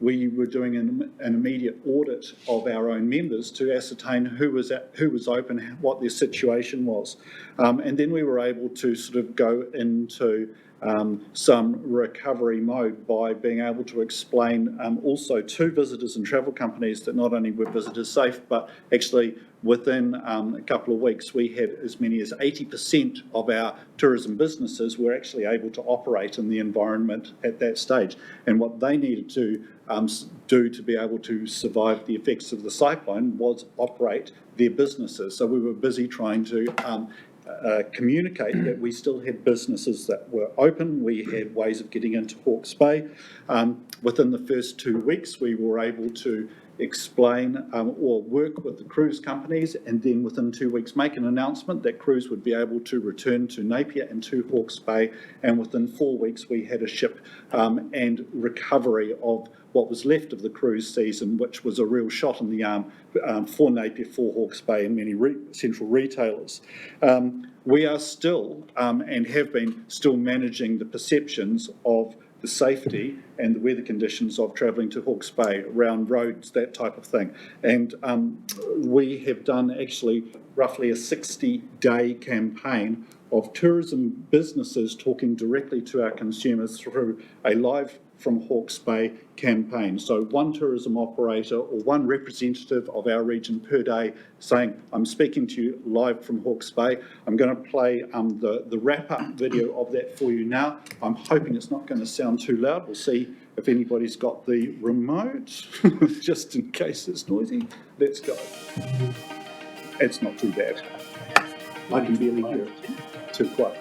We were doing an immediate audit of our own members to ascertain who was open, what their situation was. And then we were able to sort of go into some recovery mode by being able to explain also to visitors and travel companies that not only were visitors safe, but actually within a couple of weeks we had as many as 80% of our tourism businesses were actually able to operate in the environment at that stage. And what they needed to do to be able to survive the effects of the cyclone was operate their businesses. So we were busy trying to communicate that we still had businesses that were open. We had ways of getting into Hawke's Bay. Within the first 2 weeks, we were able to explain or work with the cruise companies, and then within 2 weeks make an announcement that cruise would be able to return to Napier and to Hawke's Bay, and within 4 weeks we had a ship and recovery of what was left of the cruise season, which was a real shot in the arm for Napier, for Hawke's Bay and many central retailers. We are still, and have been still managing the perceptions of the safety and the weather conditions of travelling to Hawke's Bay, around roads, that type of thing. And we have done actually roughly a 60-day campaign of tourism businesses talking directly to our consumers through a live from Hawke's Bay campaign. So one tourism operator or one representative of our region per day saying, I'm speaking to you live from Hawke's Bay. I'm going to play the wrap-up video of that for you now. I'm hoping it's not going to sound too loud. We'll see if anybody's got the remote, just in case it's noisy. Let's go. It's not too bad. I can barely hear it. Too quiet.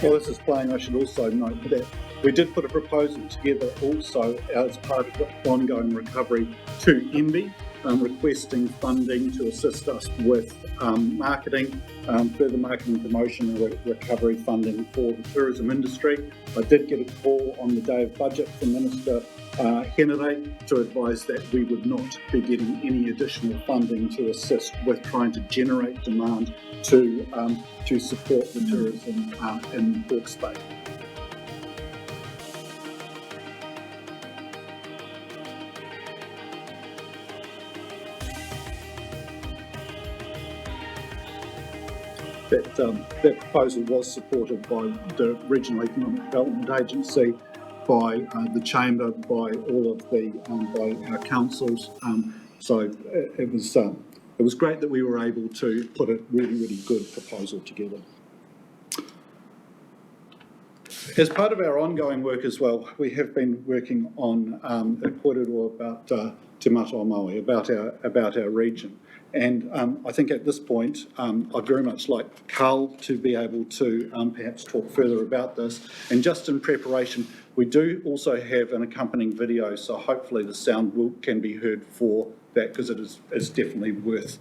While this is playing, I should also note that we did put a proposal together also as part of the ongoing recovery to MBIE, requesting funding to assist us with marketing, further marketing, promotion and recovery funding for the tourism industry. I did get a call on the day of budget from Minister Henare to advise that we would not be getting any additional funding to assist with trying to generate demand to support the tourism in Hawke's Bay. That proposal was supported by the Regional Economic Development Agency, by the Chamber, by all of the by our councils. So it was great that we were able to put a really, really good proposal together. As part of our ongoing work as well, we have been working on a kōrero about Te Matau Māui, about our region. And I think at this point, I'd very much like Carl to be able to perhaps talk further about this. And just in preparation, we do also have an accompanying video, so hopefully the sound can be heard for that, because it is definitely worth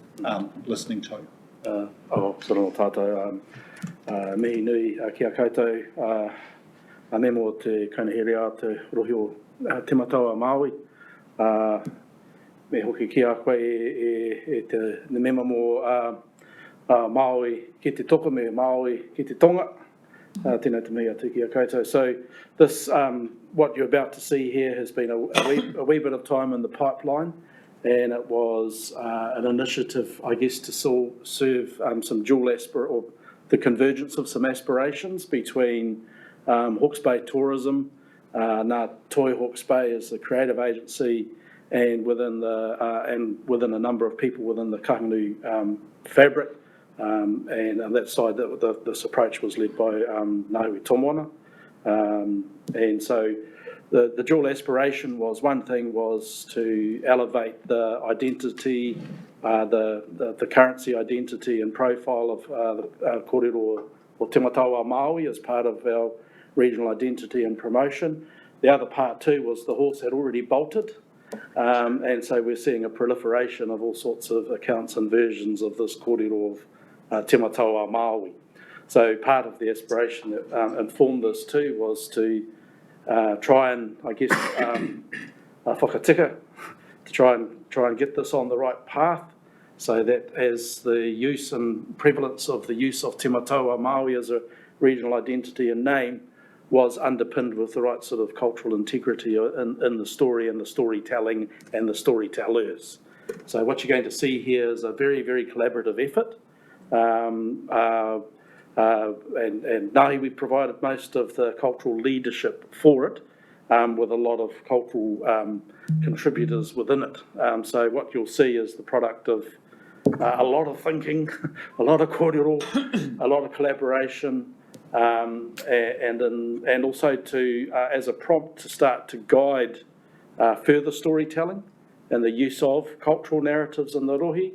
listening to. Soro tātou, mihi nui kia koutou, a me mō te kaunihiri te rohi o Te Matau Māui. Me hoki ki a koe e te mema mō Māui ki te toko, me Māui ki te tonga. Tēnā te mihi atu ki a koutou. So this, what you're about to see here has been a wee bit of time in the pipeline, and it was an initiative, I guess, to serve some dual or the convergence of some aspirations between Hawke's Bay Tourism, Ngā Toi Hawke's Bay as the creative agency, and within a number of people within the Kahungunu fabric, and on that side, this approach was led by Nahui Tomwana, and so the dual aspiration was, one thing was to elevate the identity, the currency identity and profile of the kōrero or Te Matau Māui as part of our regional identity and promotion. The other part too was the horse had already bolted. And so we're seeing a proliferation of all sorts of accounts and versions of this kōrero of Te Matau Māui. So part of the aspiration that informed this too was to try and, I guess, whakatika, to try and get this on the right path, so that as the use and prevalence of the use of Te Matau Māui as a regional identity and name was underpinned with the right sort of cultural integrity in the story and the storytelling and the storytellers. So what you're going to see here is a very, very collaborative effort. And Nahi, we provided most of the cultural leadership for it, with a lot of cultural contributors within it. So what you'll see is the product of a lot of thinking, a lot of kōrero, a lot of collaboration, and also to as a prompt to start to guide further storytelling and the use of cultural narratives in the rohi,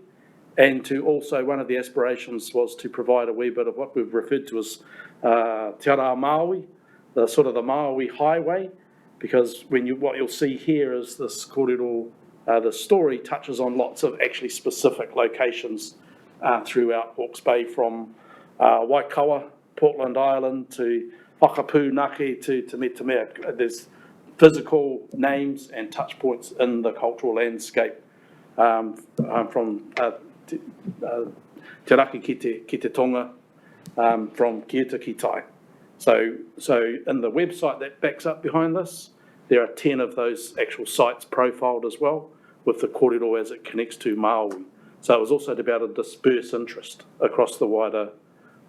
and to also, one of the aspirations was to provide a wee bit of what we've referred to as Te Ara Māui, the sort of the Māui highway, because what you'll see here is this kōrero, the story touches on lots of actually specific locations throughout Hawke's Bay, from Waikawa, Portland Island, to Whakapūnaki to Te Metamea. There's physical names and touch points in the cultural landscape from te raki ki te tonga from kia to ki tai. So in the website that backs up behind this, there are 10 of those actual sites profiled as well, with the kōrero as it connects to Māui. So it was also to be able to disperse interest across the wider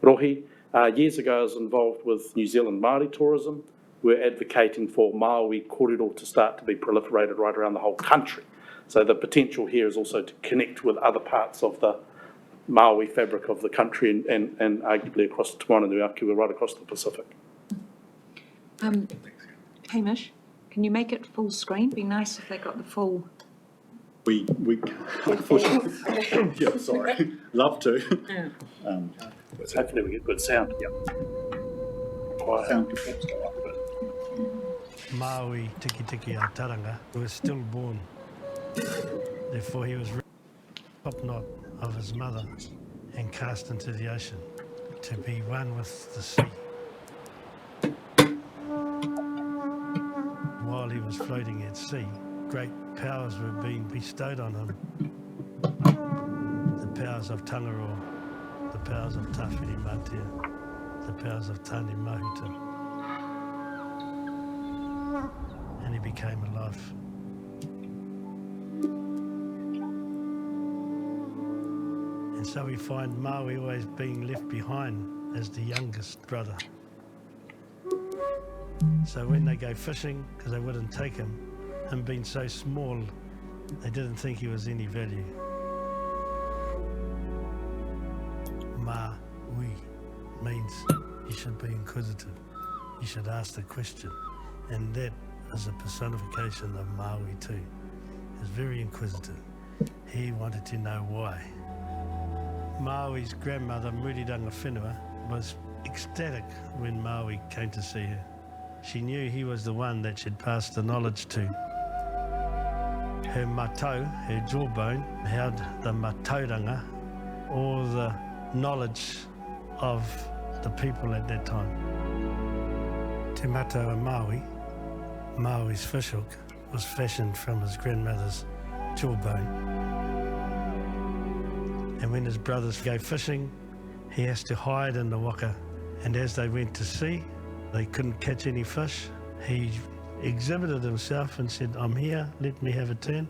rohi. Years ago, I was involved with New Zealand Māori tourism. We're advocating for Māui kōrero to start to be proliferated right around the whole country. So the potential here is also to connect with other parts of the Māui fabric of the country and arguably across Te Moananui-a-Akua, right across the Pacific. Hamish, can you make it full screen? Be nice if they got the full. We unfortunately, yeah, sorry, love to. Hopefully we get good sound. Yeah. Sound could perhaps go up a bit. Maui Tiki Tiki Aotaranga was still born. Therefore he was top knot of his mother and cast into the ocean to be one with the sea. While he was floating at sea, great powers were being bestowed on him. The powers of Tangaroa, the powers of Tawhiri Matia, the powers of Tani Mahuta. And he became alive. And so we find Maui always being left behind as the youngest brother. So when they go fishing, because they wouldn't take him being so small, they didn't think he was any value. Maui means you should be inquisitive. You should ask the question. And that is a personification of Maui too. He was very inquisitive. He wanted to know why. Maui's grandmother, Muriranga Whenua, was ecstatic when Maui came to see her. She knew he was the one that she'd pass the knowledge to. Her matau, her jawbone, held the matauranga, all the knowledge of the people at that time. Te Mataua Maui, Maui's fishhook, was fashioned from his grandmother's jawbone. And when his brothers go fishing, he has to hide in the waka. And as they went to sea, they couldn't catch any fish. He exhibited himself and said, "I'm here, let me have a turn."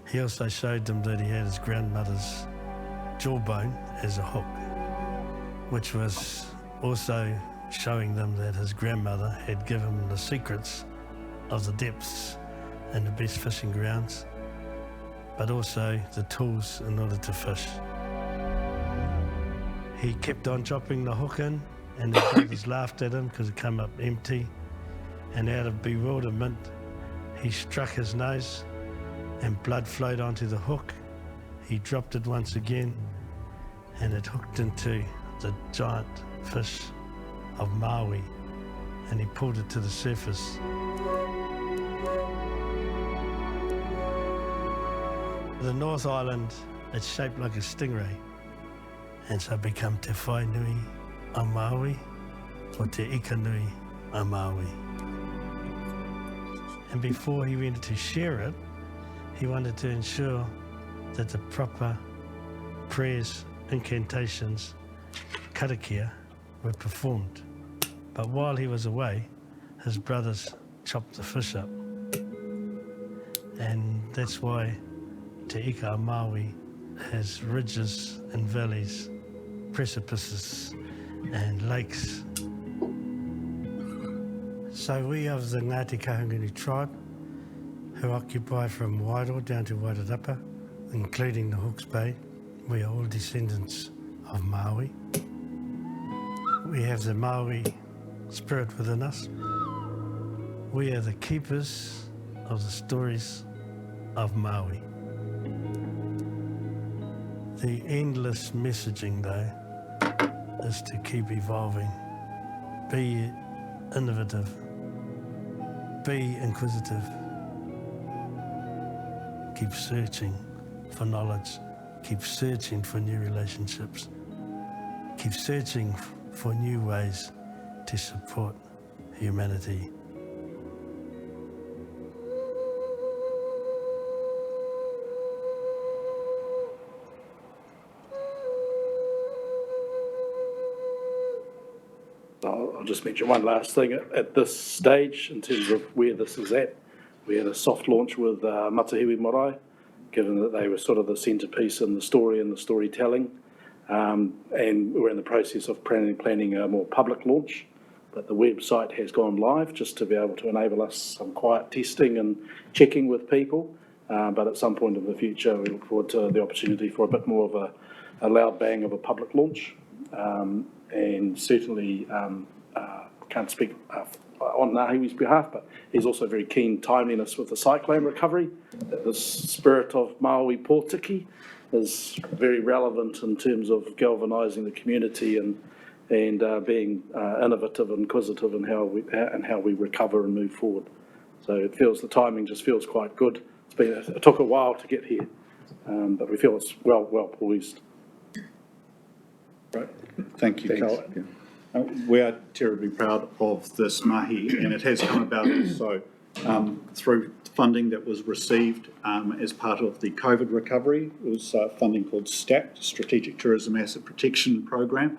He also showed them that he had his grandmother's jawbone as a hook, which was also showing them that his grandmother had given him the secrets of the depths and the best fishing grounds, but also the tools in order to fish. He kept on dropping the hook in, and his brothers laughed at him because it came up empty, and out of bewilderment he struck his nose and blood flowed onto the hook. He dropped it once again and it hooked into the giant fish of Maui, and he pulled it to the surface. The North Island, it's shaped like a stingray, and so it became Te Whai Nui a Maui or Te Ika Nui a Maui. And before he went to share it, he wanted to ensure that the proper prayers, incantations, karakia were performed. But while he was away, his brothers chopped the fish up. And that's why Te Ika a Maui has ridges and valleys, precipices and lakes. So we of the Ngāti Kahungunu tribe, who occupy from Wairoa down to Wairarapa, including the Hawke's Bay, we are all descendants of Maui. We have the Maui spirit within us. We are the keepers of the stories of Maui. The endless messaging, though, is to keep evolving. Be innovative. Be inquisitive. Keep searching for knowledge. Keep searching for new relationships. Keep searching for new ways to support humanity. I'll just mention one last thing at this stage in terms of where this is at. We had a soft launch with Matahiwi Marae, given that they were sort of the centrepiece in the story and the storytelling. And we're in the process of planning a more public launch, but the website has gone live just to be able to enable us some quiet testing and checking with people. But at some point in the future, we look forward to the opportunity for a bit more of a loud bang of a public launch. And certainly can't speak on Ngahiwi's behalf, but he's also very keen timeliness with the cyclone recovery. That the spirit of Maui Pōtiki is very relevant in terms of galvanising the community and being innovative and inquisitive in how we recover and move forward. So it feels the timing just feels quite good. It took a while to get here, but we feel it's well poised. Right. Thank you, Carl. We are terribly proud of this mahi, and it has come about also through funding that was received as part of the COVID recovery. It was funding called STAPT, Strategic Tourism Asset Protection Program,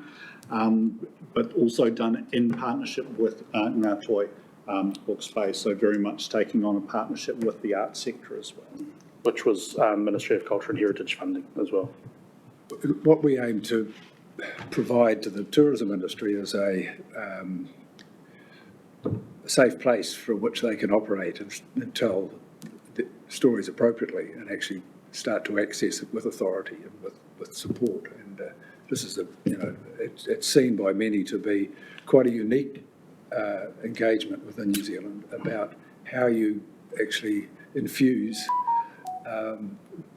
but also done in partnership with Ngā Toi Hawke's Bay, so very much taking on a partnership with the arts sector as well. Which was Ministry of Culture and Heritage funding as well. What we aim to provide to the tourism industry is a safe place from which they can operate and tell the stories appropriately and actually start to access it with authority and with support. And this is it's seen by many to be quite a unique engagement within New Zealand about how you actually infuse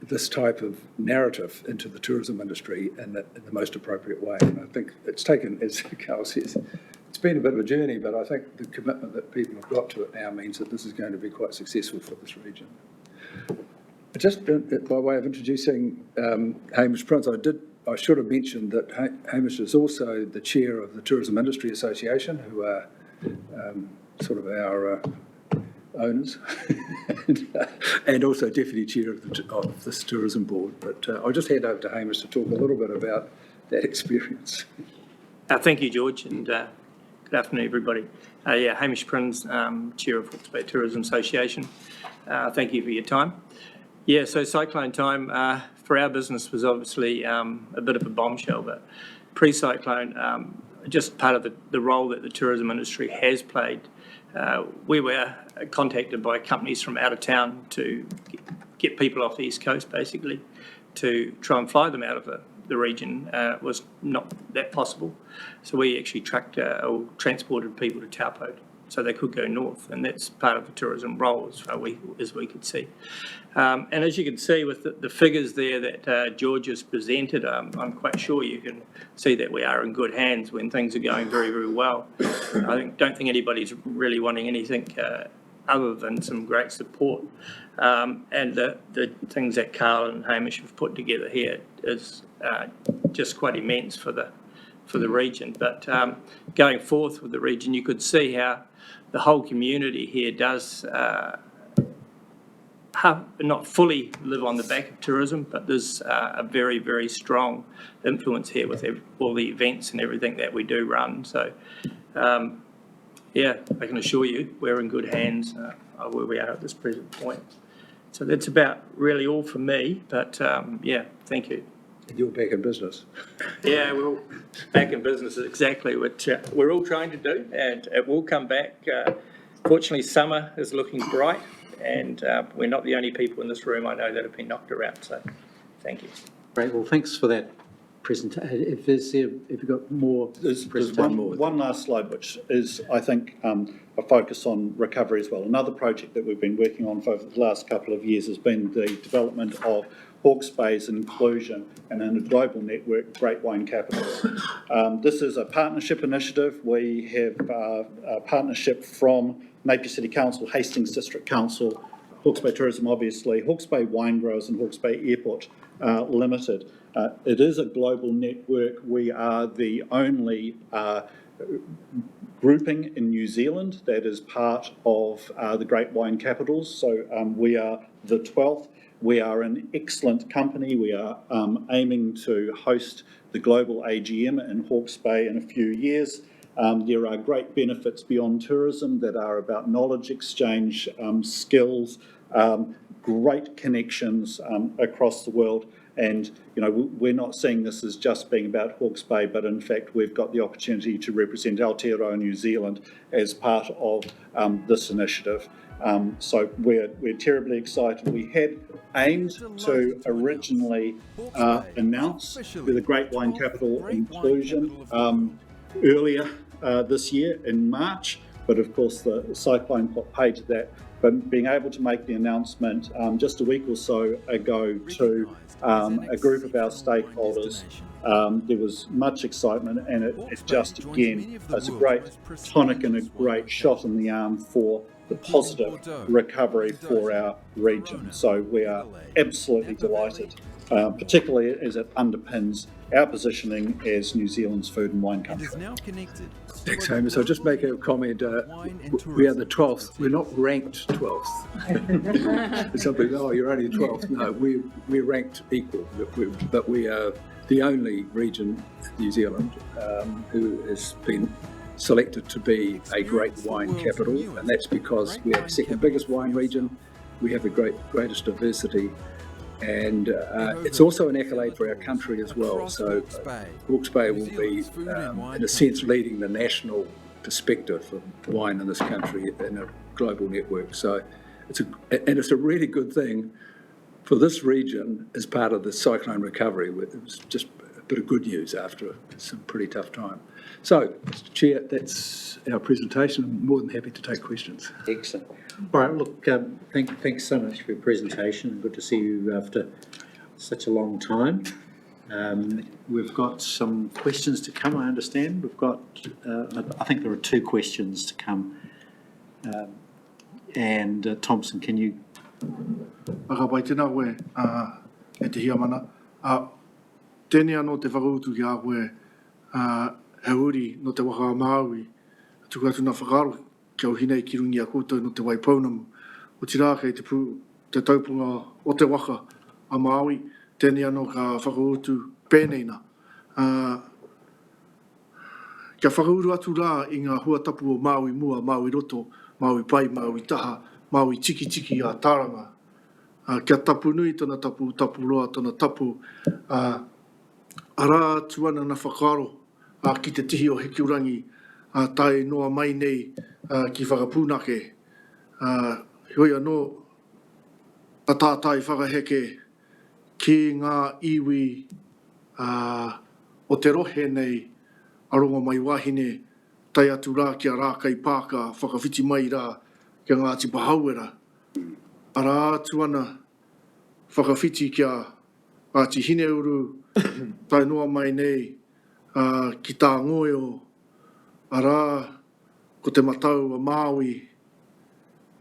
this type of narrative into the tourism industry in the most appropriate way. And I think it's taken, as Carl says, it's been a bit of a journey, but I think the commitment that people have got to it now means that this is going to be quite successful for this region. Just by way of introducing Hamish Prince, I should have mentioned that Hamish is also the chair of the Tourism Industry Association, who are sort of our owners, and also deputy chair of this tourism board. But I'll just hand over to Hamish to talk a little bit about that experience. Thank you, George, and good afternoon, everybody. Hamish Prinz, chair of Hawke's Bay Tourism Association. Thank you for your time. So cyclone time for our business was obviously a bit of a bombshell, but pre-cyclone, just part of the role that the tourism industry has played. We were contacted by companies from out of town to get people off the East Coast, basically, to try and fly them out of the region. Was not that possible. So we actually trucked or transported people to Taupo so they could go north, and that's part of the tourism role as we could see. And as you can see with the figures there that George has presented, I'm quite sure you can see that we are in good hands when things are going very, very well. Don't think anybody's really wanting anything other than some great support. And the things that Carl and Hamish have put together here is just quite immense for the region. But going forth with the region, you could see how the whole community here does not fully live on the back of tourism, but there's a very, very strong influence here with all the events and everything that we do run. So, I can assure you we're in good hands where we are at this present point. So that's about really all from me, but thank you. And you're back in business. We're all back in business, exactly, which we're all trying to do, and it will come back. Fortunately, summer is looking bright, and we're not the only people in this room I know that have been knocked around, so thank you. Great, well, thanks for that presentation. If you've got more, there's one last slide, which is, I think, a focus on recovery as well. Another project that we've been working on for the last couple of years has been the development of Hawke's Bay's inclusion and in a global network, Great Wine Capitals. This is a partnership initiative. We have a partnership from Napier City Council, Hastings District Council, Hawke's Bay Tourism, obviously, Hawke's Bay Wine Growers and Hawke's Bay Airport Limited. It is a global network. We are the only grouping in New Zealand that is part of the Great Wine Capitals. So we are the 12th. We are an excellent company. We are aiming to host the global AGM in Hawke's Bay in a few years. There are great benefits beyond tourism that are about knowledge exchange, skills, great connections across the world. And, you know, we're not seeing this as just being about Hawke's Bay, but in fact, we've got the opportunity to represent Aotearoa New Zealand as part of this initiative. So we're terribly excited. We had aimed to originally announce the Great Wine Capital inclusion earlier this year in March, but of course the cyclone put paid to that. But being able to make the announcement just a week or so ago to a group of our stakeholders, there was much excitement, and it just again is a great tonic and a great shot in the arm for the positive recovery for our region. So we are absolutely delighted, particularly as it underpins our positioning as New Zealand's food and wine country. Thanks, Hamish. I'll just make a comment. We are the 12th. We're not ranked 12th. Some people, oh, you're only 12th. No, we're ranked equal, but we are the only region, New Zealand, who has been selected to be a great wine capital, and that's because we are the second biggest wine region. We have the greatest diversity, and it's also an accolade for our country as well. So Hawke's Bay will be, in a sense, leading the national perspective of wine in this country in a global network. So it's a really good thing for this region as part of the cyclone recovery. It was just a bit of good news after some pretty tough time. So, Mr. Chair, that's our presentation. I'm more than happy to take questions. Excellent. All right, look, thanks so much for your presentation. Good to see you after such a long time. We've got some questions to come, I understand. We've got, I think there are 2 questions to come. And Thompson, can you... Akapai tēnā koe, e te hia mana. Tēnei anō te whakautu ki a koe, he uri no te waka a Māui, tuku atu nā whakaro kia uhinei ki rungi a koutou no te waipaunamu. O tira kei te taupunga o te waka a Māui, tēnei anō ka whakautu pēnei nā. Kia whakauru atu rā i ngā huatapu o Māui mua, Māui roto, Māui pai, Māui taha, Māui tiki tiki a Taranga. Kia tapu nui tana tapu, tapu roa tana tapu. Ara tuana na whakaro ki te tihi o Hekiurangi, tai noa mai nei ki whakapūnake. Hoi anō, a tātai whakaheke ki ngā iwi o te rohe nei, aronga mai wahine, tai atu rā kia rākai pāka, whakawhiti mai rā kia Ngāti Pahauera. Ara tuana whakawhiti kia Ngāti Hineuru, tai noa mai nei, ki tā ngoio, arā, ko te matau a Māui,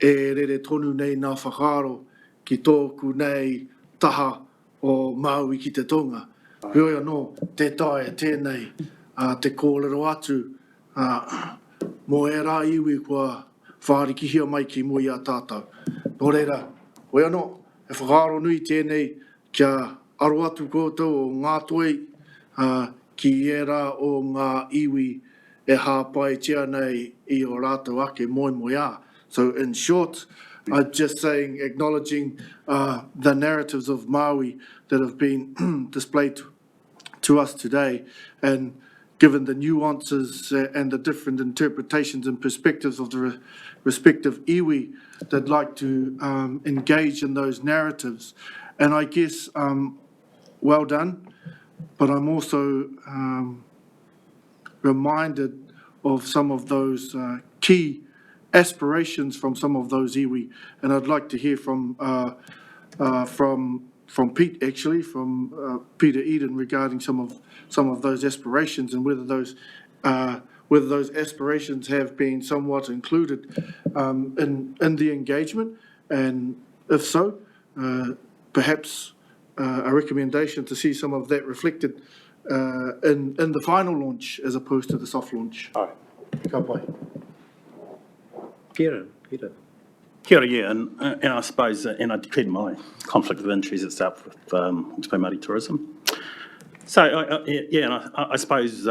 e rere tonu nei nā whakaro ki tōku nei taha o Māui ki te tonga. Hoi anō, te tae tēnei, te kōrero atu, mō e rā iwi kua whārikihia mai ki mui a tātou. Nō reira, hoi anō, e whakaro nui tēnei kia aro atu koutou o ngā toi, ki era o ngā iwi e hāpai tia nei I o rātou ake moi moi a. So in short, I'm just saying, acknowledging the narratives of Māui that have been displayed to us today, and given the nuances and the different interpretations and perspectives of the respective iwi, that like to engage in those narratives. And I guess, well done. But I'm also reminded of some of those key aspirations from some of those iwi, and I'd like to hear from Pete, actually, from Peter Eden, regarding some of those aspirations and whether those aspirations have been somewhat included in the engagement, and if so, perhaps. A recommendation to see some of that reflected in the final launch as opposed to the soft launch. All right. Ka pai. Peter. Kia ora, yeah, and I suppose, and I declared my conflict of interest itself with Hawke's Bay Māori Tourism. So, and I suppose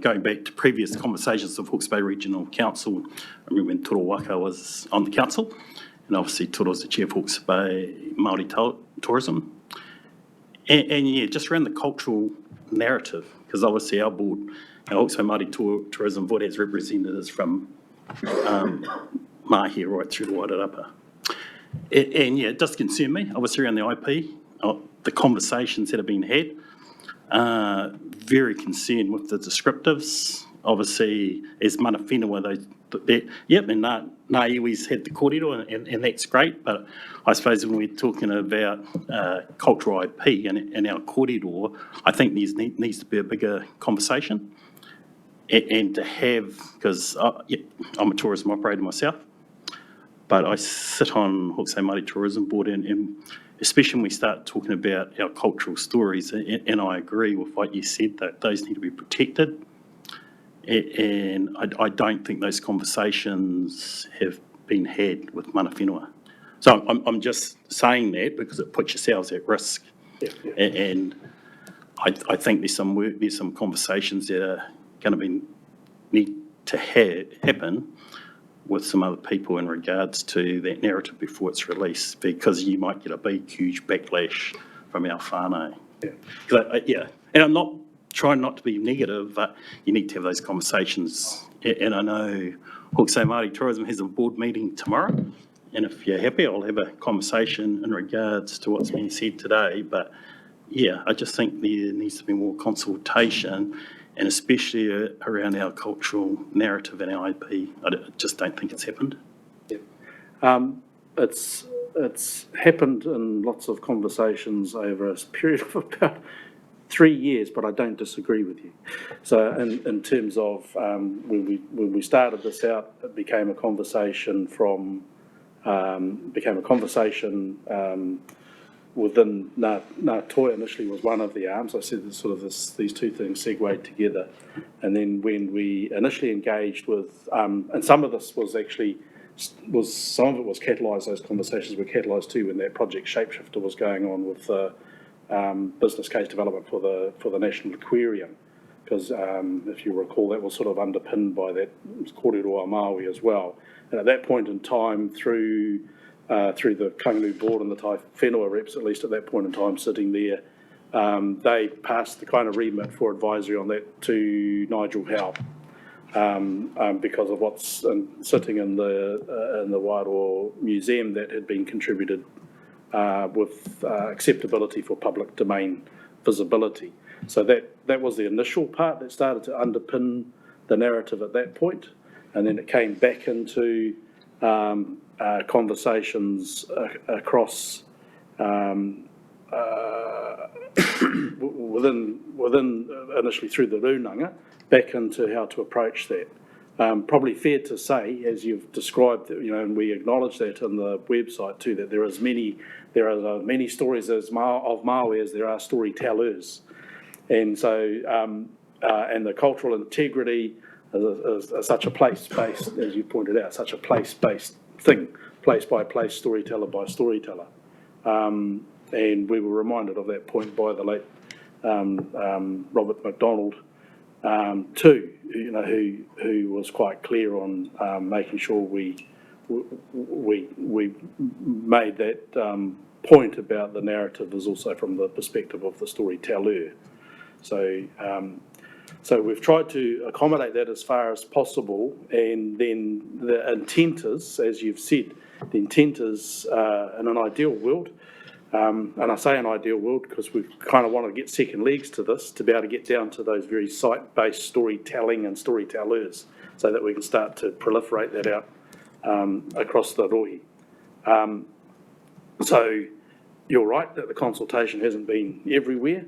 going back to previous conversations of Hawke's Bay Regional Council, I remember when Toro Waka was on the council, and obviously Toro was the chair of Hawke's Bay Māori tourism. And yeah, just around the cultural narrative, because obviously our board, our Hawke's Bay Māori Tourism Board has representatives from Mahi right through to Wairarapa. And yeah, it does concern me, obviously around the IP, the conversations that have been had. Very concerned with the descriptives. Obviously, as mana whenua, yep, and nā iwi's had the kōrero, and that's great, but I suppose when we're talking about cultural IP and our kōrero, I think there needs to be a bigger conversation. And to have, because I'm a tourism operator myself, but I sit on Hawke's Bay Māori Tourism Board, and especially when we start talking about our cultural stories, and I agree with what you said, that those need to be protected. And I don't think those conversations have been had with mana whenua. So I'm just saying that because it puts yourselves at risk. And I think there's some conversations that are going to need to happen with some other people in regards to that narrative before it's released, because you might get a big, huge backlash from our whānau. Yeah, and I'm not trying not to be negative, but you need to have those conversations. And I know Hawke's Bay Māori Tourism has a board meeting tomorrow, and if you're happy, I'll have a conversation in regards to what's been said today. But yeah, I just think there needs to be more consultation, and especially around our cultural narrative and our IP. I just don't think it's happened. It's happened in lots of conversations over a period of about 3 years, but I don't disagree with you. So in terms of when we started this out, it became a conversation within Ngā Toi initially was one of the arms. I said these two things segued together. And then when we initially engaged with, and some of this was actually, some of it was catalysed, those conversations were catalysed too when that project Shapeshifter was going on with the business case development for the National Aquarium. Because if you recall, that was sort of underpinned by that kōrero a Māui as well. And at that point in time, through the Kainganui board and the Tai Whenua reps, at least at that point in time sitting there, they passed the kind of remit for advisory on that to Nigel Howe, because of what's sitting in the Wairoa Museum that had been contributed with acceptability for public domain visibility. So that was the initial part that started to underpin the narrative at that point, and then it came back into conversations across within initially through the Runanga, back into how to approach that. Probably fair to say, as you've described, and we acknowledge that in the website too, that there are as many stories of Māui as there are storytellers, and so and the cultural integrity is such a place-based, as you pointed out, such a place-based thing, place by place, storyteller by storyteller. And we were reminded of that point by the late Robert MacDonald too, who was quite clear on making sure we made that point about the narrative is also from the perspective of the storyteller. So we've tried to accommodate that as far as possible, and then the intent is, as you've said, the intent is in an ideal world, and I say an ideal world because we kind of want to get second legs to this, to be able to get down to those very site-based storytelling and storytellers, so that we can start to proliferate that out across the rohi. So you're right that the consultation hasn't been everywhere.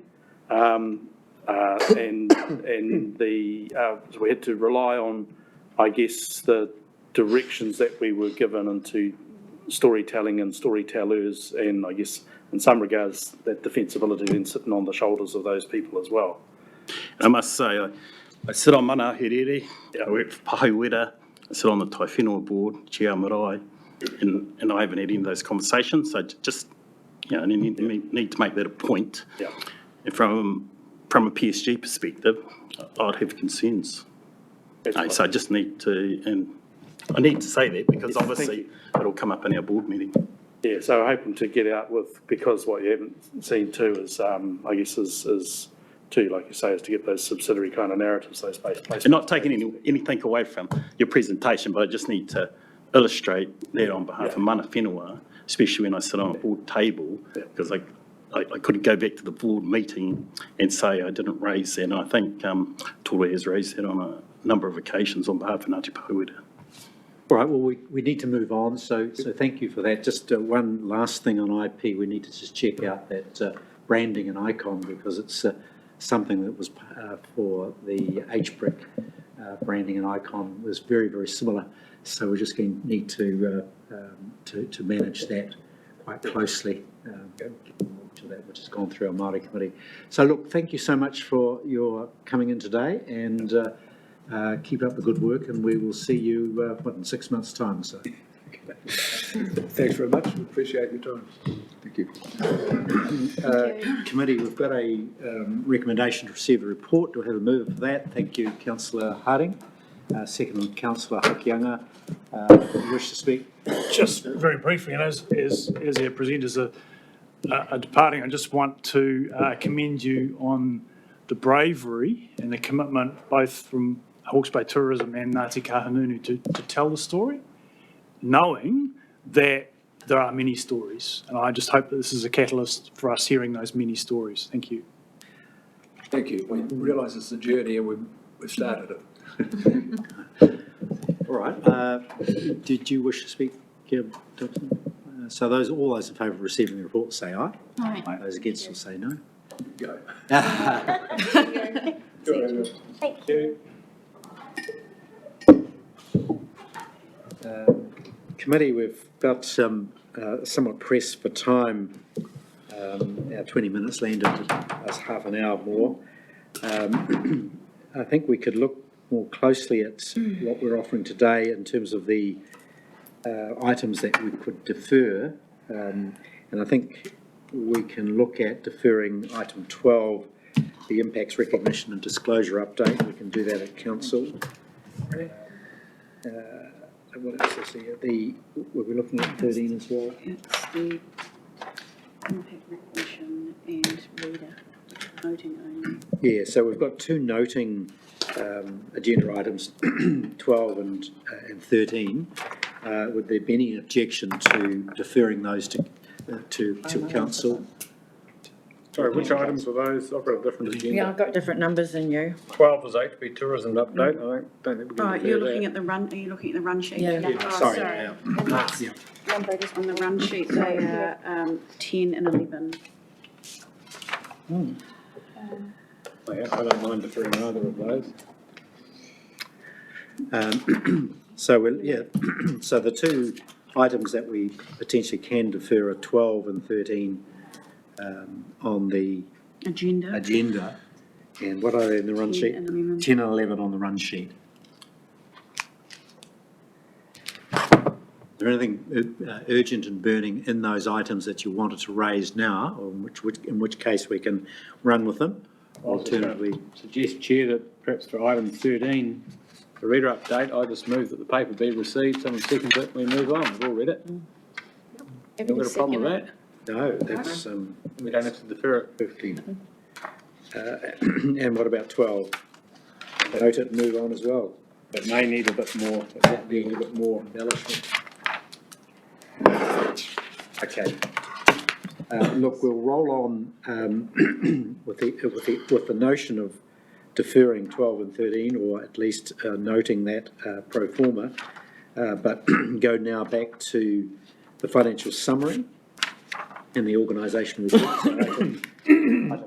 And so we had to rely on, I guess, the directions that we were given into storytelling and storytellers, and I guess in some regards that defensibility then sitting on the shoulders of those people as well. I must say, I sit on Mana Herere, I work for Pahuera, I sit on the Tai Whenua board, Chair Marae, and I haven't had any of those conversations, so just, need to make that a point. Yeah. And from from a PSG perspective, I'd have concerns. So I just need to, and I need to say that because obviously it'll come up in our board meeting. Yeah, so hoping to get out with, because what you haven't seen too is, I guess, is too, like you say, is to get those subsidiary kind of narratives, those base placements. And not taking anything away from your presentation, but I just need to illustrate that on behalf of Mana Whenua, especially when I sit on a board table, because I couldn't go back to the board meeting and say I didn't raise that. And I think Toru has raised that on a number of occasions on behalf of Ngāti Pahuera. All right, well, we need to move on, so thank you for that. Just one last thing on IP, we need to just check out that branding and icon, because it's something that was for the HBRIC branding and icon was very, very similar. So we're just going to need to manage that quite closely, to that which has gone through our Māori committee. So look, thank you so much for your coming in today, and keep up the good work, and we will see you in 6 months' time. So, Thanks very much. We appreciate your time. Thank you. Committee, we've got a recommendation to receive a report. Do I have a mover for that? Thank you, Councillor Harding. Second, Councillor Hokianga. You wish to speak? Just very briefly, and as our presenters are departing, I just want to commend you on the bravery and the commitment both from Hawke's Bay Tourism and Ngāti Kahungunu to tell the story, knowing that there are many stories. And I just hope that this is a catalyst for us hearing those many stories. Thank you. Thank you. We realise it's a journey and we've started it. All right. Did you wish to speak, Dr.? So all those in favour of receiving the report say aye. Aye. Those against will say no. Go. Thank you. Committee, we've got somewhat pressed for time. Our 20 minutes landed us half an hour more. I think we could look more closely at what we're offering today in terms of the items that we could defer. And I think we can look at deferring item 12, the impacts recognition and disclosure update. We can do that at council. What else is here? Were we looking at 13 as well? It's the impact recognition and reader, noting only. Yeah, so we've got two noting agenda items, 12 and 13. Would there be any objection to deferring those to council? Sorry, which items were those? I've got a different agenda. Yeah, I've got different numbers than you. 12 was HB tourism update. I don't think we can Oh, defer you're that. looking at the run, are you looking at the run sheet? Yeah. Oh, Sorry. sorry. Yeah. On the run sheet, they are 10 and 11. Yeah, I don't mind deferring either of those. So the two items that we potentially can defer are 12 and 13 on the agenda. And what are they in the run sheet? 10 and 11 on the run sheet. Is there anything urgent and burning in those items that you wanted to raise now, or in which case we can run with them? Alternatively, Suggest, Chair, that perhaps for item 13, the reader update, I just move that the paper be received, someone seconds it, we move on. We've all read it. You've got a problem with that? no, that's We don't have to defer it. 15. And what about 12? Note it and move on as well. It may need a bit more, it might be a little bit more embellishment. Okay. Look, we'll roll on with the notion of deferring 12 and 13, or at least noting that pro forma, but go now back to the financial summary and the organisation report. So item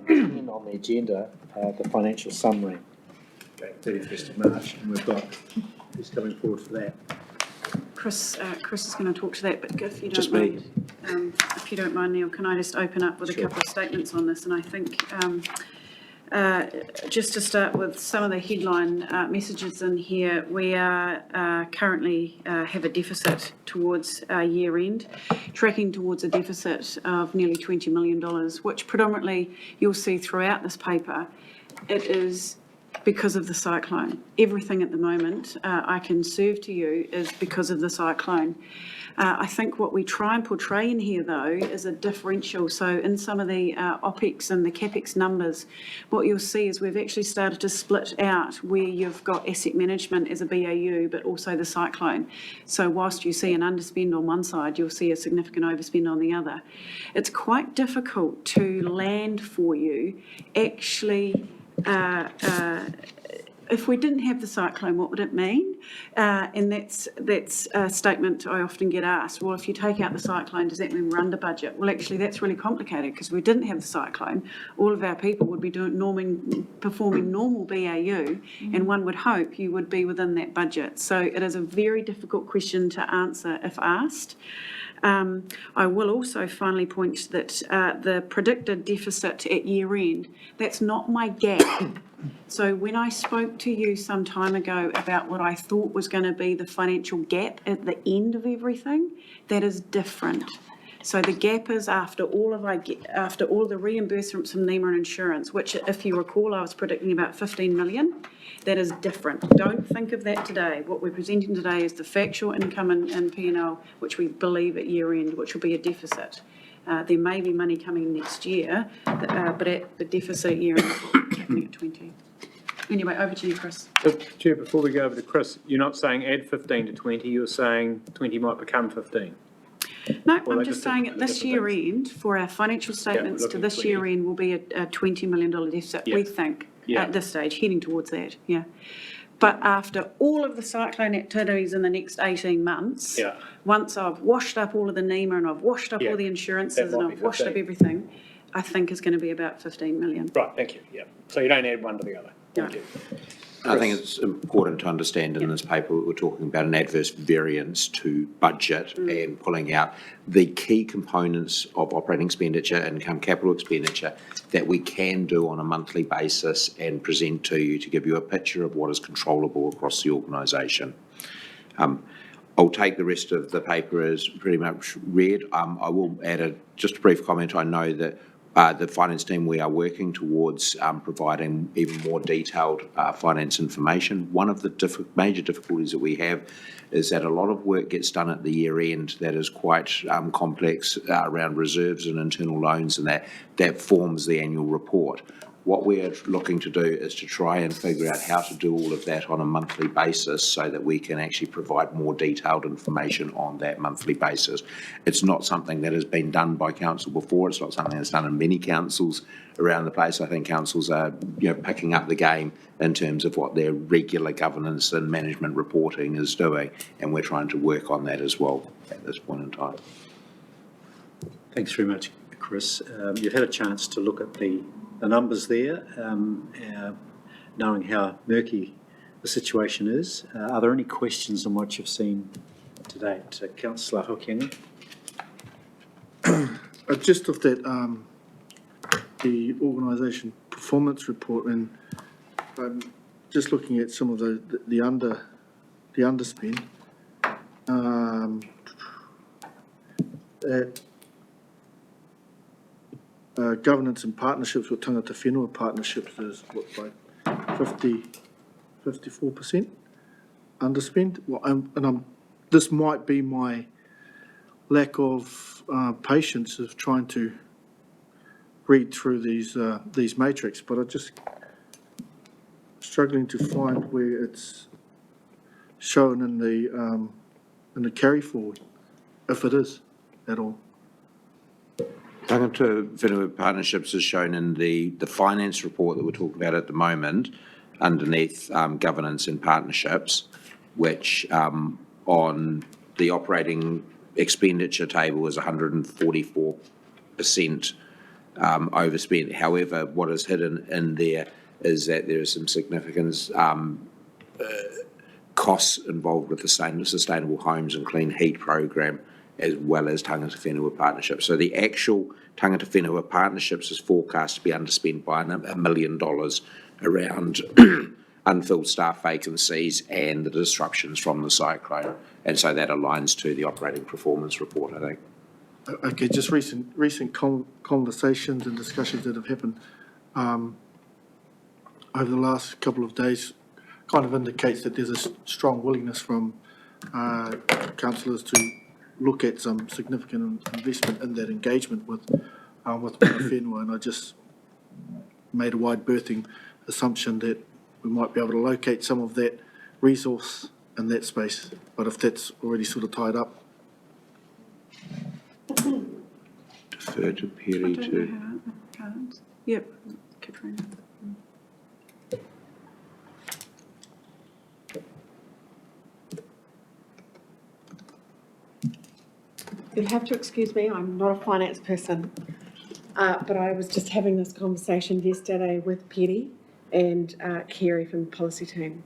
10 on the agenda, the financial summary, 31st of March, and we've got who's coming forward for that. Chris is going to talk to that, but if you Just don't me. mind, if you don't mind, Neil, can I just open up with a couple of statements on this? And I think Just to start with some of the headline messages in here, we are currently have a deficit towards year end, tracking towards a deficit of nearly $20 million, which predominantly you'll see throughout this paper. It is because of the cyclone. Everything at the moment I can serve to you is because of the cyclone. I think what we try and portray in here, though, is a differential. So in some of the OPEX and the CAPEX numbers, what you'll see is we've actually started to split out where you've got asset management as a BAU, but also the cyclone. So whilst you see an underspend on one side, you'll see a significant overspend on the other. It's quite difficult to land for you, actually, if we didn't have the cyclone, what would it mean? And that's a statement I often get asked. Well, if you take out the cyclone, does that mean we're under budget? Well, actually, that's really complicated because if we didn't have the cyclone, all of our people would be performing normal BAU, and one would hope you would be within that budget. So it is a very difficult question to answer if asked. I will also finally point that the predicted deficit at year end, that's not my gap. So when I spoke to you some time ago about what I thought was going to be the financial gap at the end of everything, that is different. So the gap is after all of the reimbursements from NEMA and insurance, which, if you recall, I was predicting about 15 million. That is different. Don't think of that today. What we're presenting today is the factual income and P&L, which we believe at year end, which will be a deficit. There may be money coming next year, but at the deficit year end, happening at 20. Anyway, over to you, Chris. Chair, before we go over to Chris, you're not saying add 15 to 20, you're saying 20 might become 15. No, I'm just saying at this year end, for our financial statements to this year end will be a $20 million deficit, we think, at this stage, heading towards that, But after all of the cyclone activities in the next 18 months, once I've washed up all of the NEMA and I've washed up all the insurances and I've washed up everything, I think it's going to be about 15 million. Right, thank you, So you don't add one to the other. Thank you. I think it's important to understand in this paper we're talking about an adverse variance to budget and pulling out the key components of operating expenditure, income, capital expenditure that we can do on a monthly basis and present to you to give you a picture of what is controllable across the organisation. I'll take the rest of the paper as pretty much read. I will add just a brief comment. I know that the finance team, we are working towards providing even more detailed finance information. One of the major difficulties that we have is that a lot of work gets done at the year end that is quite complex around reserves and internal loans, and that forms the annual report. What we're looking to do is to try and figure out how to do all of that on a monthly basis so that we can actually provide more detailed information on that monthly basis. It's not something that has been done by council before. It's not something that's done in many councils around the place. I think councils are picking up the game in terms of what their regular governance and management reporting is doing, and we're trying to work on that as well at this point in time. Thanks very much, Chris. You've had a chance to look at the numbers there, knowing how murky the situation is. Are there any questions on what you've seen to date? Councillor Hokianga. Just of that, the organisation performance report, and just looking at some of the underspend. Governance and partnerships with tangata whenua partnerships is what, like 54% underspend. Well, this might be my lack of patience of trying to read through these matrix, but I'm just struggling to find where it's shown in the carry forward, if it is at all. Tangata Whenua Partnerships is shown in the finance report that we're talking about at the moment, underneath governance and partnerships, which on the operating expenditure table is 144% overspent. However, what is hidden in there is that there is some significant costs involved with the Sustainable Homes and Clean Heat program as well as tangata whenua partnerships. So the actual tangata whenua partnerships is forecast to be underspent by $1 million around unfilled staff vacancies and the disruptions from the cyclone. And so that aligns to the operating performance report, I think. Okay, just recent conversations and discussions that have happened over the last couple of days kind of indicates that there's a strong willingness from councillors to look at some significant investment in that engagement with mana whenua, and I just made a wide berthing assumption that we might be able to locate some of that resource in that space, but if that's already sort of tied up. Defer to Perry to... Yep, Katrina. You'll have to excuse me, I'm not a finance person, but I was just having this conversation yesterday with Perry and Kerry from the policy team.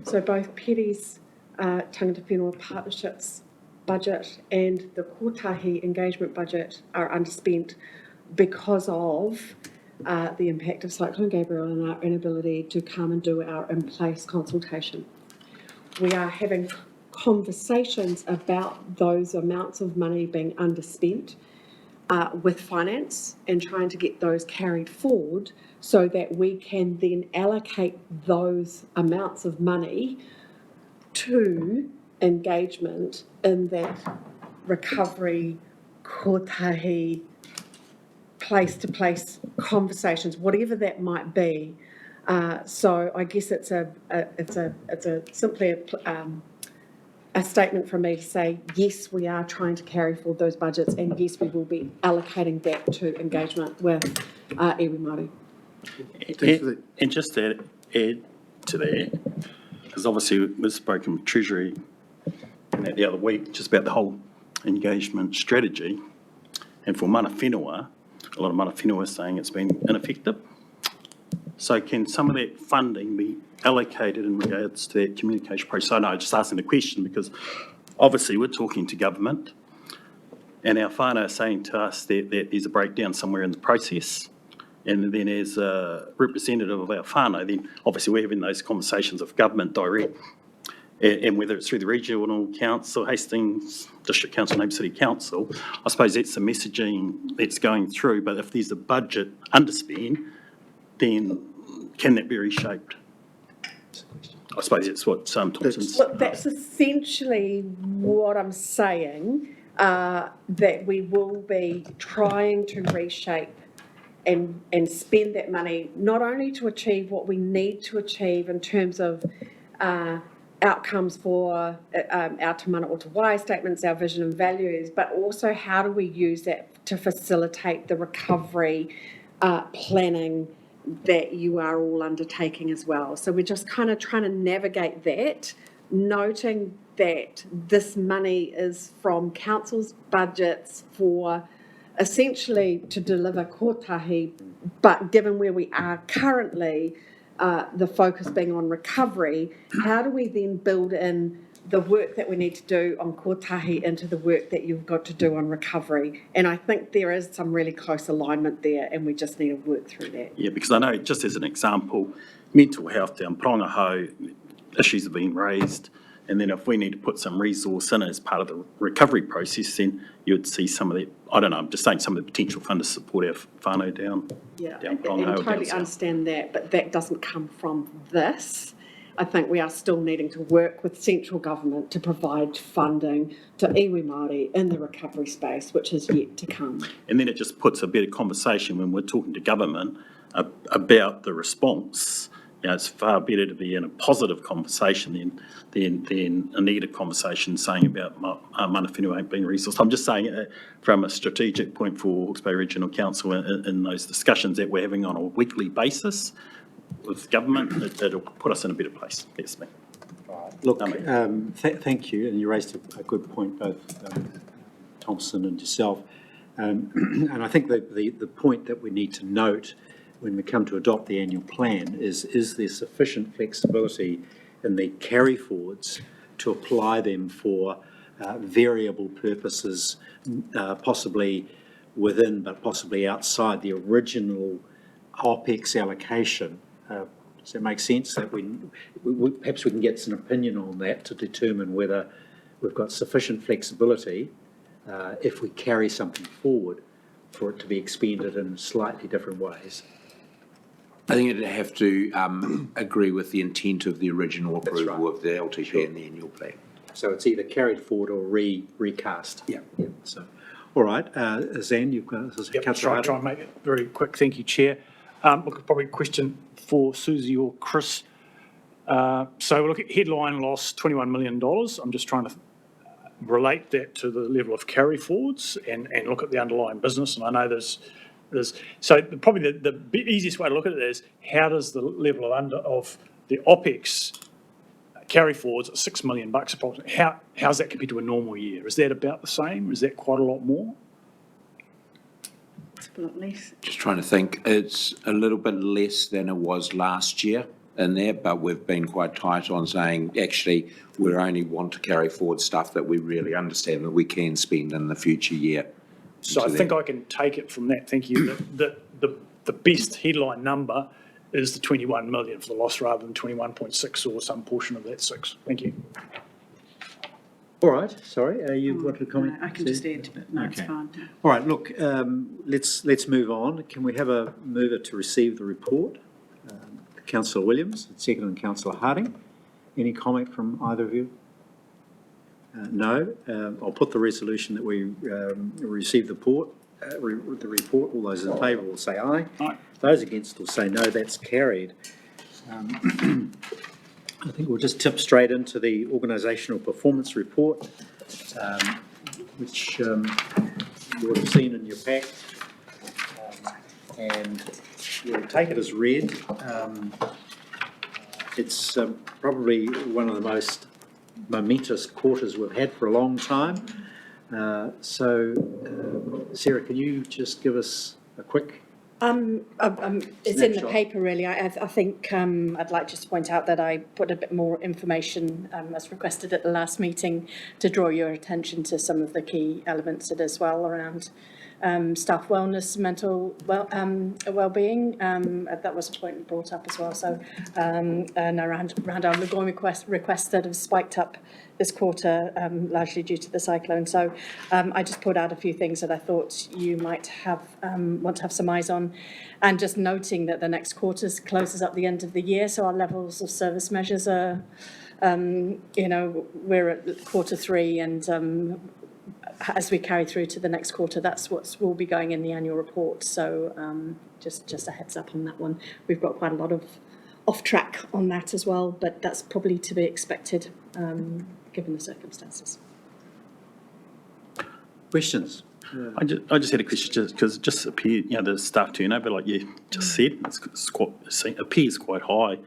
So both Perry's tangata whenua partnerships budget and the kotahi engagement budget are underspent because of the impact of Cyclone Gabrielle and our inability to come and do our in-place consultation. We are having conversations about those amounts of money being underspent with finance and trying to get those carried forward so that we can then allocate those amounts of money to engagement in that recovery, kotahi, place-to-place conversations, whatever that might be. So I guess it's simply a statement from me to say, yes, we are trying to carry forward those budgets, and yes, we will be allocating that to engagement with iwi Māori. And just to add to that, because obviously we've spoken with Treasury the other week just about the whole engagement strategy, and for mana whenua, a lot of mana whenua are saying it's been ineffective. So can some of that funding be allocated in regards to that communication process? So no, just asking the question because obviously we're talking to government and our whānau are saying to us that there's a breakdown somewhere in the process. And then as a representative of our whānau, then obviously we're having those conversations with government direct. And whether it's through the regional council, Hastings District Council, Napier City Council, I suppose that's the messaging that's going through. But if there's a budget underspend, then can that be reshaped? I suppose that's what Thompson's... Look, that's essentially what I'm saying, that we will be trying to reshape and spend that money, not only to achieve what we need to achieve in terms of outcomes for our Te Mana o Te Wai statements, our vision and values, but also how do we use that to facilitate the recovery planning that you are all undertaking as well. So we're just kind of trying to navigate that, noting that this money is from council's budgets for essentially to deliver kotahi, but given where we are currently, the focus being on recovery, how do we then build in the work that we need to do on kotahi into the work that you've got to do on recovery? And I think there is some really close alignment there, and we just need to work through that. Yeah, because I know, just as an example, mental health down Prongaho, issues have been raised, and then if we need to put some resource in as part of the recovery process, then you'd see some of the, I don't know, I'm just saying some of the potential funders support our whānau down Prongaho. And totally understand that, but that doesn't come from this. I think we are still needing to work with central government to provide funding to iwi Māori in the recovery space, which is yet to come. And then it just puts a better conversation when we're talking to government about the response. You know, it's far better to be in a positive conversation than a negative conversation saying about mana whenua ain't being resourced. I'm just saying it from a strategic point for Hawke's Bay Regional Council in those discussions that we're having on a weekly basis with government, it'll put us in a better place. That's me. Look, thank you, and you raised a good point, both Thompson and yourself. And I think the point that we need to note when we come to adopt the annual plan is there sufficient flexibility in the carry forwards to apply them for variable purposes, possibly within but possibly outside the original OPEX allocation. Does that make sense? That perhaps we can get some opinion on that to determine whether we've got sufficient flexibility if we carry something forward for it to be expended in slightly different ways. I think it'd have to agree with the intent of the original approval of the LTP and the annual plan. So it's either carried forward or recast. Yeah. So, all right, Zan, you've got Try and make it very quick. Thank you, Chair. Look, probably a question for Susie or Chris. So look at headline loss, $21 million. I'm just trying to relate that to the level of carry forwards and look at the underlying business. And I know there's so probably the easiest way to look at it is how does the level of the OPEX carry forwards at $6 million approximately, how's that compared to a normal year? Is that about the same? Is that quite a lot more? It's a lot less. Just trying to think, it's a little bit less than it was last year in there, but we've been quite tight on saying, actually, we only want to carry forward stuff that we really understand that we can spend in the future year. So I think I can take it from that, thank you, that the best headline number is the 21 million for the loss rather than 21.6 or some portion of that 6. Thank you. All right, sorry, you wanted to comment? I can just add to it, no, it's fine. All right, look, let's move on. Can we have a mover to receive the report? Councillor Williams, second and Councillor Harding. Any comment from either of you? No. I'll put the resolution that we receive the report. All those in favour will say aye. Aye. Those against will say no. That's carried. I think we'll just tip straight into the organisational performance report, which you would have seen in your pack, and we'll take it as read. It's probably one of the most momentous quarters we've had for a long time. So, Sarah, can you just give us a quick It's in the paper, really. I think I'd like just to point out that I put a bit more information as requested at the last meeting to draw your attention to some of the key elements as well around staff wellness, mental well-being. That was a point brought up as well. So, and around our lagoon requests that have spiked up this quarter, largely due to the cyclone. So I just put out a few things that I thought you might have want to have some eyes on, and just noting that the next quarter closes up the end of the year, so our levels of service measures are, we're at Q3, and as we carry through to the next quarter, that's what will be going in the annual report. So just a heads up on that one. We've got quite a lot of off track on that as well, but that's probably to be expected given the circumstances. Questions? I just had a question because it just appeared, the staff turnover, like you just said, appears quite high.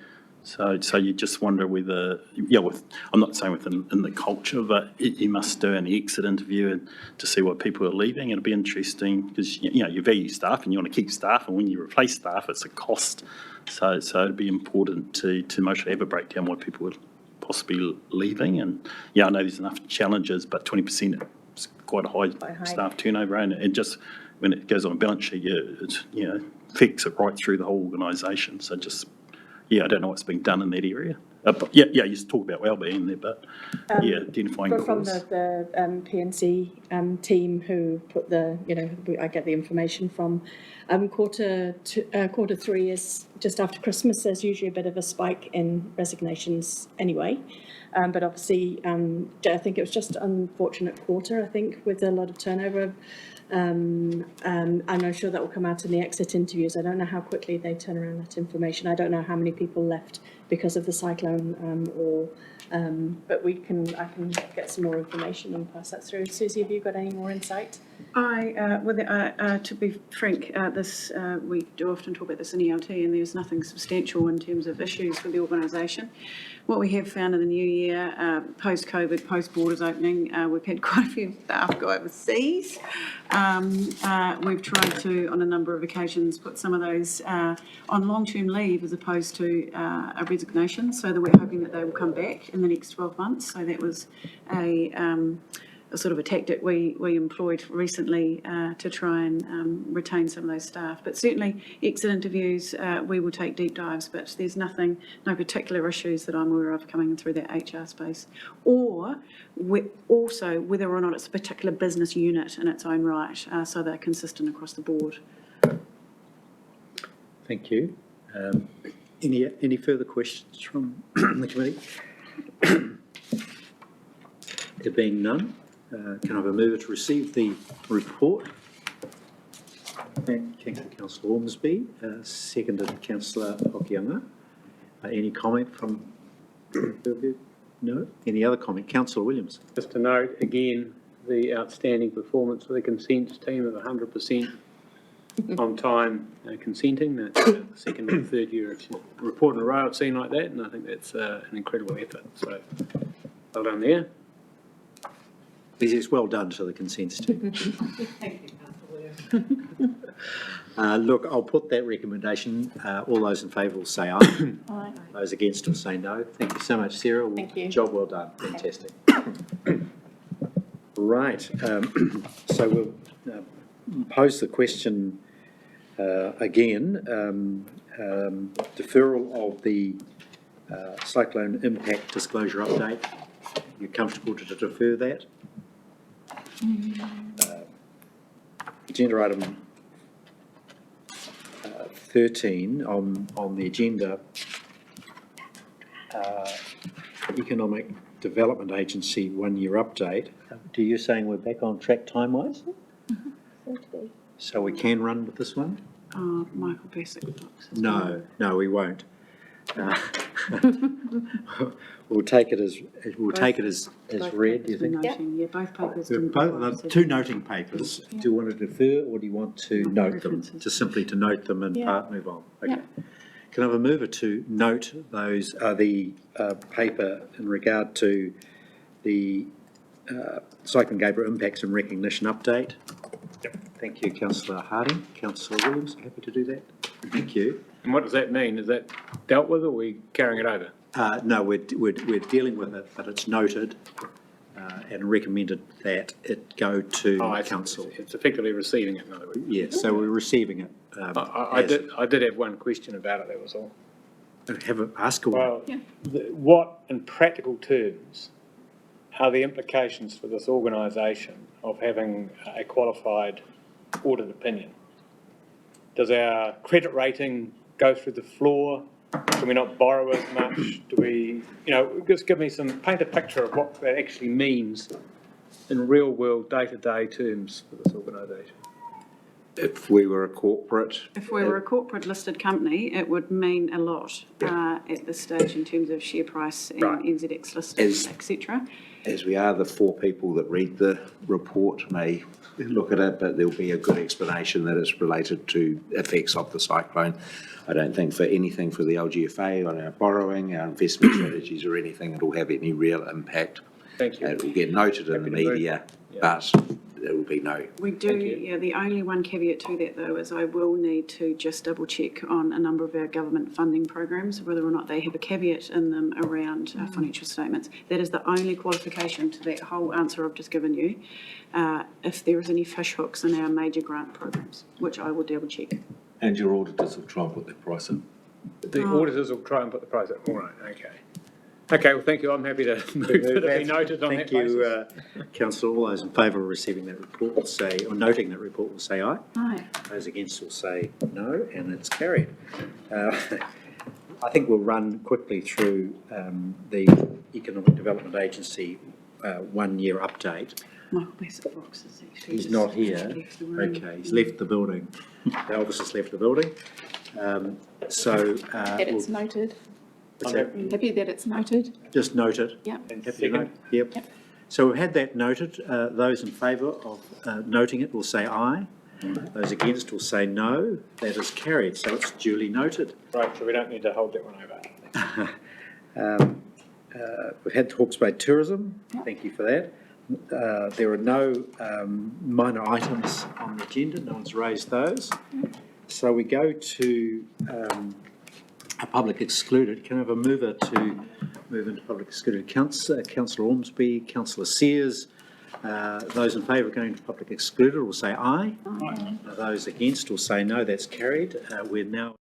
So you just wonder whether, I'm not saying in the culture, but you must do an exit interview and to see what people are leaving. It'll be interesting because, you value staff and you want to keep staff, and when you replace staff, it's a cost. So it'd be important to mostly have a breakdown what people are possibly leaving. And I know there's enough challenges, but 20% is quite a high staff turnover, and just when it goes on a balance sheet, it affects it right through the whole organisation. So just, I don't know what's being done in that area. You just talk about wellbeing there, but identifying from cause. the PNC team who put I get the information from. Q3 is just after Christmas. There's usually a bit of a spike in resignations anyway, but obviously I think it was just an unfortunate quarter, I think, with a lot of turnover. And I'm sure that will come out in the exit interviews. I don't know how quickly they turn around that information. I don't know how many people left because of the cyclone, but I can get some more information and pass that through. Susie, have you got any more insight? To be frank, we do often talk about this in ELT, and there's nothing substantial in terms of issues with the organisation. What we have found in the new year, post-COVID, post-borders opening, we've had quite a few staff go overseas. We've tried to, on a number of occasions, put some of those on long-term leave as opposed to a resignation, so that we're hoping that they will come back in the next 12 months. So that was sort of a tactic we employed recently to try and retain some of those staff. But certainly exit interviews, we will take deep dives, but there's no particular issues that I'm aware of coming in through that HR space. Or also whether or not it's a particular business unit in its own right, so they're consistent across the board. Thank you. Any further questions from the committee? There being none, can I have a mover to receive the report? Thank you, Councillor Ormsby, seconded Councillor Hokianga. Any comment from? No? Any other comment? Councillor Williams. Just to note, again, the outstanding performance of the consents team of 100% on time consenting. That's the second or third year report in a row I've seen like that, and I think that's an incredible effort. So, well done there. Yes, well done to the consents team. Thank you, Councillor Williams. Look, I'll put that recommendation. All those in favour will say aye. Aye. Those against will say no. Thank you so much, Sarah. Thank you. Job well done. Fantastic. Right. So we'll pose the question again. Deferral of the cyclone impact disclosure update. You're comfortable to defer that? Agenda item 13 on the agenda, Economic Development Agency 1 year update. Do you saying we're back on track time-wise? So we can run with this one? Michael Basic books. No, we won't. We'll take it as read. Do you think? Yeah, both papers. Both two noting papers. Do you want to defer or do you want to note them? Just simply to note them and move on. Okay. Can I have a mover to note those the paper in regard to the Cyclone Gabrielle impacts and recognition update? Yep. Thank you, Councillor Harding. Councillor Williams, happy to do that. Thank you. And what does that mean? Is that dealt with, or are we carrying it over? No, we're dealing with it, but it's noted and recommended that it go to council. It's effectively receiving it, in other words. Yes, so we're receiving it. I did have one question about it, that was all. Ask away. Well, what, in practical terms, are the implications for this organisation of having a qualified audit opinion? Does our credit rating go through the floor? Can we not borrow as much? Do we, just paint a picture of what that actually means in real world, day-to-day terms for this organisation. If we were a corporate. If we were a corporate listed company, it would mean a lot at this stage in terms of share price and NZX listings, etc. As we are, the four people that read the report may look at it, but there'll be a good explanation that it's related to effects of the cyclone. I don't think for anything for the LGFA on our borrowing, our investment strategies or anything, it'll have any real impact. Thank you. It will get noted in the media, but there will be no. We do, the only one caveat to that though is I will need to just double check on a number of our government funding programs, whether or not they have a caveat in them around financial statements. That is the only qualification to that whole answer I've just given you. If there is any fish hooks in our major grant programs, which I will double check. And your auditors will try and put their price in. The auditors will try and put the price up. All right, okay. Okay, well, thank you. I'm happy to move that it be noted on that basis. Thank you, Councillor. All those in favour of receiving that report will say, or noting that report will say aye. Aye. Those against will say no, and it's carried. I think we'll run quickly through the Economic Development Agency 1 year update. Michael Bassett Brooks is actually. He's not here. Okay, he's left the building. Elvis has left the building. That it's noted. Happy that it's noted. Just noted. Yep. Happy to note. Yep. So we've had that noted. Those in favour of noting it will say aye. Those against will say no. That is carried. So it's duly noted. Right, so we don't need to hold that one over. We've had Hawke's Bay Tourism. Thank you for that. There are no minor items on the agenda. No one's raised those. So we go to a public excluded. Can I have a mover to move into public excluded? Councillor Ormsby, Councillor Sears, Those in favour of going to public excluded will say aye. Those against will say no. That's carried. We're now